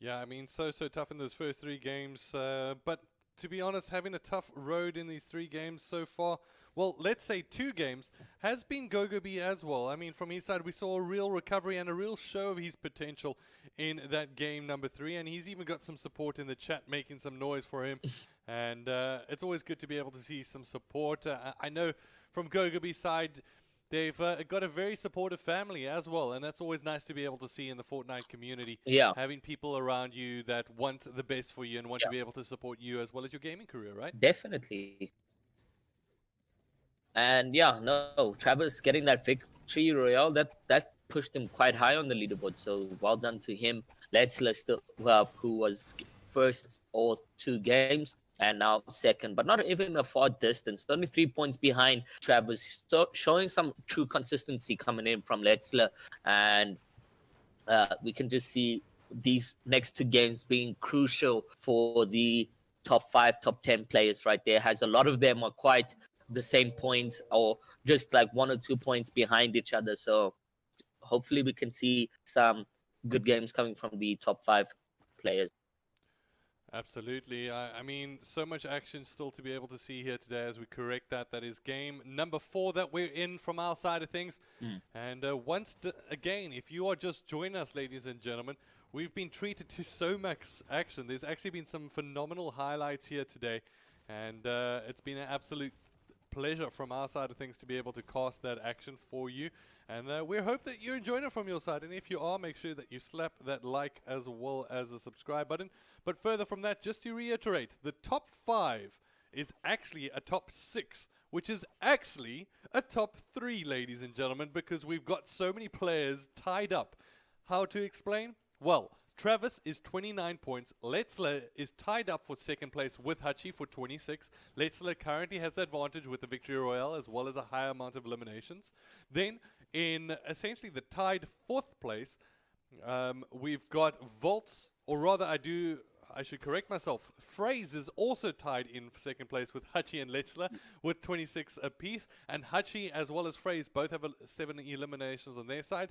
A: Yeah, I mean, so tough in those first 3 games. But to be honest, having a tough road in these 3 games so far, well, let's say 2 games, has been GoGoB as well. I mean, from his side, we saw a real recovery and a real show of his potential in that game number 3. And he's even got some support in the chat making some noise for him. And it's always good to be able to see some support. I know from GoGoB's side, they've got a very supportive family as well, and that's always nice to be able to see in the Fortnite community.
B: Yeah.
A: Having people around you that want the best for you and want to be able to support you as well as your gaming career, right?
B: Definitely. And yeah, no, Travis getting that victory royale, that pushed him quite high on the leaderboard. So well done to him. Letzler still, who was first all 2 games. And now 2nd, but not even a far distance. Only 3 points behind Travis. So showing some true consistency coming in from Letzler. And we can just see these next 2 games being crucial for the top 5, top 10 players right there. Has a lot of them are quite the same points or just like 1 or 2 points behind each other. So hopefully we can see some good games coming from the top 5 players.
A: Absolutely. I mean, so much action still to be able to see here today as we correct that. That is game number 4 that we're in from our side of things. And once again, if you are just joining us, ladies and gentlemen, We've been treated to so much action. There's actually been some phenomenal highlights here today, and it's been an absolute pleasure from our side of things to be able to cast that action for you. And we hope that you're enjoying it from your side. And if you are, make sure that you slap that like as well as the subscribe button. But further from that, just to reiterate, the top 5 is actually a top 6, which is actually a top 3, ladies and gentlemen, because we've got so many players tied up. How to explain? Well, Travis is 29 points. Letzler is tied up for second place with Hachi for 26. Letzler currently has the advantage with the Victory Royale as well as a higher amount of eliminations. Then, in essentially the tied 4th place, we've got Volts, or rather I should correct myself. Phrase is also tied in second place with Hachi and Letzler with 26 apiece. And Hachi as well as Phrase both have 7 eliminations on their side.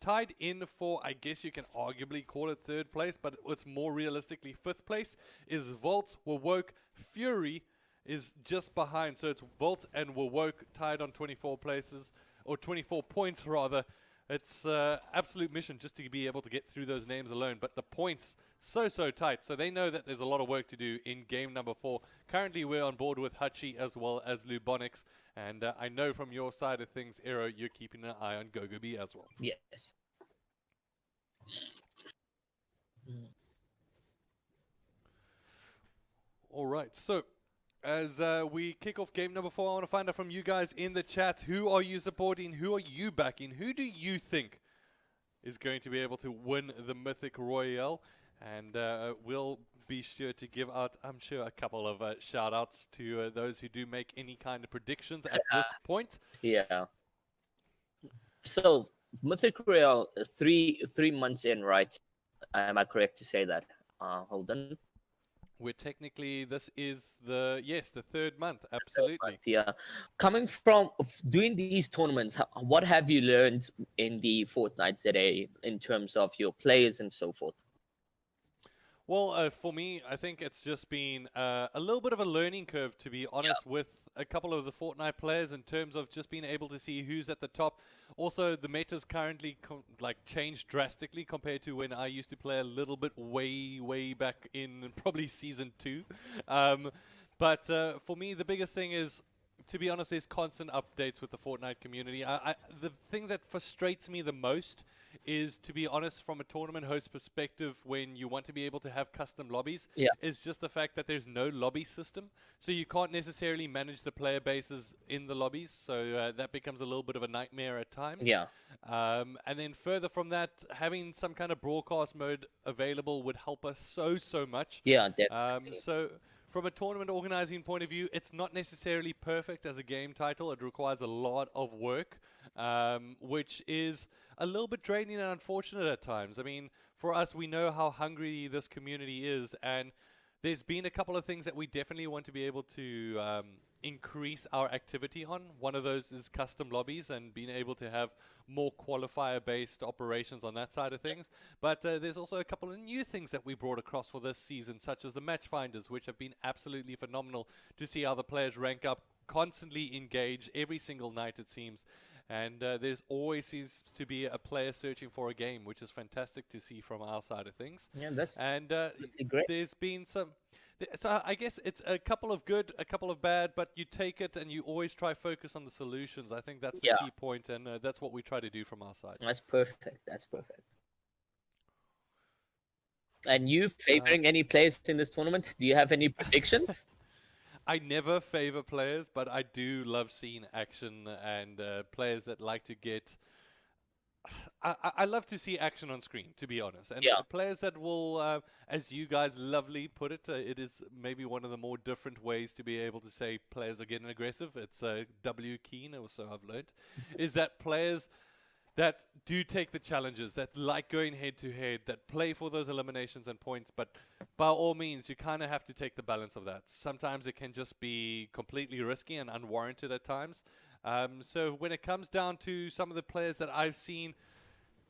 A: Tied in for, I guess you can arguably call it 3rd place, but it's more realistically 5th place, is Volt, Wowoke, Fury is just behind. So it's Volt and Wowoke tied on 24 places, or 24 points rather. It's absolute mission just to be able to get through those names alone. But the points, so tight. So they know that there's a lot of work to do in game number 4. Currently, we're on board with Hachi as well as Lubonix. And I know from your side of things, Aero, you're keeping an eye on Gogobi as well.
C: Yes.
A: All right. So as we kick off game number 4, I want to find out from you guys in the chat, who are you supporting? Who are you backing? Who do you think is going to be able to win the Mythic Royale? And we'll be sure to give out, I'm sure, a couple of shout outs to those who do make any kind of predictions at this point.
C: Yeah. So, Mythic Royale, 3 months in, right? Am I correct to say that? Hold on.
A: We're technically, this is the 3rd month, absolutely.
C: Yeah. Coming from doing these tournaments, what have you learned in the fortnights today in terms of your players and so forth?
A: Well, for me, I think it's just been a little bit of a learning curve, to be honest, with a couple of the Fortnite players in terms of just being able to see who's at the top. Also, the meta's currently changed drastically compared to when I used to play a little bit way back in probably Season 2. But for me, the biggest thing is, to be honest, there's constant updates with the Fortnite community. The thing that frustrates me the most is, to be honest, from a tournament host perspective, when you want to be able to have custom lobbies, is just the fact that there's no lobby system. So you can't necessarily manage the player bases in the lobbies. So that becomes a little bit of a nightmare at times.
C: Yeah.
A: And then further from that, having some kind of broadcast mode available would help us so much.
C: Yeah, definitely.
A: So from a tournament organizing point of view, it's not necessarily perfect as a game title. It requires a lot of work, which is a little bit draining and unfortunate at times. I mean, for us, we know how hungry this community is, and there's been a couple of things that we definitely want to be able to increase our activity on. One of those is custom lobbies and being able to have more qualifier-based operations on that side of things. But there's also a couple of new things that we brought across for this season, such as the match finders, which have been absolutely phenomenal to see how the players rank up, constantly engage every single night, it seems. And there's always seems to be a player searching for a game, which is fantastic to see from our side of things.
C: Yeah, that's
A: great. There's been some... So I guess it's a couple of good, a couple of bad, but you take it and you always try focus on the solutions. I think that's the key point, and that's what we try to do from our side.
C: That's perfect. That's perfect. And you favoring any players in this tournament? Do you have any predictions?
A: I never favor players, but I do love seeing action and players that like to get... I love to see action on screen, to be honest. And players that will, as you guys lovely put it, it is maybe one of the more different ways to be able to say players are getting aggressive. It's W keen, or so I've learned, is that players that do take the challenges, that like going head-to-head, that play for those eliminations and points, but by all means, you kind of have to take the balance of that. Sometimes it can just be completely risky and unwarranted at times. So when it comes down to some of the players that I've seen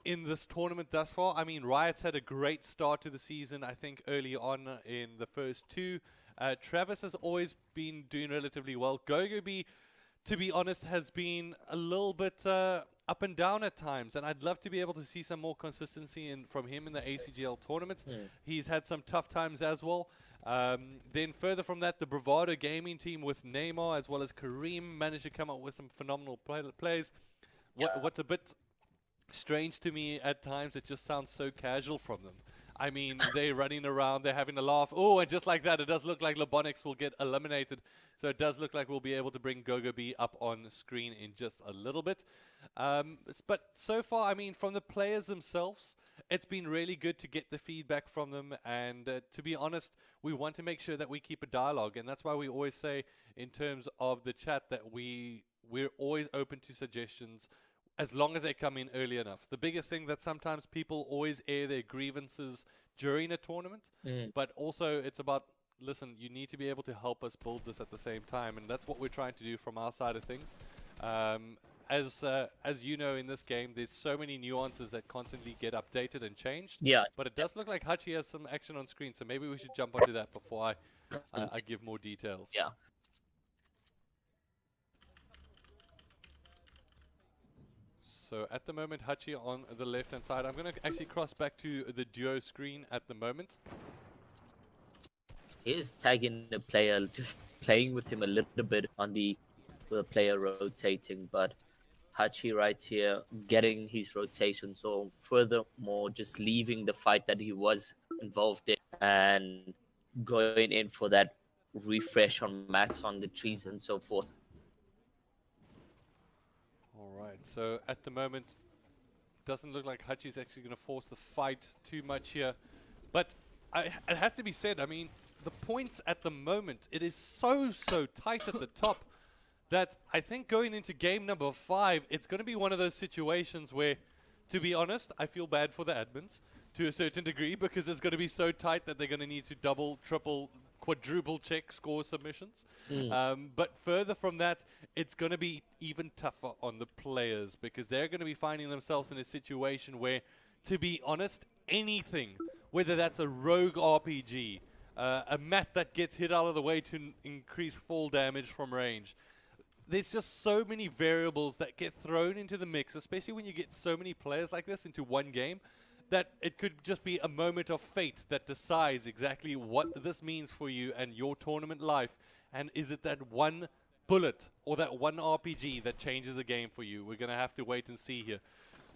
A: in this tournament thus far, I mean, Riot's had a great start to the season, I think, early on in the first 2. Travis has always been doing relatively well. Gogobi, to be honest, has been a little bit up and down at times, and I'd love to be able to see some more consistency from him in the ACGL tournaments. He's had some tough times as well. Then further from that, the Bravado Gaming team with Neymar as well as Kareem managed to come up with some phenomenal plays. What's a bit strange to me at times, it just sounds so casual from them. I mean, they're running around, they're having a laugh. Oh, and just like that, it does look like Lebonix will get eliminated. So it does look like we'll be able to bring GoGoB up on the screen in just a little bit. But so far, I mean, from the players themselves, it's been really good to get the feedback from them. And to be honest, we want to make sure that we keep a dialogue. And that's why we always say in terms of the chat that we're always open to suggestions, as long as they come in early enough. The biggest thing that sometimes people always air their grievances during a tournament, but also it's about, listen, you need to be able to help us build this at the same time, and that's what we're trying to do from our side of things. As you know, in this game, there's so many nuances that constantly get updated and changed.
B: Yeah.
A: But it does look like Hachi has some action on screen, so maybe we should jump onto that before I give more details.
B: Yeah.
A: So at the moment, Hachi on the left-hand side. I'm going to actually cross back to the duo screen at the moment.
B: He is tagging the player, just playing with him a little bit on the player rotating, but Hachi right here getting his rotation. So furthermore, just leaving the fight that he was involved in and going in for that refresh on mats on the trees and so forth.
A: Alright, so at the moment, doesn't look like Hachi's actually going to force the fight too much here. But it has to be said, I mean, the points at the moment, it is so tight at the top that I think going into game number 5, it's going to be one of those situations where, to be honest, I feel bad for the admins to a certain degree, because it's going to be so tight that they're going to need to double, triple, quadruple check score submissions. But further from that, it's going to be even tougher on the players, because they're going to be finding themselves in a situation where, to be honest, anything, whether that's a rogue RPG, a mat that gets hit out of the way to increase fall damage from range, there's just so many variables that get thrown into the mix, especially when you get so many players like this into one game, that it could just be a moment of fate that decides exactly what this means for you and your tournament life. And is it that one bullet or that one RPG that changes the game for you? We're going to have to wait and see here.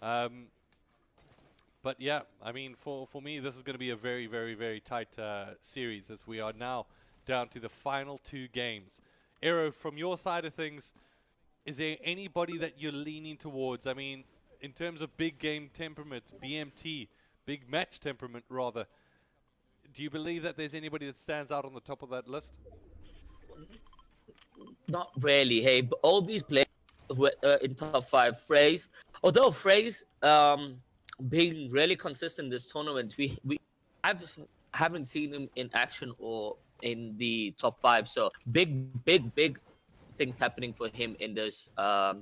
A: But yeah, I mean, for me, this is going to be a very tight series, as we are now down to the final 2 games. Aero, from your side of things, is there anybody that you're leaning towards? I mean, in terms of big game temperament, BMT, big match temperament rather, do you believe that there's anybody that stands out on the top of that list?
B: Not really, hey, but all these players were in top 5. Phrase, although Phrase being really consistent in this tournament, I haven't seen him in action or in the top 5, so big things happening for him in this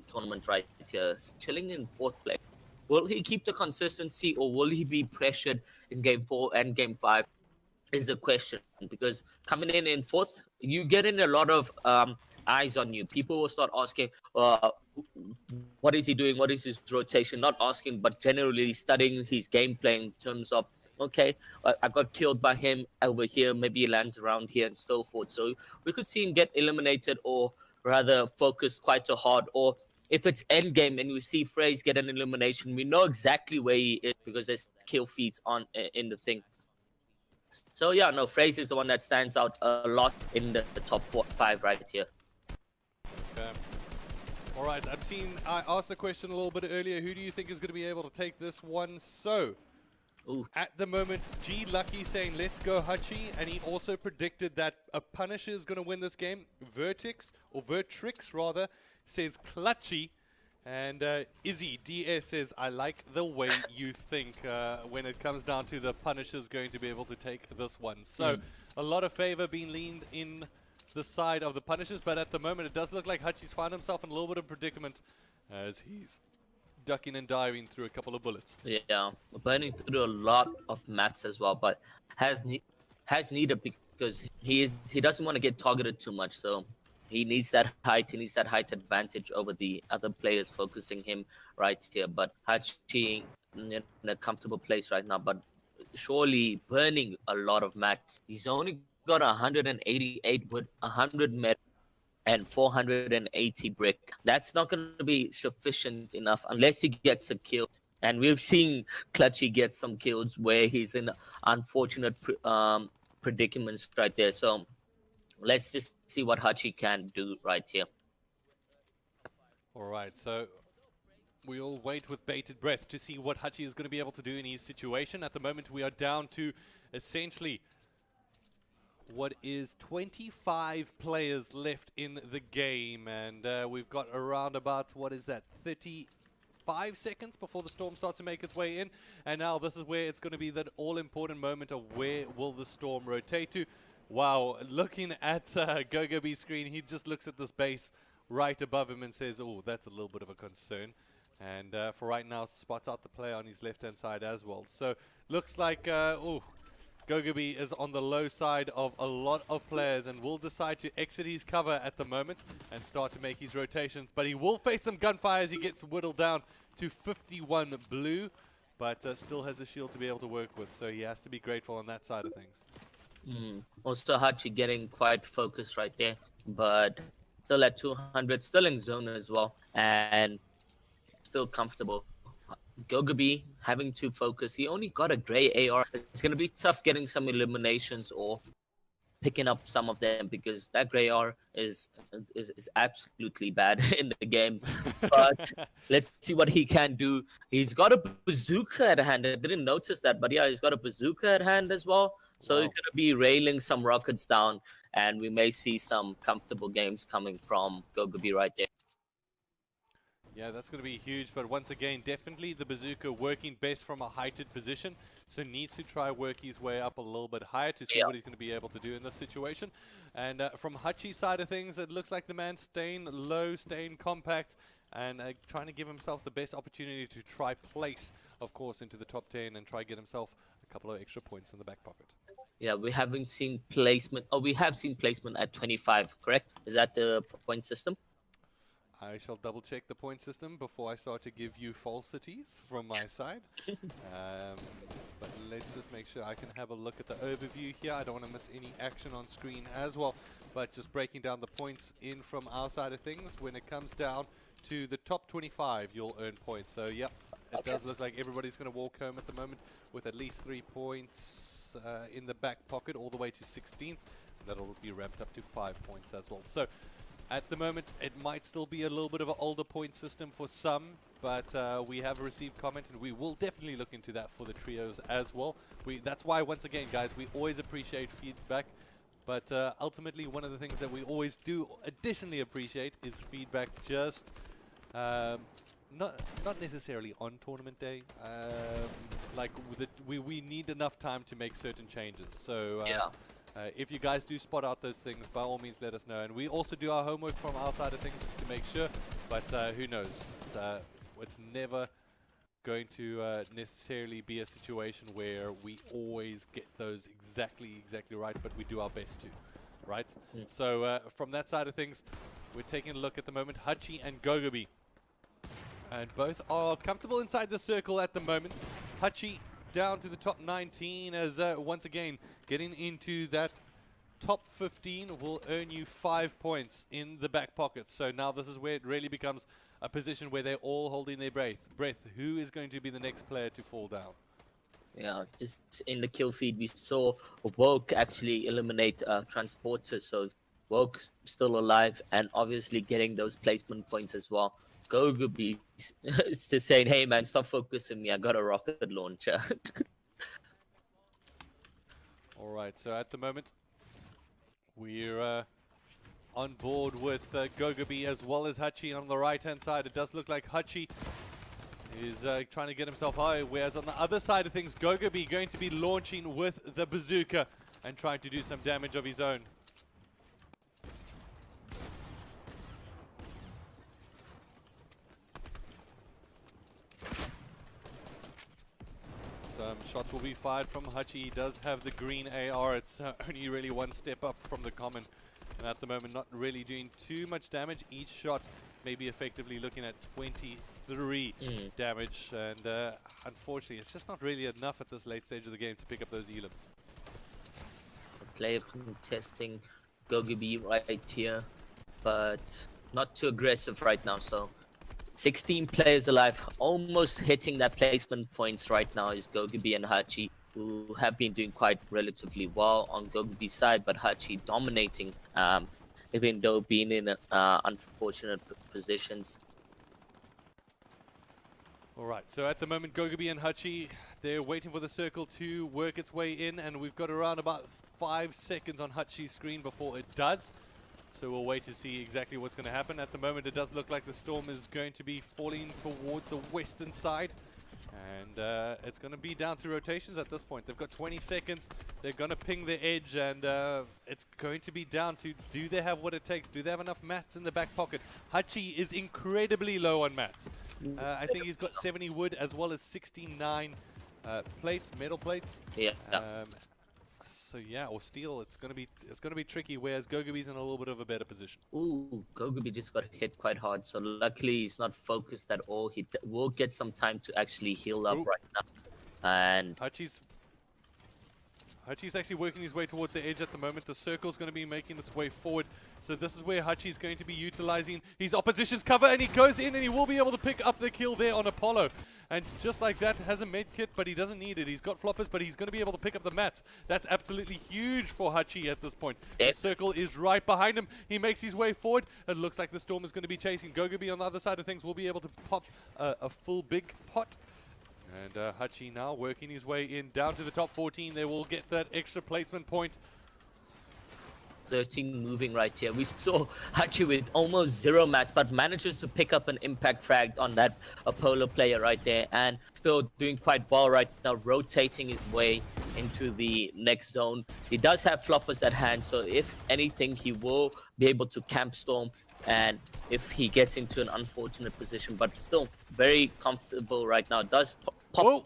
B: tournament right here. Chilling in 4th place. Will he keep the consistency, or will he be pressured in game 4 and game 5 is the question, because coming in 4th, you get in a lot of eyes on you. People will start asking, what is he doing? What is his rotation? Not asking, but generally studying his gameplay in terms of, okay, I got killed by him over here. Maybe he lands around here and so forth. So we could see him get eliminated, or rather focus quite so hard. Or if it's end game and we see Phrase get an elimination, we know exactly where he is, because there's kill feeds on in the thing. So yeah, no, Phrase is the one that stands out a lot in the top 5 right here.
A: Okay. All right, I asked the question a little bit earlier. Who do you think is going to be able to take this one? So, at the moment, G Lucky saying, let's go Hachi. And he also predicted that a Punisher is going to win this game. Vertrix rather, says Clutchy. And Izzy DS says, I like the way you think when it comes down to the Punisher's going to be able to take this one. So, a lot of favor being leaned in the side of the Punishers, but at the moment it does look like Hachi's found himself in a little bit of predicament as he's ducking and diving through a couple of bullets.
B: Yeah, burning through a lot of mats as well, but has needed, because he doesn't want to get targeted too much, so He needs that height. He needs that height advantage over the other players focusing him right here. But Hachi in a comfortable place right now, but surely burning a lot of mats. He's only got 188 with 100 met and 480 brick. That's not going to be sufficient enough unless he gets a kill. And we've seen Clutchy get some kills where he's in unfortunate predicaments right there. So let's just see what Hachi can do right here.
A: All right, so we'll wait with bated breath to see what Hachi is going to be able to do in his situation. At the moment, we are down to essentially what is 25 players left in the game, and we've got around about, what is that, 35 seconds before the Storm starts to make its way in. And now this is where it's going to be that all-important moment of where will the Storm rotate to. Wow, looking at Gogobi's screen, he just looks at this base right above him and says, oh, that's a little bit of a concern. And for right now, spots out the player on his left-hand side as well. So looks like, Gogobi is on the low side of a lot of players and will decide to exit his cover at the moment and start to make his rotations. But he will face some gunfire as he gets whittled down to 51 blue, but still has a shield to be able to work with. So he has to be grateful on that side of things.
B: Also, Hachi getting quite focused right there, but still at 200, still in zone as well, and still comfortable. Gogobi having to focus. He only got a gray AR. It's going to be tough getting some eliminations or picking up some of them because that gray AR is absolutely bad in the game. But let's see what he can do. He's got a bazooka at hand. I didn't notice that, but yeah, he's got a bazooka at hand as well. So he's going to be railing some rockets down, and we may see some comfortable games coming from Gogobi right there.
A: Yeah, that's going to be huge, but once again, definitely the bazooka working best from a heighted position, so needs to try work his way up a little bit higher to see what he's going to be able to do in this situation. And from Hachi's side of things, it looks like the man staying low, staying compact, and trying to give himself the best opportunity to try place, of course, into the top 10 and try get himself a couple of extra points in the back pocket.
B: Yeah, we haven't seen placement. Oh, we have seen placement at 25, correct? Is that the point system?
A: I shall double check the point system before I start to give you falsities from my side. But let's just make sure I can have a look at the overview here. I don't want to miss any action on screen as well. But just breaking down the points in from our side of things, when it comes down to the top 25, you'll earn points. So, yep, it does look like everybody's going to walk home at the moment with at least 3 points in the back pocket all the way to 16th. That'll be ramped up to 5 points as well. So, at the moment, it might still be a little bit of an older point system for some, but we have received comment, and we will definitely look into that for the trios as well. That's why, once again, guys, we always appreciate feedback, but ultimately, one of the things that we always do additionally appreciate is feedback just not necessarily on tournament day. Like, we need enough time to make certain changes. So if you guys do spot out those things, by all means let us know. And we also do our homework from our side of things just to make sure, but who knows. It's never going to necessarily be a situation where we always get those exactly right, but we do our best to, right? So from that side of things, we're taking a look at the moment. Hachi and Gogobi, and both are comfortable inside the circle at the moment. Hachi down to the top 19 as once again getting into that top 15 will earn you 5 points in the back pocket. So now this is where it really becomes a position where they're all holding their breath. Who is going to be the next player to fall down?
B: Yeah, just in the kill feed we saw Woke actually eliminate Transporter, so Woke still alive and obviously getting those placement points as well. Gogobi is just saying, hey man, stop focusing me, I got a rocket launcher.
A: Alright, so at the moment we're on board with Gogobi as well as Hachi on the right hand side. It does look like Hachi is trying to get himself high, whereas on the other side of things, Gogobi going to be launching with the bazooka and trying to do some damage of his own. Some shots will be fired from Hachi. He does have the green AR. It's only really one step up from the common And at the moment, not really doing too much damage. Each shot maybe effectively looking at 23 damage. And unfortunately, it's just not really enough at this late stage of the game to pick up those elims.
B: Player contesting Gogobi right here, but not too aggressive right now. So 16 players alive, almost hitting that placement points right now is Gogobi and Hachi, who have been doing quite relatively well on Gogobi's side, but Hachi dominating, even though being in unfortunate positions.
A: Alright, so at the moment, Gogobi and Hachi, they're waiting for the circle to work its way in, and we've got around about 5 seconds on Hachi's screen before it does. So we'll wait to see exactly what's going to happen. At the moment, it does look like the storm is going to be falling towards the western side. And it's going to be down to rotations at this point. They've got 20 seconds. They're going to ping the edge, and it's going to be down to, do they have what it takes? Do they have enough mats in the back pocket? Hachi is incredibly low on mats. I think he's got 70 wood as well as 69 plates, metal plates.
B: Yeah.
A: So yeah, or steel. It's gonna be tricky. Whereas Gogobi's in a little bit of a better position.
B: Ooh, Gogobi just got hit quite hard. So luckily he's not focused at all. He will get some time to actually heal up right now. And
A: Hachi's actually working his way towards the edge at the moment. The circle's going to be making its way forward. So this is where Hachi's going to be utilizing his opposition's cover, and he goes in and he will be able to pick up the kill there on Apollo. And just like that, has a med kit, but he doesn't need it. He's got floppers, but he's going to be able to pick up the mats. That's absolutely huge for Hachi at this point. The circle is right behind him. He makes his way forward. It looks like the storm is going to be chasing. Gogobi on the other side of things will be able to pop a full big pot. And Hachi now working his way in down to the top 14. They will get that extra placement point.
B: 13 moving right here. We saw Hachi with almost 0 mats, but manages to pick up an impact frag on that Apollo player right there, and still doing quite well right now, rotating his way into the next zone. He does have floppers at hand, so if anything, he will be able to camp storm, and if he gets into an unfortunate position, but still very comfortable right now. Does pop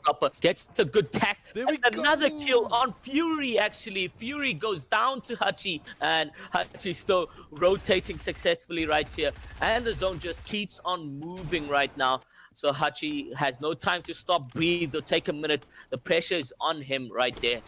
B: flopper, gets a good tack, and another kill on Fury. Actually, Fury goes down to Hachi, and Hachi still rotating successfully right here, and the zone just keeps on moving right now. So Hachi has no time to stop, breathe, or take a minute. The pressure is on him right there.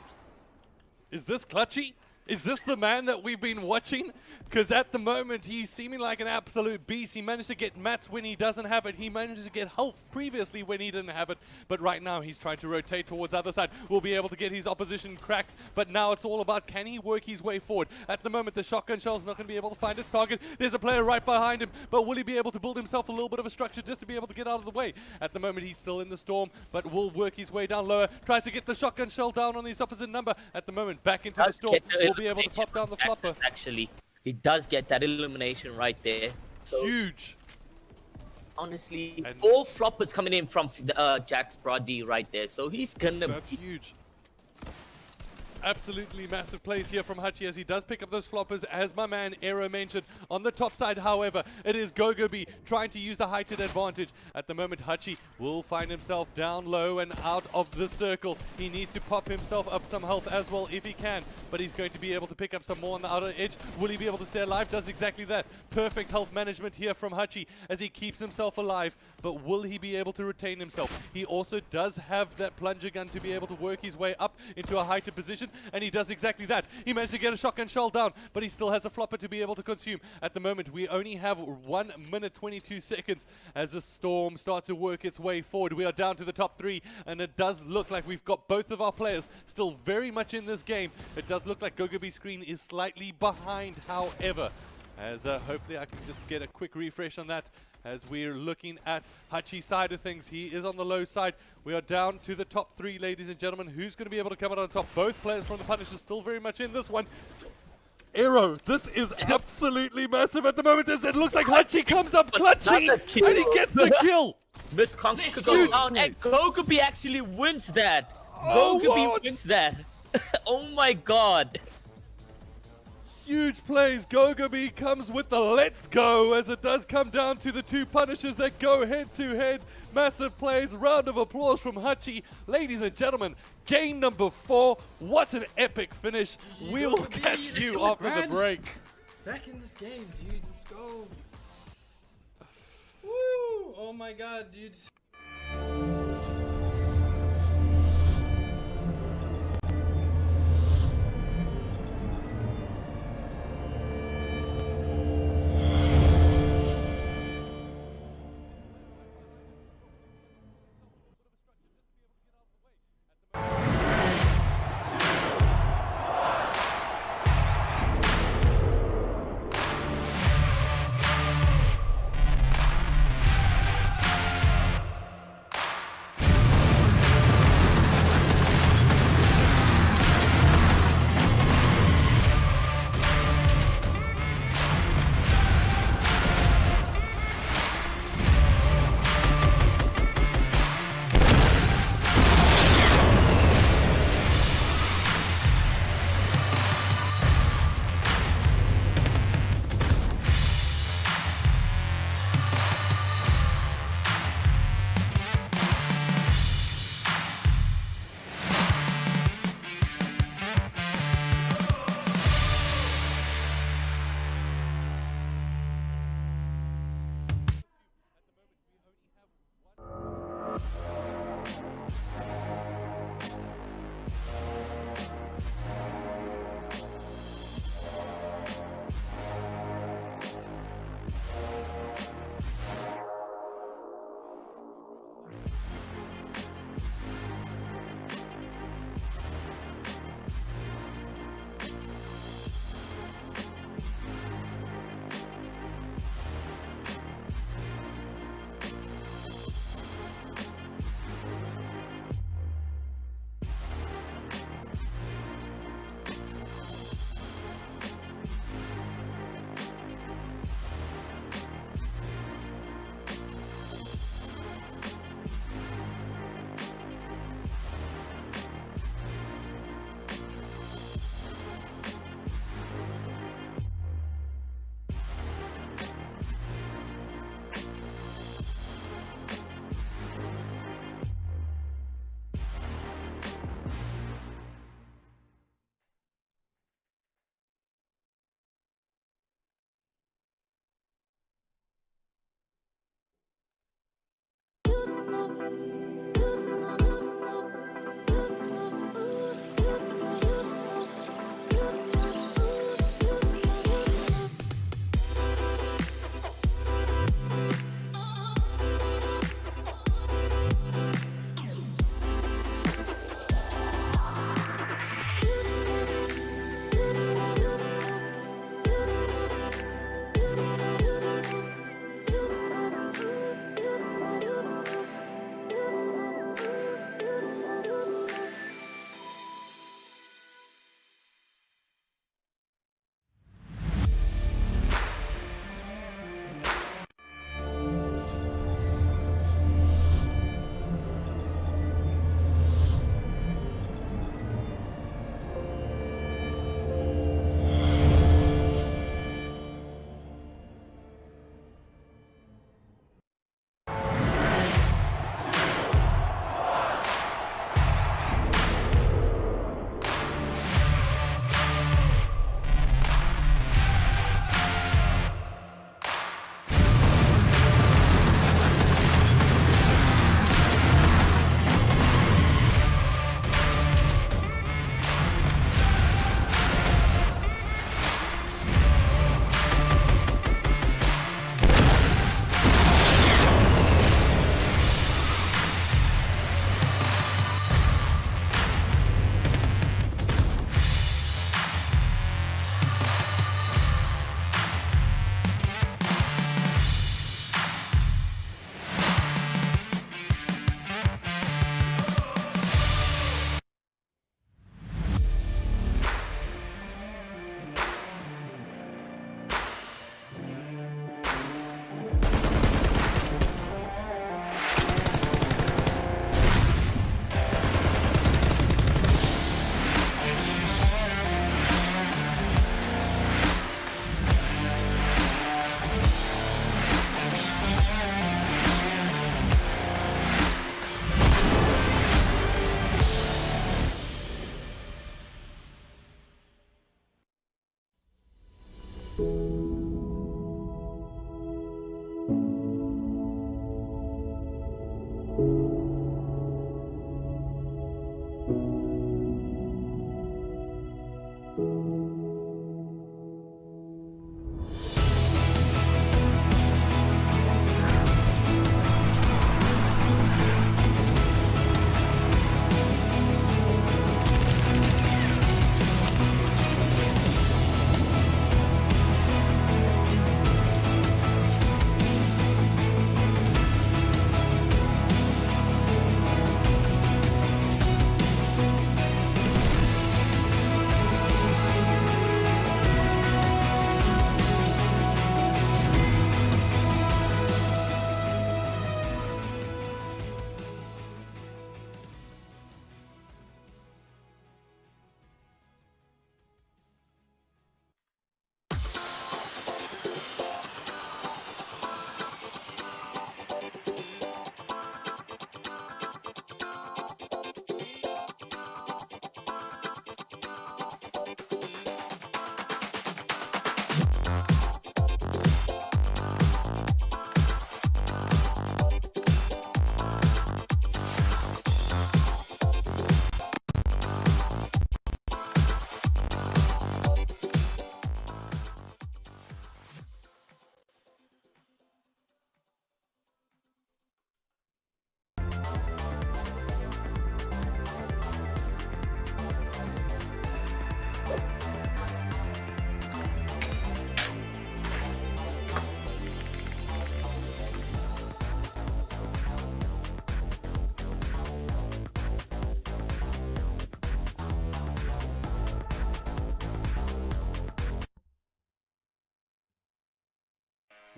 A: Is this Clutchy? Is this the man that we've been watching? Because at the moment, he's seeming like an absolute beast. He managed to get mats when he doesn't have it. He managed to get health previously when he didn't have it. But right now, he's trying to rotate towards the other side. Will be able to get his opposition cracked. But now it's all about, can he work his way forward? At the moment, the shotgun shell's not going to be able to find its target. There's a player right behind him. But will he be able to build himself a little bit of a structure just to be able to get out of the way? At the moment, he's still in the storm, but will work his way down lower. Tries to get the shotgun shell down on his opposite number. At the moment, back into the storm. Will be able to pop down the flopper.
B: Actually, he does get that illumination right there. So
A: huge.
B: Honestly, 4 floppers coming in from Jack's Brody right there. So he's gonna.
A: That's huge. Absolutely massive plays here from Hachi as he does pick up those floppers, as my man Aero mentioned. On the top side, however, it is Gogobi trying to use the heighted advantage. At the moment, Hachi will find himself down low and out of the circle. He needs to pop himself up some health as well if he can, but he's going to be able to pick up some more on the outer edge. Will he be able to stay alive? Does exactly that. Perfect health management here from Hachi as he keeps himself alive, but will he be able to retain himself? He also does have that plunger gun to be able to work his way up into a heighted position, and he does exactly that. He managed to get a shotgun shell down, but he still has a flopper to be able to consume. At the moment, we only have 1 minute 22 seconds as the storm starts to work its way forward. We are down to the top 3, and it does look like we've got both of our players still very much in this game. It does look like Gogobi's screen is slightly behind, however, as hopefully I can just get a quick refresh on that. As we're looking at Hachi's side of things, he is on the low side. We are down to the top 3, ladies and gentlemen. Who's going to be able to come out on top? Both players from the Punisher still very much in this one. Aero, this is absolutely massive at the moment. As it looks like Hachi comes up clutching, and he gets the kill.
B: Miss Conk could go down, and Gogobi actually wins that. Gogobi wins that. Oh my god.
A: Huge plays. Gogobi comes with the let's go as it does come down to the 2 Punishers that go head to head. Massive plays. Round of applause from Hachi. Ladies and gentlemen, game number 4. What an epic finish. We will catch you after the break.
E: Back in this game, dude. Let's go. Woo! Oh my god, dude.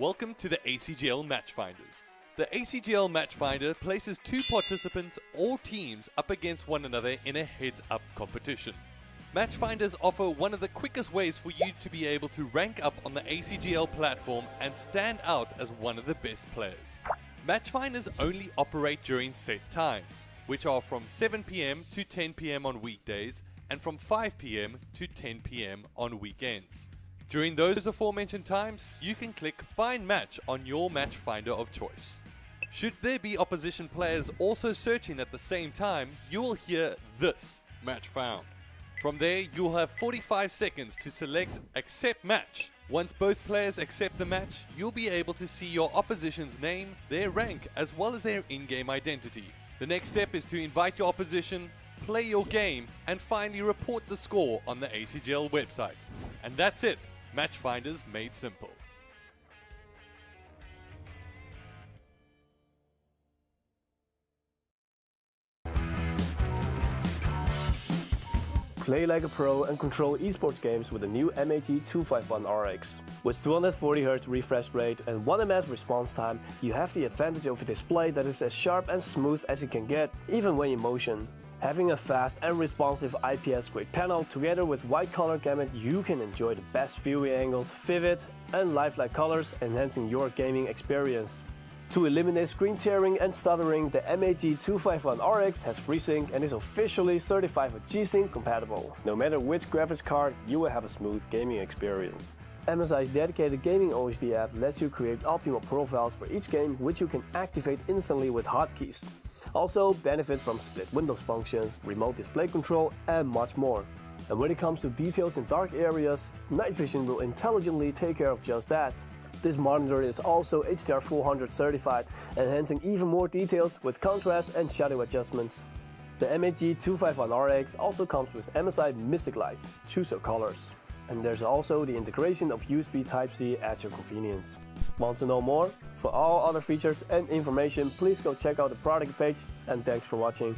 A: Welcome to the ACGL Matchfinders. The ACGL Matchfinder places two participants or teams up against one another in a heads-up competition. Matchfinders offer one of the quickest ways for you to be able to rank up on the ACGL platform and stand out as one of the best players. Matchfinders only operate during set times, which are from 7 PM to 10 PM on weekdays and from 5 PM to 10 PM on weekends. During those aforementioned times, you can click Find Match on your match finder of choice. Should there be opposition players also searching at the same time, you will hear this, Match Found. From there, you'll have 45 seconds to select Accept Match. Once both players accept the match, you'll be able to see your opposition's name, their rank, as well as their in-game identity. The next step is to invite your opposition, play your game, and finally report the score on the ACGL website. And that's it. Matchfinders made simple.
D: Play like a pro and control esports games with the new MYTNIG 251 RX. With 240Hz refresh rate and 1 ms response time, you have the advantage of a display that is as sharp and smooth as it can get, even when in motion. Having a fast and responsive IPS grid panel together with wide color gamut, you can enjoy the best viewing angles, vivid and lifelike colors, enhancing your gaming experience. To eliminate screen tearing and stuttering, the MYTNIG 251 RX has FreeSync and is officially certified for G-Sync compatible. No matter which graphics card, you will have a smooth gaming experience. MSI's dedicated gaming OSD app lets you create optimal profiles for each game, which you can activate instantly with hotkeys. Also benefit from split windows functions, remote display control and much more. And when it comes to details in dark areas, night vision will intelligently take care of just that. This monitor is also HDR 400 certified, enhancing even more details with contrast and shadow adjustments. The MYTNIG 251 RX also comes with MSI Mystic Light, choose your colors. And there's also the integration of USB Type-C at your convenience. Want to know more? For all other features and information, please go check out the product page, and thanks for watching.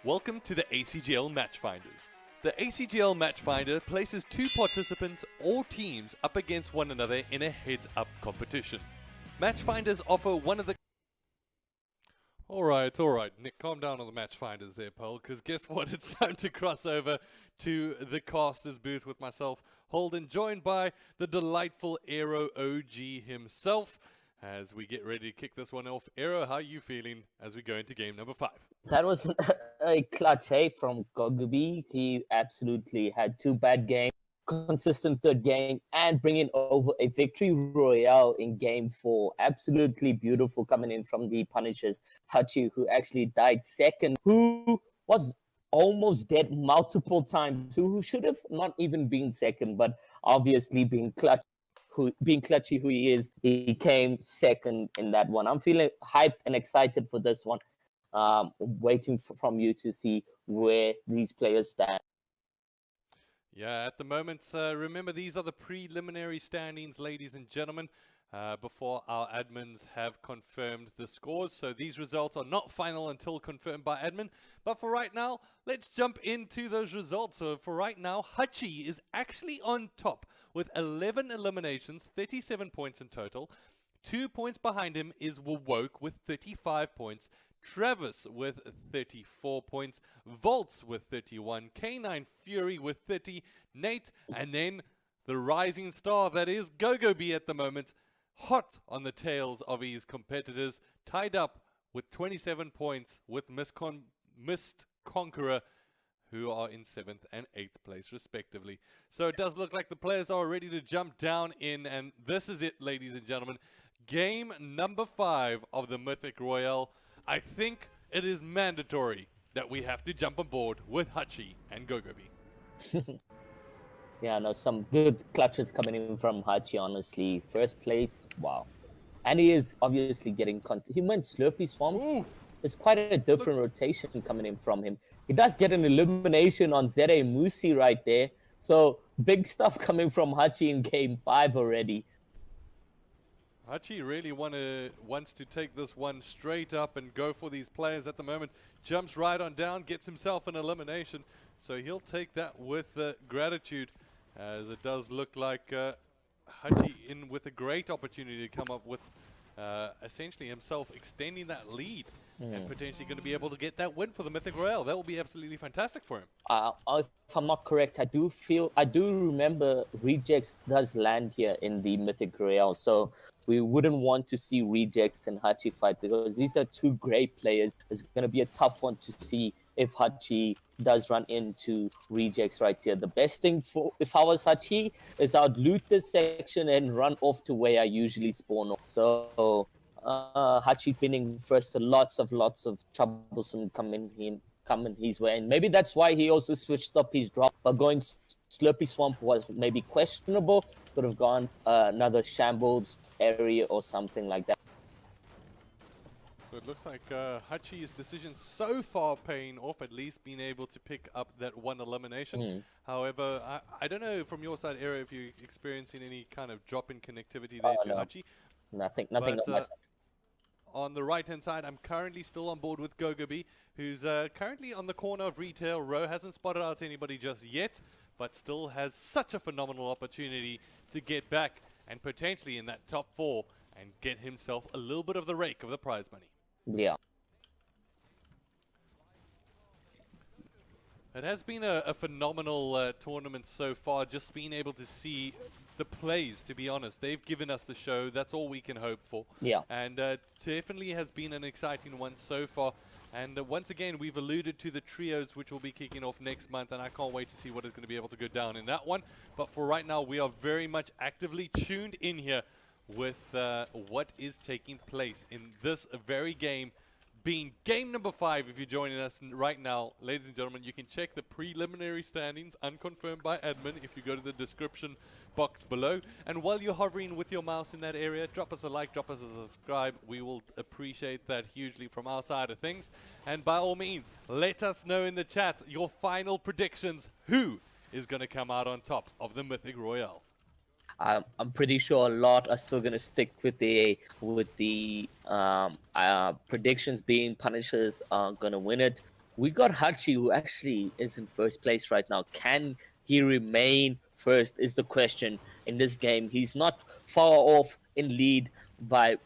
A: Welcome to the ACGL Matchfinders. The ACGL Matchfinder places two participants or teams up against one another in a heads-up competition. Matchfinders offer one of the... Alright, Nick, calm down on the Matchfinders there, pal, because guess what? It's time to cross over to the casters booth with myself, Holden, joined by the delightful Aero OG himself, as we get ready to kick this one off. Aero, how are you feeling as we go into game number 5?
C: That was a clutch, hey, from Gogubi. He absolutely had 2 bad games, consistent 3rd game, and bringing over a victory royale in game 4. Absolutely beautiful coming in from the Punishers. Hachi, who actually died 2nd, who was almost dead multiple times, who should have not even been 2nd, but obviously being clutchy who he is, he came 2nd in that one. I'm feeling hyped and excited for this one. Waiting from you to see where these players stand.
A: Yeah, at the moment, remember these are the preliminary standings, ladies and gentlemen, before our admins have confirmed the scores. So these results are not final until confirmed by admin. But for right now, let's jump into those results. So for right now, Hachi is actually on top with 11 eliminations, 37 points in total. 2 points behind him is Woke with 35 points. Travis with 34 points, Volts with 31, K9 Fury with 30, Nate, and then the rising star that is Gogobi at the moment, hot on the tails of his competitors, tied up with 27 points with Mist Conqueror, who are in 7th and 8th place respectively. So it does look like the players are ready to jump down in, and this is it, ladies and gentlemen. Game number 5 of the Mythic Royale. I think it is mandatory that we have to jump on board with Hachi and Gogobi.
C: Yeah, no, some good clutches coming in from Hachi, honestly. 1st place, wow. And he is obviously getting he went Slurpee Swamp.
A: Ooh.
C: It's quite a different rotation coming in from him. He does get an elimination on Zere Musi right there. So big stuff coming from Hachi in game 5 already.
A: Hachi really wants to take this one straight up and go for these players at the moment. Jumps right on down, gets himself an elimination. So he'll take that with gratitude, as it does look like Hachi in with a great opportunity to come up with essentially himself extending that lead and potentially going to be able to get that win for the Mythic Royale. That will be absolutely fantastic for him.
C: If I'm not correct, I do remember Rejects does land here in the Mythic Royale, so we wouldn't want to see Rejects and Hachi fight, because these are 2 great players. It's going to be a tough one to see if Hachi does run into Rejects right here. The best thing for if I was Hachi is I'd loot this section and run off to where I usually spawn. So Hachi pinning first, lots of troublesome coming his way, and maybe that's why he also switched up his drop. But going Slurpee Swamp was maybe questionable. Could have gone another Shambles area or something like that.
A: So it looks like Hachi's decision so far paying off, at least being able to pick up that 1 elimination. However, I don't know from your side, Aero, if you're experiencing any kind of drop in connectivity there to
C: no.
A: Hachi.
C: Nothing
A: But,
C: on my side.
A: on the right-hand side, I'm currently still on board with Gogobi, who's currently on the corner of Retail Row. Hasn't spotted out anybody just yet, but still has such a phenomenal opportunity to get back and potentially in that top 4 and get himself a little bit of the rake of the prize money.
C: Yeah.
A: It has been a phenomenal tournament so far, just being able to see the plays, to be honest. They've given us the show. That's all we can hope for.
C: Yeah.
A: And definitely has been an exciting one so far. And once again, we've alluded to the trios, which will be kicking off next month, and I can't wait to see what is going to be able to go down in that one. But for right now, we are very much actively tuned in here with what is taking place in this very game, being game number 5. If you're joining us right now, ladies and gentlemen, you can check the preliminary standings unconfirmed by admin if you go to the description box below. And while you're hovering with your mouse in that area, drop us a like, drop us a subscribe. We will appreciate that hugely from our side of things. And by all means, let us know in the chat your final predictions. Who is going to come out on top of the Mythic Royale?
C: I'm pretty sure a lot are still going to stick with the predictions being Punishers are going to win it.
B: we got Hachi, who actually is in first place right now. Can he remain first is the question in this game. He's not far off in lead by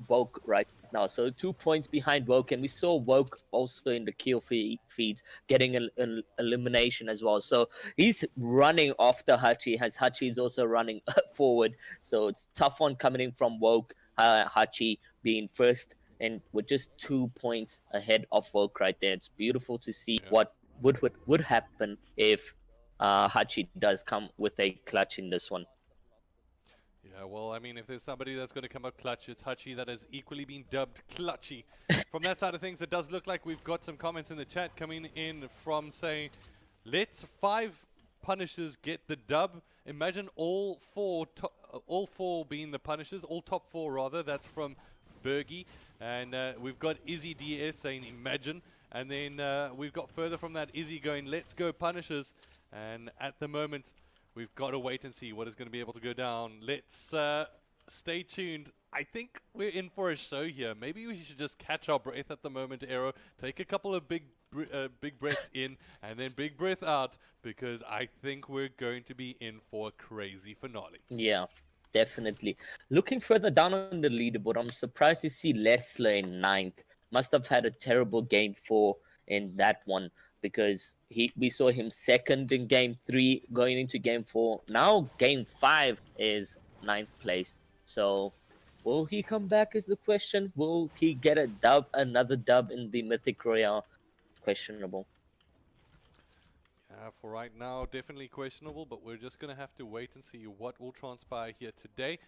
B: Woke right now. So 2 points behind Woke, and we saw Woke also in the kill feeds getting an elimination as well. So he's running after Hachi, as Hachi is also running forward. So it's tough one coming in from Woke, Hachi being first, and we're just 2 points ahead of Woke right there. It's beautiful to see what would happen if Hachi does come with a clutch in this one.
A: Yeah, well, I mean, if there's somebody that's going to come up clutch, it's Hachi, that has equally been dubbed Clutchy. From that side of things, it does look like we've got some comments in the chat coming in from saying, let's 5 Punishers get the dub. Imagine all four being the Punishers, all top 4 rather. That's from Bergie. And we've got Izzy DS saying, imagine. And then we've got further from that, Izzy going, let's go Punishers. And at the moment, we've got to wait and see what is going to be able to go down. Let's stay tuned. I think we're in for a show here. Maybe we should just catch our breath at the moment, Aero. Take a couple of big breaths in and then big breath out, because I think we're going to be in for a crazy finale.
B: Yeah, definitely. Looking further down on the leaderboard, I'm surprised to see Lesler in 9th. Must have had a terrible game 4 in that one, because we saw him 2nd in game 3 going into game 4. Now game 5 is 9th place. So will he come back is the question. Will he get another dub in the Mythic Royale? Questionable.
A: For right now, definitely questionable, but we're just going to have to wait and see what will transpire here today,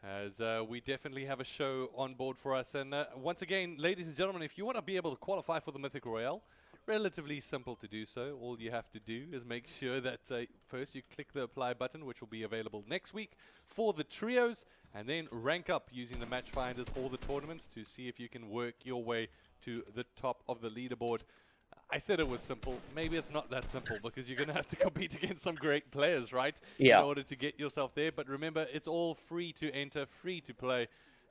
A: as we definitely have a show on board for us. And once again, ladies and gentlemen, if you want to be able to qualify for the Mythic Royale, relatively simple to do so. All you have to do is make sure that first you click the apply button, which will be available next week for the trios, and then rank up using the match finders for the tournaments to see if you can work your way to the top of the leaderboard. I said it was simple. Maybe it's not that simple, because you're going to have to compete against some great players, right?
B: Yeah.
A: In order to get yourself there. But remember, it's all free to enter, free to play.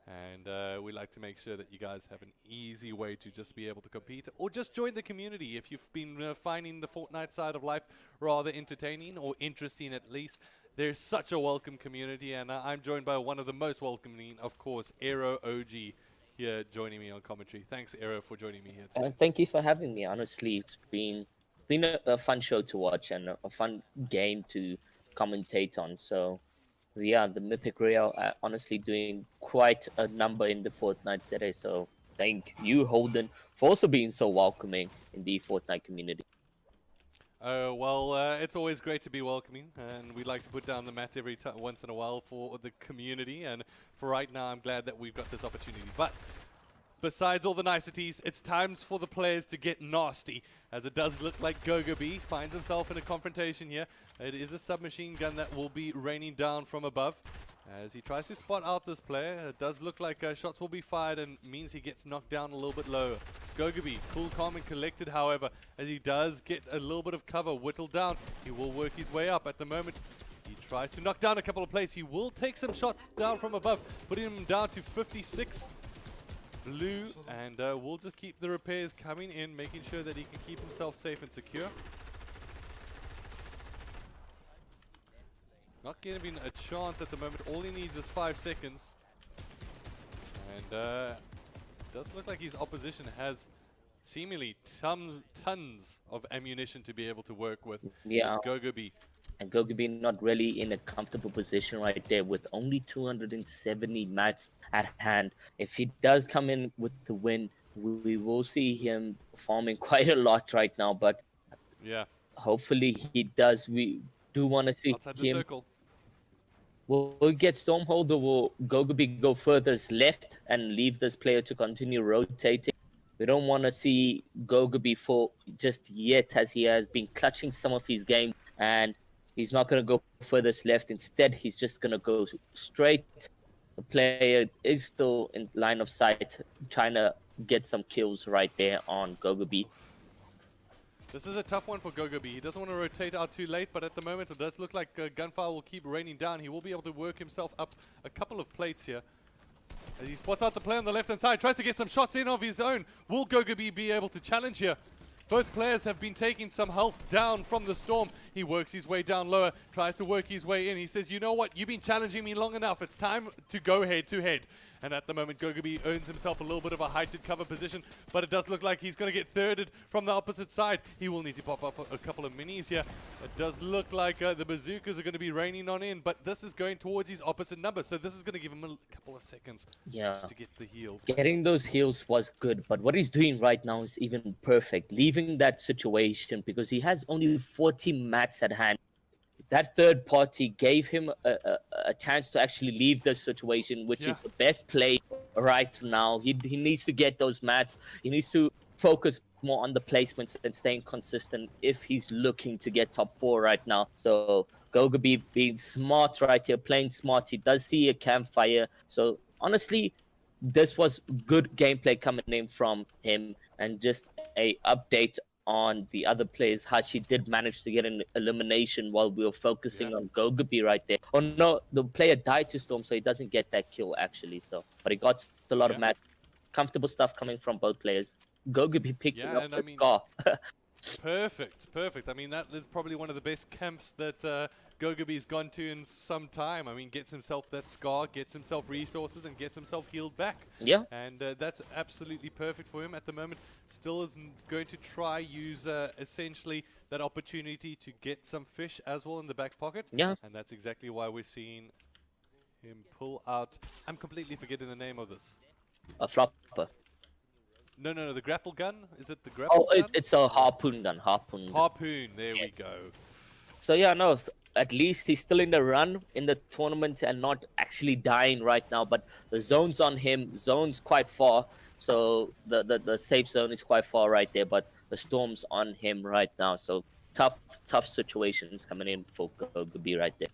A: And we like to make sure that you guys have an easy way to just be able to compete, or just join the community if you've been finding the Fortnite side of life rather entertaining or interesting at least. There's such a welcome community, and I'm joined by one of the most welcoming, of course, Aero OG, here joining me on commentary. Thanks, Aero, for joining me here today.
B: Thank you for having me. Honestly, it's been a fun show to watch and a fun game to commentate on. So yeah, the Mythic Royale honestly doing quite a number in the Fortnite series. So thank you, Holden, for also being so welcoming in the Fortnite community.
A: Well, it's always great to be welcoming, and we like to put down the mat every once in a while for the community. And for right now, I'm glad that we've got this opportunity. But besides all the niceties, it's time for the players to get nasty, as it does look like Gogobi finds himself in a confrontation here. It is a submachine gun that will be raining down from above as he tries to spot out this player. It does look like shots will be fired, and means he gets knocked down a little bit lower. Gogobi, cool, calm, and collected, however, as he does get a little bit of cover whittled down. He will work his way up. At the moment, he tries to knock down a couple of plates. He will take some shots down from above, putting him down to 56. Blue, and we'll just keep the repairs coming in, making sure that he can keep himself safe and secure. Not giving a chance at the moment. All he needs is 5 seconds. And it does look like his opposition has seemingly tons of ammunition to be able to work with.
B: Yeah.
A: Gogobi.
B: And Gogobi not really in a comfortable position right there with only 270 mats at hand. If he does come in with the win, we will see him farming quite a lot right now. But
A: yeah,
B: hopefully he does. We do want to see
A: outside the
B: him.
A: circle.
B: We'll get Stormhold, or will Gogobi go furthest left and leave this player to continue rotating? We don't want to see Gogobi fall just yet, as he has been clutching some of his games, and he's not going to go furthest left. Instead, he's just going to go straight. The player is still in line of sight, trying to get some kills right there on Gogobi.
A: This is a tough one for Gogobi. He doesn't want to rotate out too late, but at the moment it does look like gunfire will keep raining down. He will be able to work himself up a couple of plates here. As he spots out the player on the left-hand side, tries to get some shots in of his own. Will Gogobi be able to challenge here? Both players have been taking some health down from the Storm. He works his way down lower, tries to work his way in. He says, you know what, you've been challenging me long enough. It's time to go head to head. And at the moment, Gogobi earns himself a little bit of a heighted cover position, but it does look like he's going to get thirded from the opposite side. He will need to pop up a couple of minis here. It does look like the bazookas are going to be raining on in, but this is going towards his opposite number, so this is going to give him a couple of seconds just to get the heals.
C: Getting those heals was good, but what he's doing right now is even perfect. Leaving that situation because he has only 40 mats at hand. That third party gave him a chance to actually leave the situation, which is the best play right now. He needs to get those mats. He needs to focus more on the placements and staying consistent if he's looking to get top 4 right now. So Gogobi being smart right here, playing smart. He does see a campfire. So honestly, this was good gameplay coming in from him. And just a update on the other players. Hachi did manage to get an elimination while we were focusing on Gogobi right there. Oh no, the player died to Storm, so he doesn't get that kill actually. So, but he got a lot of mats. Comfortable stuff coming from both players. Gogobi picking up the scar.
A: Perfect. I mean, that is probably one of the best camps that Gogobi's gone to in some time. I mean, gets himself that scar, gets himself resources, and gets himself healed back.
C: Yeah.
A: And that's absolutely perfect for him at the moment. Still is going to try use essentially that opportunity to get some fish as well in the back pocket.
C: Yeah.
A: And that's exactly why we're seeing him pull out. I'm completely forgetting the name of this.
C: A flopper.
A: No, the grapple gun? Is it the grapple gun?
C: It's a harpoon gun. Harpoon,
A: there we go.
C: So yeah, no, at least he's still in the run in the tournament and not actually dying right now. But the zone's on him. Zone's quite far. So the safe zone is quite far right there. But the storm's on him right now. So tough situations coming in for Gogobi right there.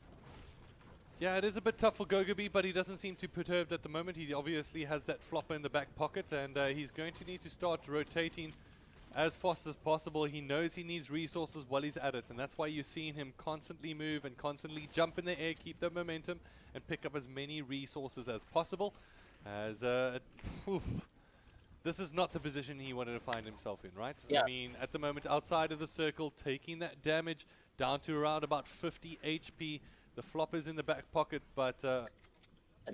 A: Yeah, it is a bit tough for Gogobi, but he doesn't seem too perturbed at the moment. He obviously has that flopper in the back pocket, and he's going to need to start rotating as fast as possible. He knows he needs resources while he's at it, and that's why you're seeing him constantly move and constantly jump in the air, keep the momentum, and pick up as many resources as possible. As this is not the position he wanted to find himself in, right?
C: Yeah.
A: I mean, at the moment, outside of the circle, taking that damage down to around about 50 HP. The flopper's in the back pocket, but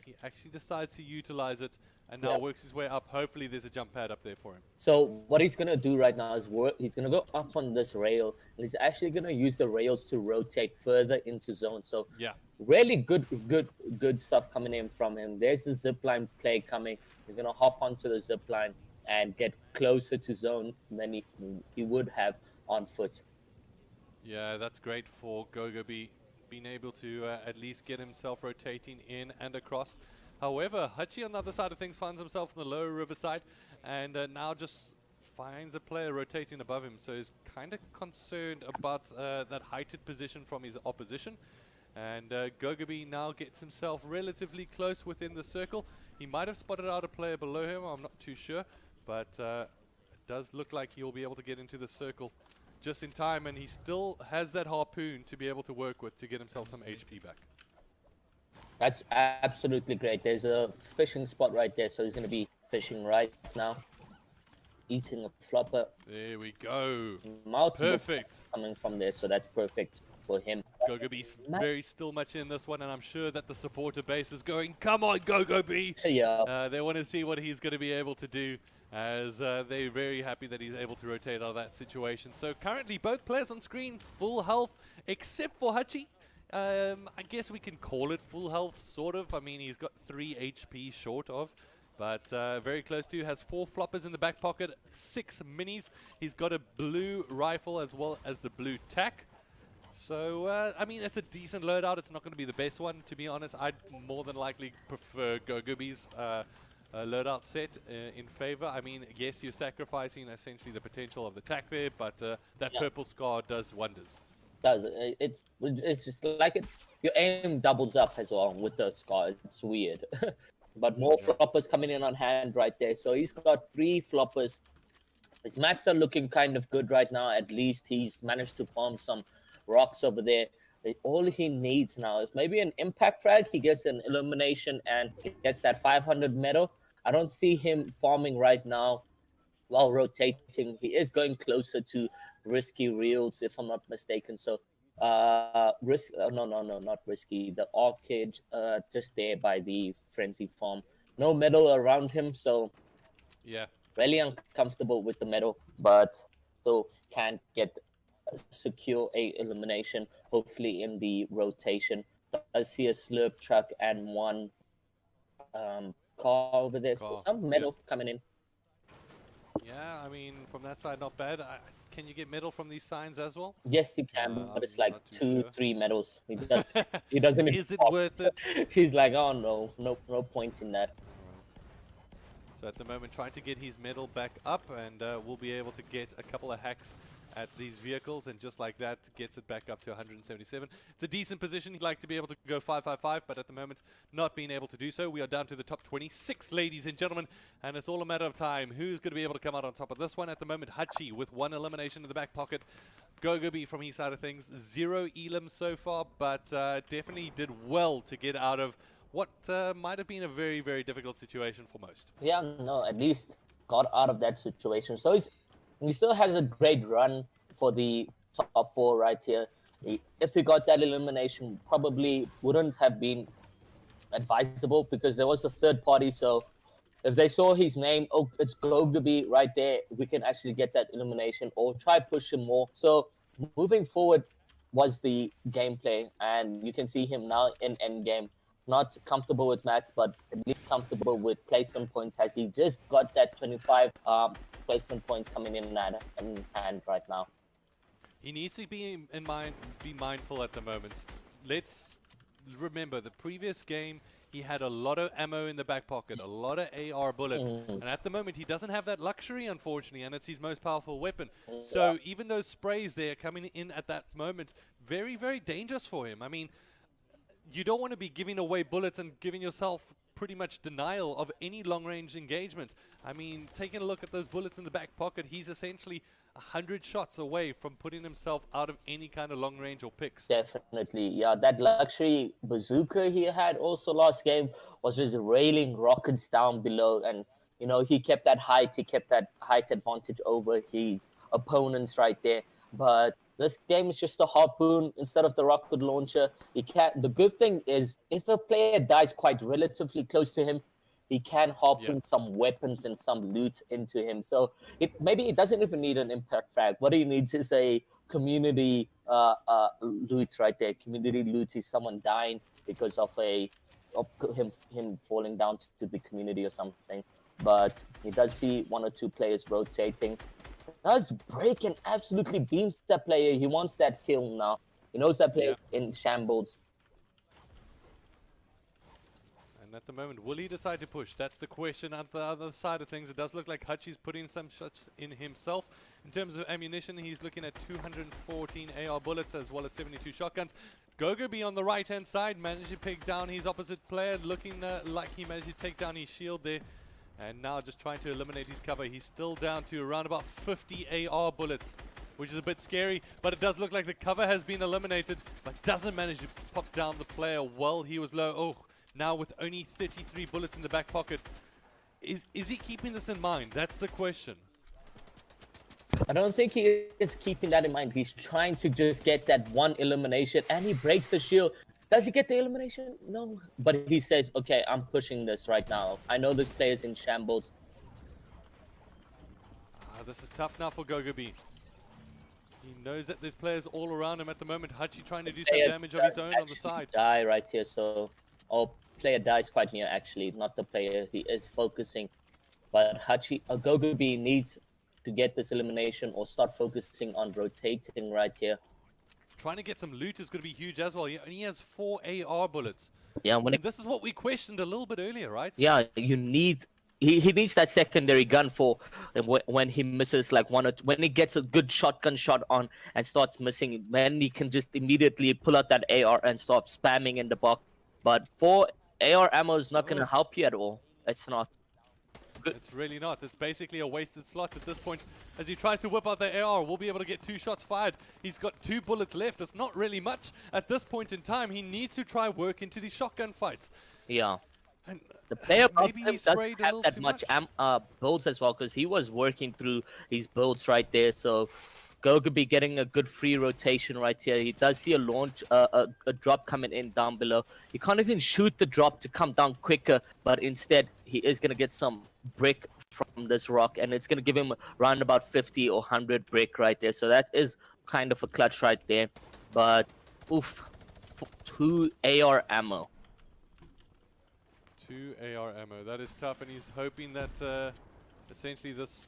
A: he actually decides to utilize it and now works his way up. Hopefully there's a jump pad up there for him.
C: So what he's going to do right now is he's going to go up on this rail, and he's actually going to use the rails to rotate further into zone. So yeah, really good stuff coming in from him. There's the zipline play coming. He's going to hop onto the zipline and get closer to zone than he would have on foot.
A: Yeah, that's great for Gogobi, being able to at least get himself rotating in and across. However, Hachi on the other side of things finds himself on the lower riverside and now just finds a player rotating above him. So he's kind of concerned about that heighted position from his opposition. And Gogobi now gets himself relatively close within the circle. He might have spotted out a player below him, I'm not too sure. But it does look like he'll be able to get into the circle just in time, and he still has that harpoon to be able to work with to get himself some HP back.
C: That's absolutely great. There's a fishing spot right there, so he's going to be fishing right now. Eating a flopper.
A: There we go.
C: Multiple
A: perfect.
C: Coming from there, so that's perfect for him.
A: Gogobi's very still much in this one, and I'm sure that the supporter base is going, come on, Gogobi!
C: Yeah.
A: They want to see what he's going to be able to do, as they're very happy that he's able to rotate out of that situation. So currently both players on screen, full health, except for Hachi. I guess we can call it full health, sort of. I mean, he's got 3 HP short of, but very close to. Has 4 floppers in the back pocket, 6 minis. He's got a blue rifle as well as the blue tack. So, I mean, it's a decent loadout. It's not going to be the best one, to be honest. I'd more than likely prefer Gogobi's loadout set in favor. I mean, yes, you're sacrificing essentially the potential of the tack there, but that purple scar does wonders.
C: It's just like it. Your aim doubles up as well with the scar. It's weird. But more floppers coming in on hand right there. So he's got 3 floppers. His mats are looking kind of good right now. At least he's managed to farm some rocks over there. All he needs now is maybe an impact frag. He gets an elimination and gets that 500 medal. I don't see him farming right now while rotating. He is going closer to Risky Reels, if I'm not mistaken. So, no, not Risky. The Orchid, just there by the Frenzy Farm. No metal around him, so
A: Yeah.
C: really uncomfortable with the metal, but so can get secure a elimination, hopefully in the rotation. I see a slurp truck and one car over there. So
A: Car,
C: some metal coming in.
A: Yeah, I mean, from that side, not bad. Can you get metal from these signs as well?
C: Yes, you can, but it's
A: I'm
C: like
A: not too sure.
C: 2-3 medals. He doesn't. Even
A: Is it
C: pop.
A: worth it?
C: He's like, oh no point in that.
A: So at the moment, trying to get his medal back up, and we'll be able to get a couple of hacks at these vehicles, and just like that, gets it back up to 177. It's a decent position. He'd like to be able to go 5-5-5, but at the moment, not being able to do so. We are down to the top 26, ladies and gentlemen, and it's all a matter of time. Who's going to be able to come out on top of this one? At the moment, Hachi with 1 elimination in the back pocket. Gogobi from his side of things, 0 elim so far, but definitely did well to get out of what might have been a very, very difficult situation for most.
C: Yeah, no, at least got out of that situation. So he still has a great run for the top 4 right here. If he got that elimination, probably wouldn't have been advisable because there was a third party. So if they saw his name, oh, it's Gogobi right there, we can actually get that elimination or try push him more. So moving forward was the gameplay, and you can see him now in endgame. Not comfortable with mats, but at least comfortable with placement points, as he just got that 25 placement points coming in hand right now.
A: He needs to be mindful at the moment. Let's remember the previous game. He had a lot of ammo in the back pocket, a lot of AR bullets, and at the moment he doesn't have that luxury, unfortunately, and it's his most powerful weapon. So even those sprays there coming in at that moment, very, very dangerous for him. I mean, you don't want to be giving away bullets and giving yourself pretty much denial of any long-range engagement. I mean, taking a look at those bullets in the back pocket, he's essentially 100 shots away from putting himself out of any kind of long-range or picks.
C: Definitely, yeah. That luxury bazooka he had also last game was just railing rockets down below, and you know, he kept that height, advantage over his opponents right there. But this game is just a harpoon instead of the rocket launcher. The good thing is, if a player dies quite relatively close to him, he can harpoon some weapons and some loot into him. So maybe it doesn't even need an impact frag. What he needs is a community loot right there. Community loot is someone dying because of him falling down to the community or something. But he does see 1 or 2 players rotating. Does break and absolutely beams that player. He wants that kill now. He knows that player in shambles.
A: And at the moment, will he decide to push? That's the question. On the other side of things, it does look like Hachi's putting some shots in himself. In terms of ammunition, he's looking at 214 AR bullets as well as 72 shotguns. Gogobi on the right-hand side managed to pick down his opposite player, looking like he managed to take down his shield there. And now just trying to eliminate his cover. He's still down to around about 50 AR bullets, which is a bit scary. But it does look like the cover has been eliminated, but doesn't manage to pop down the player while he was low. Oh, now with only 33 bullets in the back pocket. Is he keeping this in mind? That's the question.
C: I don't think he is keeping that in mind. He's trying to just get that one elimination, and he breaks the shield. Does he get the elimination? No. But he says, okay, I'm pushing this right now. I know this player's in shambles.
A: This is tough now for Gogobi. He knows that there's players all around him at the moment. Hachi trying to do some damage of his own on the side.
C: Die right here, so player dies quite near, actually, not the player. He is focusing. But Gogobi needs to get this elimination or start focusing on rotating right here.
A: Trying to get some loot is going to be huge as well. He only has 4 AR bullets.
B: Yeah,
A: this is what we questioned a little bit earlier, right?
B: Yeah, you need... He needs that secondary gun for when he misses like one or two, when he gets a good shotgun shot on and starts missing, then he can just immediately pull out that AR and start spamming in the box. But 4 AR ammo is not going to help you at all. It's not.
A: It's really not. It's basically a wasted slot at this point. As he tries to whip out the AR, we'll be able to get 2 shots fired. He's got 2 bullets left. It's not really much at this point in time. He needs to try work into these shotgun fights.
B: Yeah.
A: And
B: The player
A: maybe
B: above him
A: he
B: doesn't
A: sprayed a
B: have
A: little
B: that
A: too
B: much
A: much.
B: builds as well, because he was working through his builds right there. So Gogaby getting a good free rotation right here. He does see a launch, a drop coming in down below. He can't even shoot the drop to come down quicker, but instead he is going to get some brick from this rock, and it's going to give him around about 50 or 100 brick right there. So that is kind of a clutch right there. But oof, 2 AR ammo.
A: 2 AR ammo. That is tough, and he's hoping that essentially this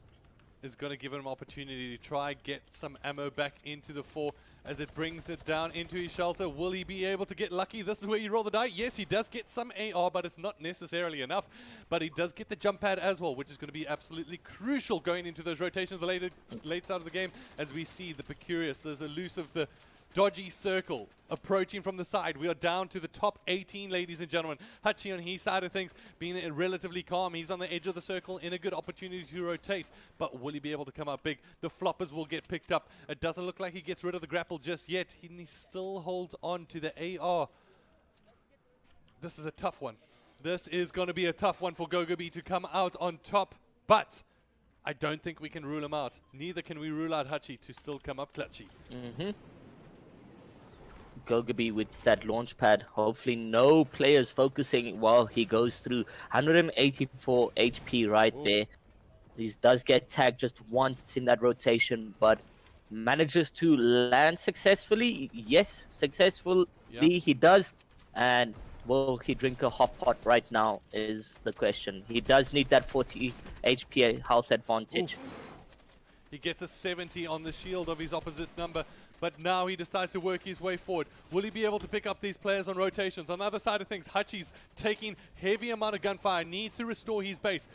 A: is going to give him an opportunity to try get some ammo back into the 4 as it brings it down into his shelter. Will he be able to get lucky? This is where you roll the die. Yes, he does get some AR, but it's not necessarily enough. But he does get the jump pad as well, which is going to be absolutely crucial going into those rotations the late side of the game, as we see the Precurious. There's a loose of the dodgy circle approaching from the side. We are down to the top 18, ladies and gentlemen. Hachi on his side of things being relatively calm. He's on the edge of the circle in a good opportunity to rotate, but will he be able to come up big? The floppers will get picked up. It doesn't look like he gets rid of the grapple just yet. He still holds on to the AR. This is a tough one. This is going to be a tough one for Gogaby to come out on top, but I don't think we can rule him out. Neither can we rule out Hachi to still come up clutchy.
B: Gogaby with that launch pad. Hopefully no players focusing while he goes through 184 HP right there. He does get tagged just once in that rotation, but manages to land successfully. Yes, successfully he does. And will he drink a hot pot right now is the question. He does need that 40 HP health advantage.
A: He gets a 70 on the shield of his opposite number, but now he decides to work his way forward. Will he be able to pick up these players on rotations? On the other side of things, Hachi's taking heavy amount of gunfire, needs to restore his base.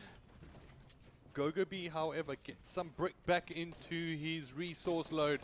A: Gogaby, however, gets some brick back into his resource load,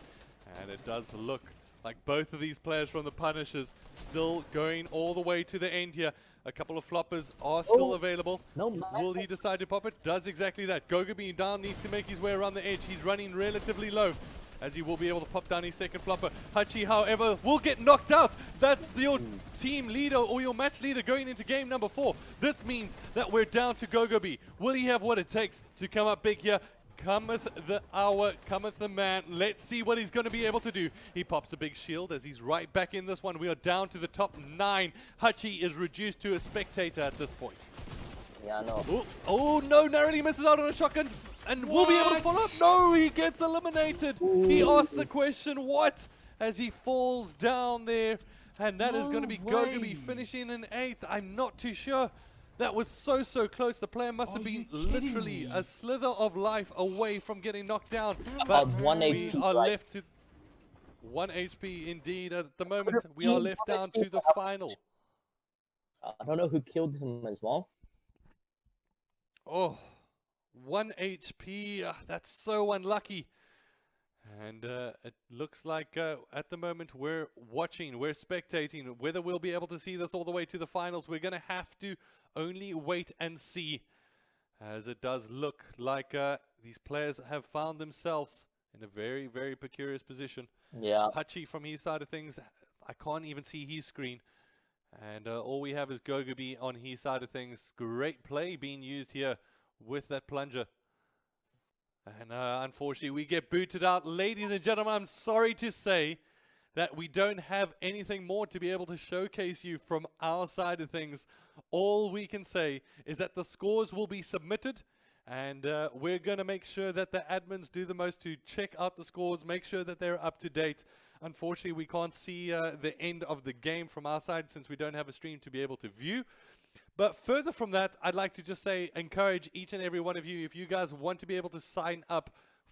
A: and it does look like both of these players from the Punishers still going all the way to the end here. A couple of floppers are still available. Will he decide to pop it? Does exactly that. Gogaby down needs to make his way around the edge. He's running relatively low, as he will be able to pop down his second flopper. Hachi, however, will get knocked out. That's your team leader or your match leader going into game number 4. This means that we're down to Gogaby. Will he have what it takes to come up big here? Cometh the hour, cometh the man. Let's see what he's going to be able to do. He pops a big shield as he's right back in this one. We are down to the top 9. Hachi is reduced to a spectator at this point.
C: Yeah, no.
A: Oh no, narrowly misses out on a shotgun and will be able to follow up. No, he gets eliminated. He asks the question, what? As he falls down there. And that is going to be Gogaby finishing in 8th. I'm not too sure. That was so close. The player must have been literally a slither of life away from getting knocked down. But
C: 1
A: we
C: HP,
A: are
C: right?
A: left to 1 HP indeed. At the moment, we are left down to the final.
C: I don't know who killed him as well.
A: Oh, 1 HP. That's so unlucky. And it looks like at the moment we're watching, we're spectating. Whether we'll be able to see this all the way to the finals, we're going to have to only wait and see. As it does look like these players have found themselves in a very precarious position.
C: Yeah.
A: Hachi from his side of things, I can't even see his screen. And all we have is Gogaby on his side of things. Great play being used here with that plunger. And unfortunately, we get booted out. Ladies and gentlemen, I'm sorry to say that we don't have anything more to be able to showcase you from our side of things. All we can say is that the scores will be submitted, and we're going to make sure that the admins do the most to check out the scores, make sure that they're up to date. Unfortunately, we can't see the end of the game from our side since we don't have a stream to be able to view. But further from that, I'd like to just say, encourage each and every one of you, if you guys want to be able to sign up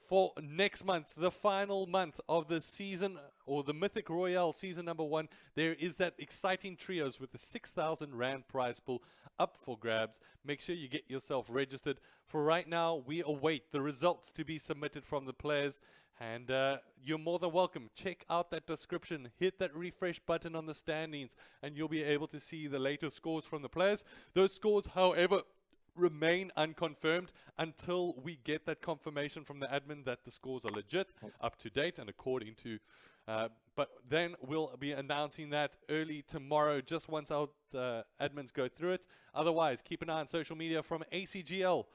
A: for next month, the final month of the season, or the Mythic Royale season number 1, there is that exciting trios with the 6,000 Rand prize pool up for grabs. Make sure you get yourself registered. For right now, we await the results to be submitted from the players. And you're more than welcome. Check out that description. Hit that refresh button on the standings, and you'll be able to see the latest scores from the players. Those scores, however, remain unconfirmed until we get that confirmation from the admin that the scores are legit, up to date, and according to but then we'll be announcing that early tomorrow, just once our admins go through it. Otherwise, keep an eye on social media from ACGL.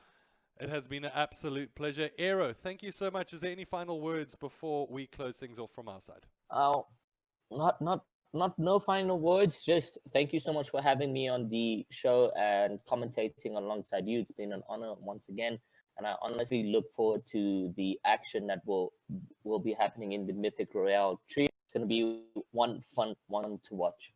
A: It has been an absolute pleasure. Aero, thank you so much. Is there any final words before we close things off from our side?
C: No final words. Just thank you so much for having me on the show and commentating alongside you. It's been an honor once again, and I honestly look forward to the action that will be happening in the Mythic Royale tree. It's going to be one fun one to watch.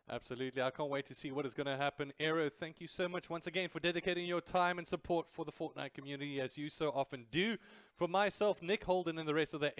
A: Absolutely. I can't wait to see what is going to happen. Aero, thank you so much once again for dedicating your time and support for the Fortnite community, as you so often do. For myself, Nick Holden, and the rest of the